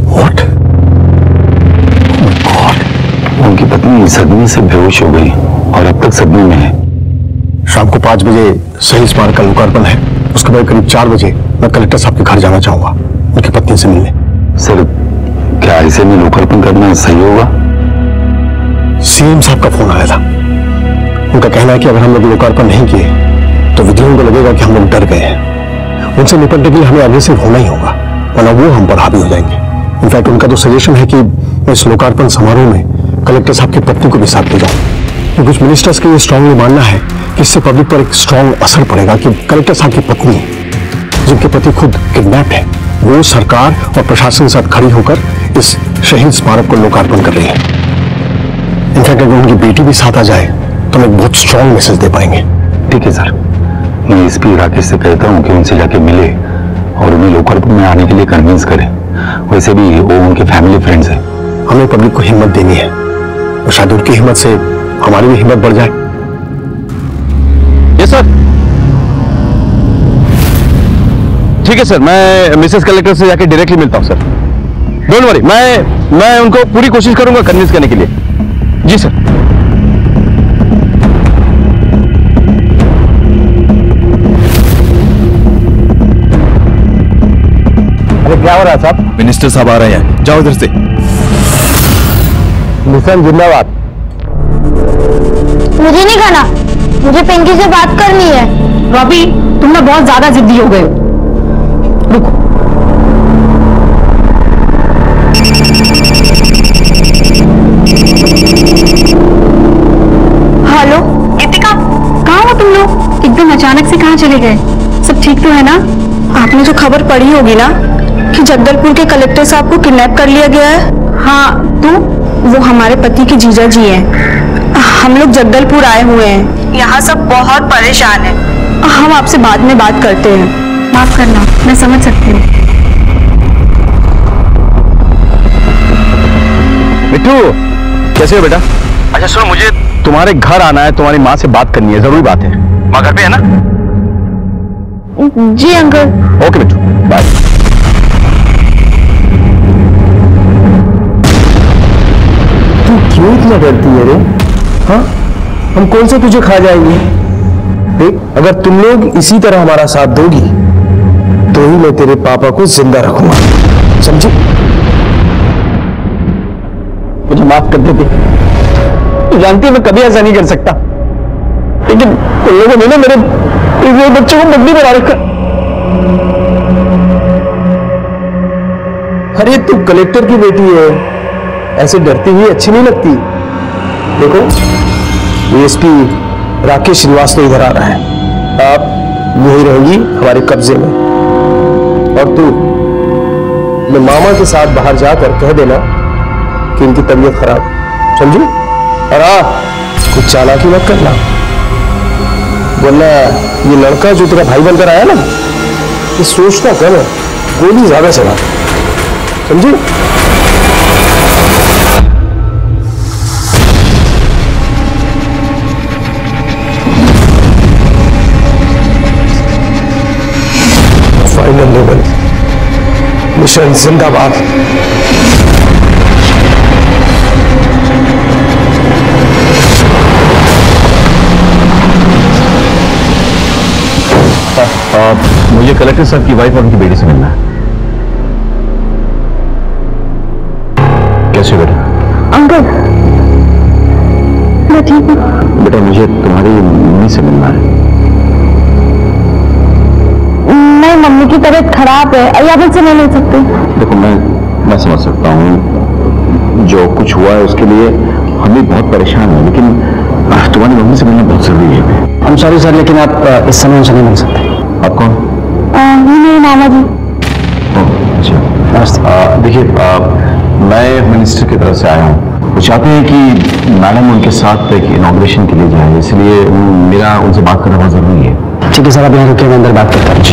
व्हाट? गॉड, उनकी पत्नी सदमे से बेहोश हो गई और अब तक सदमे में है। शाम को 5 बजे शहीद स्मारक का लोकार्पण है। उसके बाद करीब 4 बजे मैं कलेक्टर साहब के घर जाना चाहूंगा उनकी पत्नी से मिलने। सर क्या ऐसे में लोकार्पण करना सही होगा? सीएम साहब का फोन आया था। उनका कहना है कि अगर हम लोग लोकार्पण नहीं किए तो विद्रोहियों को लगेगा कि हम लोग डर गए हैं। उनसे निपटने के लिए हमें अग्रेसिव होना ही होगा, वरना वो हम पर हावी हो जाएंगे। इनफैक्ट उनका तो सजेशन है कि मैं इस लोकार्पण समारोह में कलेक्टर साहब की पत्नी को भी साथ ले जाऊं। तो कुछ मिनिस्टर्स के ये स्ट्रांगली मानना है कि इससे पब्लिक पर एक स्ट्रांग असर पड़ेगा कि कलेक्टर साहब की पत्नी, जिनके पति खुद किडनैप है, वो सरकार और प्रशासन के साथ खड़ी होकर इस शहीद स्मारक को लोकार्पण कर रही है। इनफैक्ट अगर उनकी बेटी भी साथ आ जाए तो हम एक बहुत स्ट्रांग मैसेज दे पाएंगे। ठीक है सर, मैं एसपी राकेश से कहता हूँ कि उनसे जाके मिले और उन्हें लोकार्पण में आने के लिए कन्विंस करें। वैसे भी वो उनके फैमिली फ्रेंड्स हैं। हमें पब्लिक को हिम्मत देनी है और शायद उनकी हिम्मत से हमारी भी हिम्मत बढ़ जाए। Yes sir. ठीक है सर, मैं मिसेस कलेक्टर से जाके डायरेक्टली मिलता हूं सर। डोंट वरी, मैं उनको पूरी कोशिश करूंगा कन्विंस करने के लिए। जी सर। अरे क्या हो रहा है साहब? मिनिस्टर साहब आ रहे हैं, जाओ इधर से। मिशन जिंदाबाद। मुझे नहीं खाना, मुझे पिंकी से बात करनी है। रॉबी, तुम ना बहुत ज्यादा जिद्दी हो गए हो। रुको। हेलो गीतिका, कहाँ हो तुम लोग? एकदम अचानक से कहाँ चले गए? सब ठीक तो है ना? आपने जो खबर पढ़ी होगी ना कि जगदलपुर के कलेक्टर साहब को किडनैप कर लिया गया है। हाँ, तो वो हमारे पति की जीजा जी हैं। हम लोग जगदलपुर आए हुए हैं, यहाँ सब बहुत परेशान हैं। हम आपसे बाद में बात करते हैं। माफ करना, मैं समझ सकती हूँ। मिट्टू, कैसे हो बेटा? अच्छा सुनो, मुझे तुम्हारे घर आना है, तुम्हारी माँ से बात करनी है, जरूरी बात है। माँ घर पे है ना? जी अंकल। ओके मिट्टू, बाय। तू क्यों इतना डरती है रे? हाँ, हम कौन से तुझे खा जाएंगे? देख, अगर तुम लोग इसी तरह हमारा साथ दोगी तो ही मैं तेरे पापा को जिंदा रखूंगा, समझी? मुझे माफ कर दे। तू जानती है मैं कभी ऐसा नहीं कर सकता, लेकिन उन लोगों ने ना मेरे बच्चों को बंदी बना रखा। अरे तू कलेक्टर की बेटी है, ऐसे डरती हुई अच्छी नहीं लगती। देखो, एसपी राकेश श्रीवास्तव इधर आ रहा है, आप यही रहेगी हमारे कब्जे में। और तू मैं मामा के साथ बाहर जाकर कह देना कि इनकी तबीयत खराब, समझी? और कुछ चालाकी मत करना, वरना ये लड़का जो तेरा भाई बनकर आया ना, ये सोचता कम है, गोली ज्यादा चला, समझी? फाइनल लेवल मिशन जिंदाबाद। मुझे कलेक्टर साहब की वाइफ और उनकी बेटी से मिलना है। कैसे बेटा? अंकल, मैं ठीक हूँ। बेटा मुझे तुम्हारी मम्मी से मिलना है। नहीं, मम्मी की तबीयत खराब है, अभी आप उनसे नहीं मिल सकते। देखो मैं समझ सकता हूँ, जो कुछ हुआ है उसके लिए हम भी बहुत परेशान हैं, लेकिन तुम्हारी मम्मी से मिलना बहुत जरूरी है। हम सॉरी सर, लेकिन आप इस समय उनसे नहीं मिल सकते। आप कौन? मेरे मामा जी। अच्छा, देखिए मैं मिनिस्टर की तरफ से आया हूँ। वो चाहते हैं कि मैडम उनके साथ एक इनॉग्रेशन के लिए जाए, इसलिए मेरा उनसे बात करना बहुत जरूरी है। ठीक है सर, आप यहाँ रुकिए, मैं अंदर बात करता हूँ।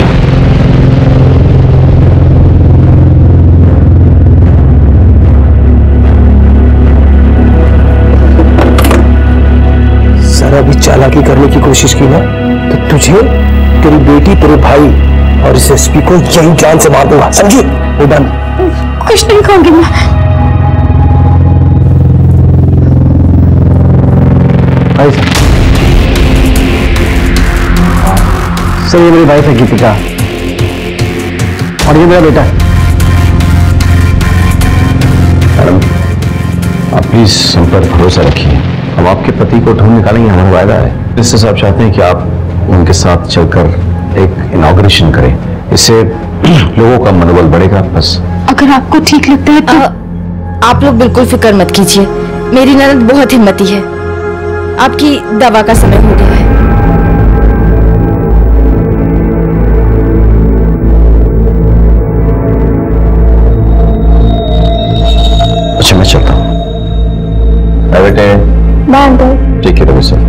सर, अभी चालाकी करने की कोशिश की ना तो तुझे, तेरी बेटी, तेरे भाई और इस एसपी को यही जान से मार दूंगा, समझी? वो डन। कुछ नहीं कहूंगी मैं। सर, ये मेरी वाइफ है गीतिका और ये मेरा बेटा है। मैडम, आप प्लीज हम पर भरोसा रखिए, हम आपके पति को ढूंढ निकालेंगे, हमारा वायदा है। मिनिस्टर साहब चाहते हैं कि आप उनके साथ चलकर एक इनॉग्रेशन करें, इससे लोगों का मनोबल बढ़ेगा, बस अगर आपको ठीक लगता है तो आप लोग बिल्कुल फिक्र मत कीजिए, मेरी ननद बहुत हिम्मती है। आपकी दवा का समय हो गया है। अच्छा मैं चलता हूँ। बेटे बाय अंकल। ठीक है रवि सर।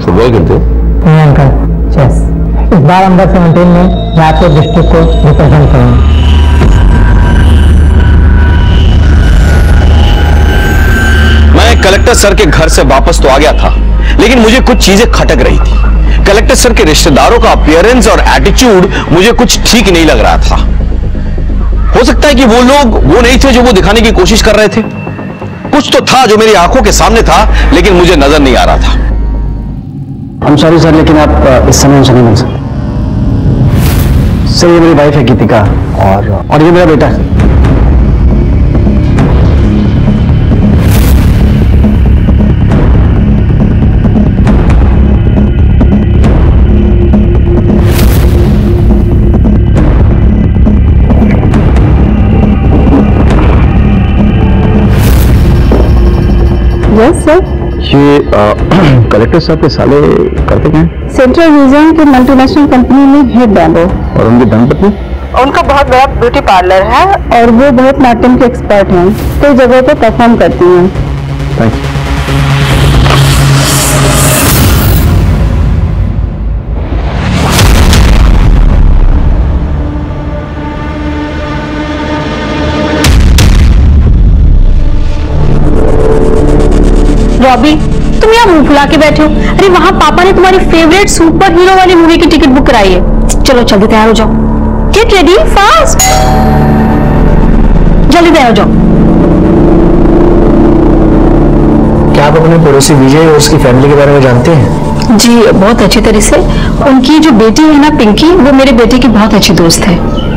फुटबॉल खेलते हो? नहीं अंकल, चेस। इस बार अंडर 17 में रायपुर डिस्ट्रिक्ट को रिप्रेजेंट करेंगे। मैं कलेक्टर सर के घर से वापस तो आ गया था, लेकिन मुझे कुछ चीजें खटक रही थी। कलेक्टर सर के रिश्तेदारों का अपीयरेंस और एटीट्यूड मुझे कुछ ठीक नहीं लग रहा था। हो सकता है कि वो लोग वो नहीं थे जो वो दिखाने की कोशिश कर रहे थे। कुछ तो था जो मेरी आंखों के सामने था, लेकिन मुझे नजर नहीं आ रहा था। हम सॉरी सर, लेकिन आप इस समय हमसे नहीं मिल सकते। सर ये मेरी वाइफ है गीतिका, और ये मेरा बेटा है। Yes sir. ये कलेक्टर साहब के साले करते क्या हैं? सेंट्रल रीजन के मल्टीनेशनल कंपनी में हेड बैंडो। और उनकी धर्मपत्नी? उनका बहुत बड़ा ब्यूटी पार्लर है और वो बहुत नाट्यम के एक्सपर्ट हैं, कई जगह पे परफॉर्म करती हैं। Thank you. रॉबी, तुम यहाँ मुंह फुला के बैठे हो? अरे वहाँ पापा ने तुम्हारी फेवरेट सुपर हीरो वाली मूवी की टिकट बुक कराई है। चलो जल्दी तैयार हो जाओ। गेट रेडी फास्ट, जल्दी तैयार हो जाओ। क्या आप अपने पड़ोसी विजय और उसकी फैमिली के बारे में जानते हैं? जी बहुत अच्छी तरह से। उनकी जो बेटी है ना पिंकी, वो मेरे बेटे की बहुत अच्छी दोस्त है।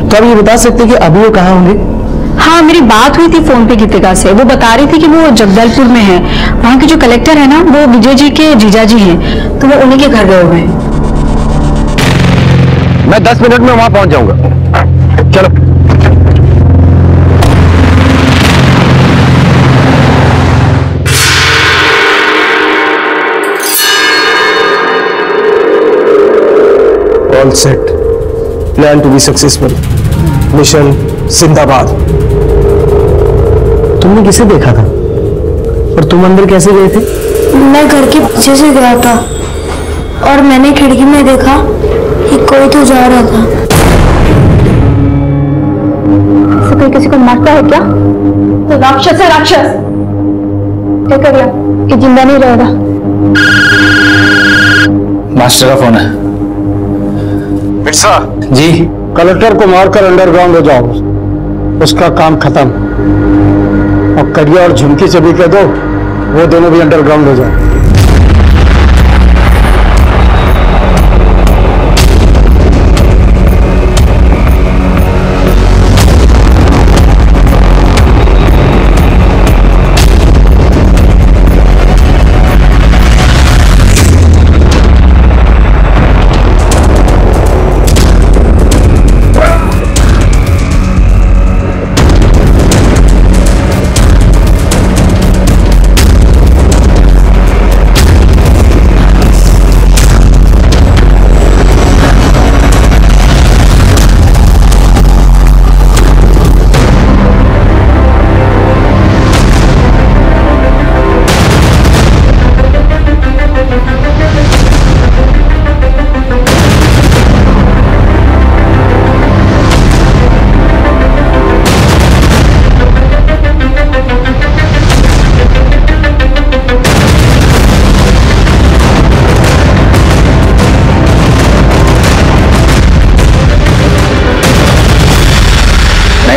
तो आप ये बता सकते हैं कि अभी वो कहाँ होंगे? हाँ, मेरी बात हुई थी फोन पे गीतिका से। वो बता रही थी कि वो जगदलपुर में है। वहाँ के जो कलेक्टर है ना, वो विजय जी के जीजा जी हैं, तो वो उन्हीं के घर गए हुए हैं। मैं 10 मिनट में वहां पहुंच जाऊंगा। चलो। All set, plan to be successful, mission जिंदाबाद। तुमने किसे देखा था और तुम अंदर कैसे गए थे? मैं घर के पीछे से गया था और मैंने खिड़की में देखा कि कोई तो जा रहा था। कोई किसी को मारता है क्या? तो राक्षस है, राक्षस। क्या कर गया? ये जिंदा नहीं रहेगा। मास्टर का फोन है। बिरसा जी। कलेक्टर को मारकर अंडरग्राउंड हो जाओ, उसका काम खत्म। और कड़िया और झुमकी से भी कह दो वो दोनों भी अंडरग्राउंड हो जाए।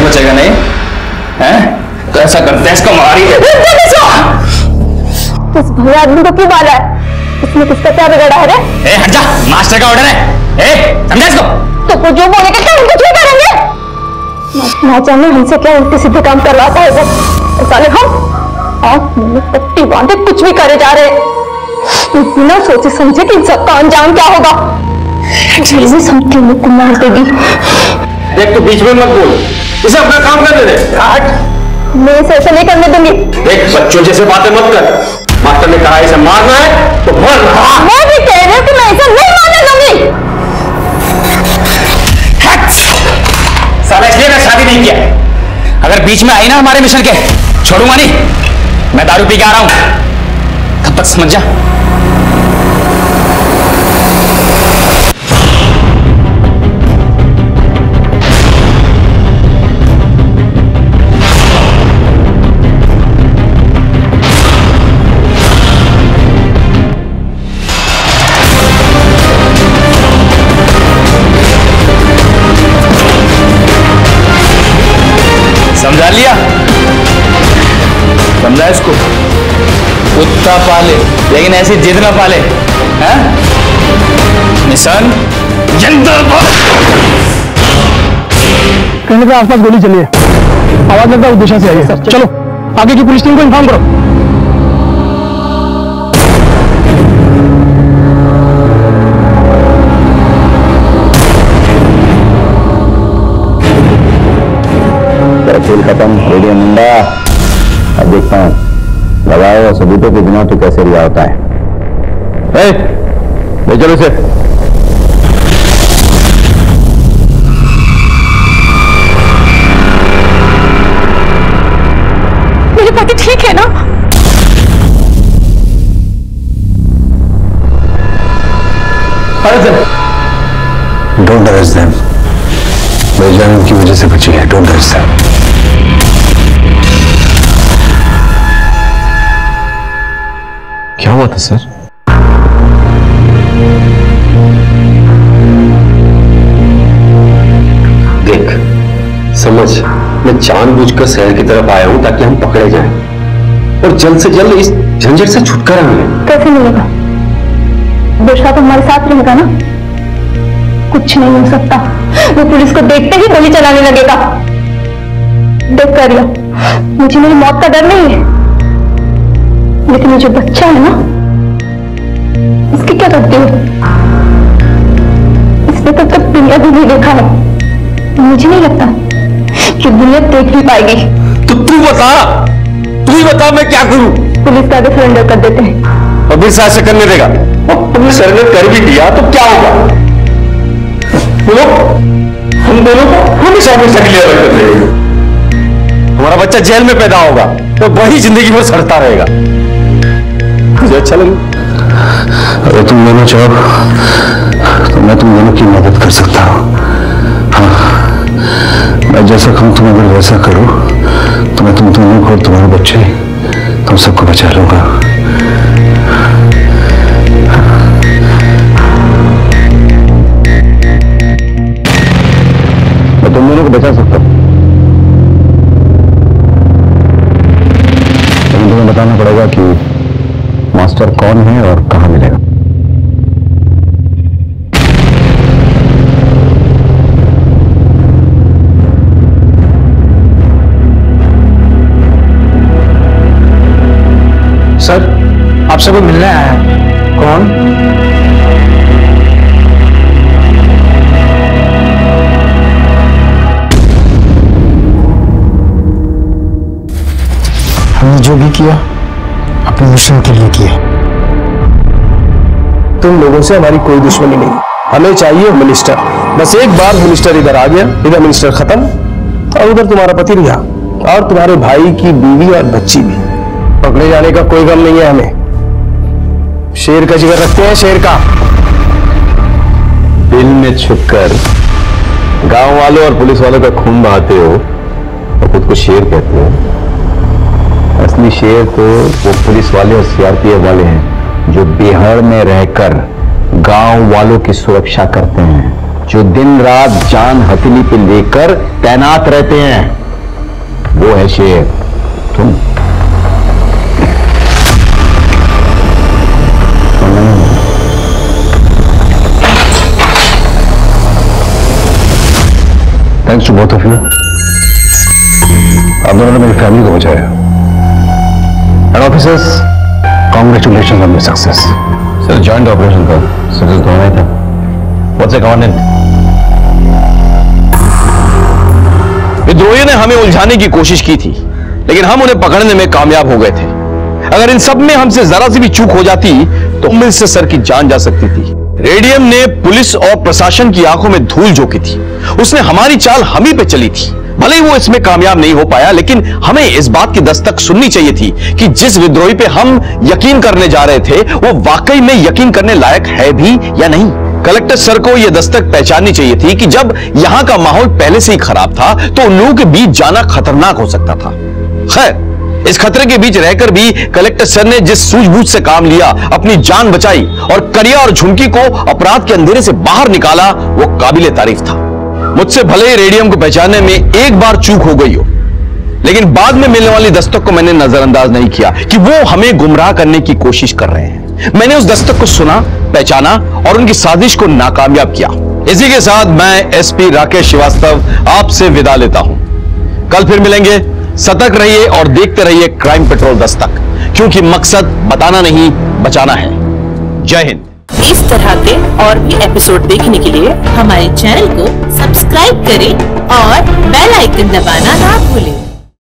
बचेगा नहीं है? तो ऐसा करते हैं, इसको मारी। इस भैया आदमी को क्यों मारा है? इसने किसका क्या बिगाड़ा है रे? ए हट जा, मास्टर का ऑर्डर है। ए समझा इसको? तो वो जो बोलेगा क्या उनको क्यों करेंगे? ना जाने हमसे क्या उल्टे सीधे काम करवाता है वो। साले हम आँख में पट्टी बांधे कुछ भी करे जा रहे। बिना सोचे समझे कि इन सबका अंजाम क्या होगा। जल्दी सबके मुंह को मार देगी। देख, तो बीच में मत बोल, इसे अपना काम करने दे। हट। मैं इसे ऐसा नहीं करने दूंगी। देख, बच्चों जैसे बातें मत कर। मास्टर ने कहा इसे मारना है तो मार। मैं भी कह रही हूँ कि मैं इसे नहीं मारने दूंगी। साला इसलिए मैं शादी नहीं किया। अगर बीच में आई ना हमारे मिशन के, छोड़ूंगा नहीं। मैं दारू पी के आ रहा हूं, तब तक समझ जा। समझा लिया? समझा इसको? कुत्ता पाले लेकिन ऐसी जिद ना पाले, हैं? निशान जिंदाबाद। कहने के आसपास गोली चली है, आवाज लगता है उस दिशा से आई है। चलो आगे की पुलिस टीम को इन्फॉर्म करो। खेल खत्म, रेडियो मुंडा। अब देखता हूँ लगाओ सबूतों के बिना तो कैसे रिहा होता है। ले चलो इसे। मेरे पति ठीक है ना? Don't arrest them. मेरी जान उनकी वजह से बची है। Don't arrest them. क्या हुआ था सर? देख समझ, मैं जानबूझकर शहर की तरफ आया हूं ताकि हम पकड़े जाएं और जल्द से जल्द इस झंझट से छुटकारा मिले। कैसे मिलेगा? बेशा तो हमारे साथ रहेगा ना? कुछ नहीं हो सकता। वो पुलिस को देखते ही गोली चलाने लगेगा। देख कर लो, मुझे मेरी मौत का डर नहीं है, लेकिन जो बच्चा है ना, इसकी क्या करती हो? इसने तब तक दुनिया भी नहीं देखा है। मुझे नहीं लगता कि दुनिया देख भी पाएगी। तो तू बता, तू ही बता मैं क्या करूं? पुलिस का आगे सरेंडर कर देते हैं। और फिर ऐसे करने देगा? और तुमने सरेंडर कर भी दिया तो क्या होगा? बोलो, हम दोनों को हमेशा हमेशा क्लियर कर देंगे। हमारा बच्चा जेल में पैदा होगा तो वही जिंदगी भर सड़ता रहेगा। मुझे अच्छा लगे। अगर तुम दोनों चाहो तो मैं तुम दोनों की मदद कर सकता हूँ। हाँ, मैं जैसा कहूँ तुम अगर वैसा करो तो मैं तुम दोनों को और तुम्हारे बच्चे तुम सबको बचा लूंगा। मैं तुम दोनों को बचा सकता हूँ, लेकिन तुम्हें बताना पड़ेगा कि मास्टर कौन है और कहां मिलेगा। सर, आपसे कोई मिलने आया है। कौन? हमने जो भी किया अपने मिशन के लिए किया। तुम लोगों से हमारी कोई दुश्मनी नहीं, हमें चाहिए मिनिस्टर। बस एक बार मिनिस्टर इधर आ गया, इधर मिनिस्टर खत्म और उधर तुम्हारा पति रिहा और तुम्हारे भाई की बीवी और बच्ची भी। पकड़े जाने का कोई गम नहीं है हमें। शेर का जिगर रखते हैं, शेर का। दिल में छुपकर गांव वालों और पुलिस वालों का खून बहाते हो और खुद को शेर कहते हो। असली शेर तो वो पुलिस वाले और सीआरपीएफ वाले हैं जो बिहार में रहकर गांव वालों की सुरक्षा करते हैं, जो दिन रात जान हथेली पे लेकर तैनात रहते हैं। वो है शेर। तुम thanks to both of you. आप दोनों ने मेरी फैमिली को बचाया। And officers, Congratulations on your success. Sir joint operation का सक्सेस होना ही था। What's the commandant? विद्रोहियों ने हमें उलझाने की कोशिश की थी, लेकिन हम उन्हें पकड़ने में कामयाब हो गए थे। अगर इन सब में हमसे जरा सी भी चूक हो जाती तो मिनिस्टर सर की जान जा सकती थी। रेडियम ने पुलिस और प्रशासन की आंखों में धूल झोंकी थी। उसने हमारी चाल हम ही पे चली थी। भले ही वो इसमें कामयाब नहीं हो पाया, लेकिन हमें इस बात की दस्तक सुननी चाहिए थी कि जिस विद्रोही पे हम यकीन करने जा रहे थे वो वाकई में यकीन करने लायक है भी या नहीं। कलेक्टर सर को यह दस्तक पहचाननी चाहिए थी कि जब यहां का माहौल पहले से ही खराब था तो उन लोगों के बीच जाना खतरनाक हो सकता था। खैर, इस खतरे के बीच रहकर भी कलेक्टर सर ने जिस सूझबूझ से काम लिया, अपनी जान बचाई और करिया और झुमकी को अपराध के अंधेरे से बाहर निकाला, वो काबिले तारीफ था। मुझसे भले ही रेडियम को पहचानने में एक बार चूक हो गई हो, लेकिन बाद में मिलने वाली दस्तक को मैंने नजरअंदाज नहीं किया कि वो हमें गुमराह करने की कोशिश कर रहे हैं। मैंने उस दस्तक को सुना, पहचाना और उनकी साजिश को नाकामयाब किया। इसी के साथ मैं एसपी राकेश श्रीवास्तव आपसे विदा लेता हूं। कल फिर मिलेंगे। सतर्क रहिए और देखते रहिए क्राइम पेट्रोल दस्तक, क्योंकि मकसद बताना नहीं, बचाना है। जय हिंद। इस तरह के और भी एपिसोड देखने के लिए हमारे चैनल को सब्सक्राइब करें और बेल आइकन दबाना ना भूलें।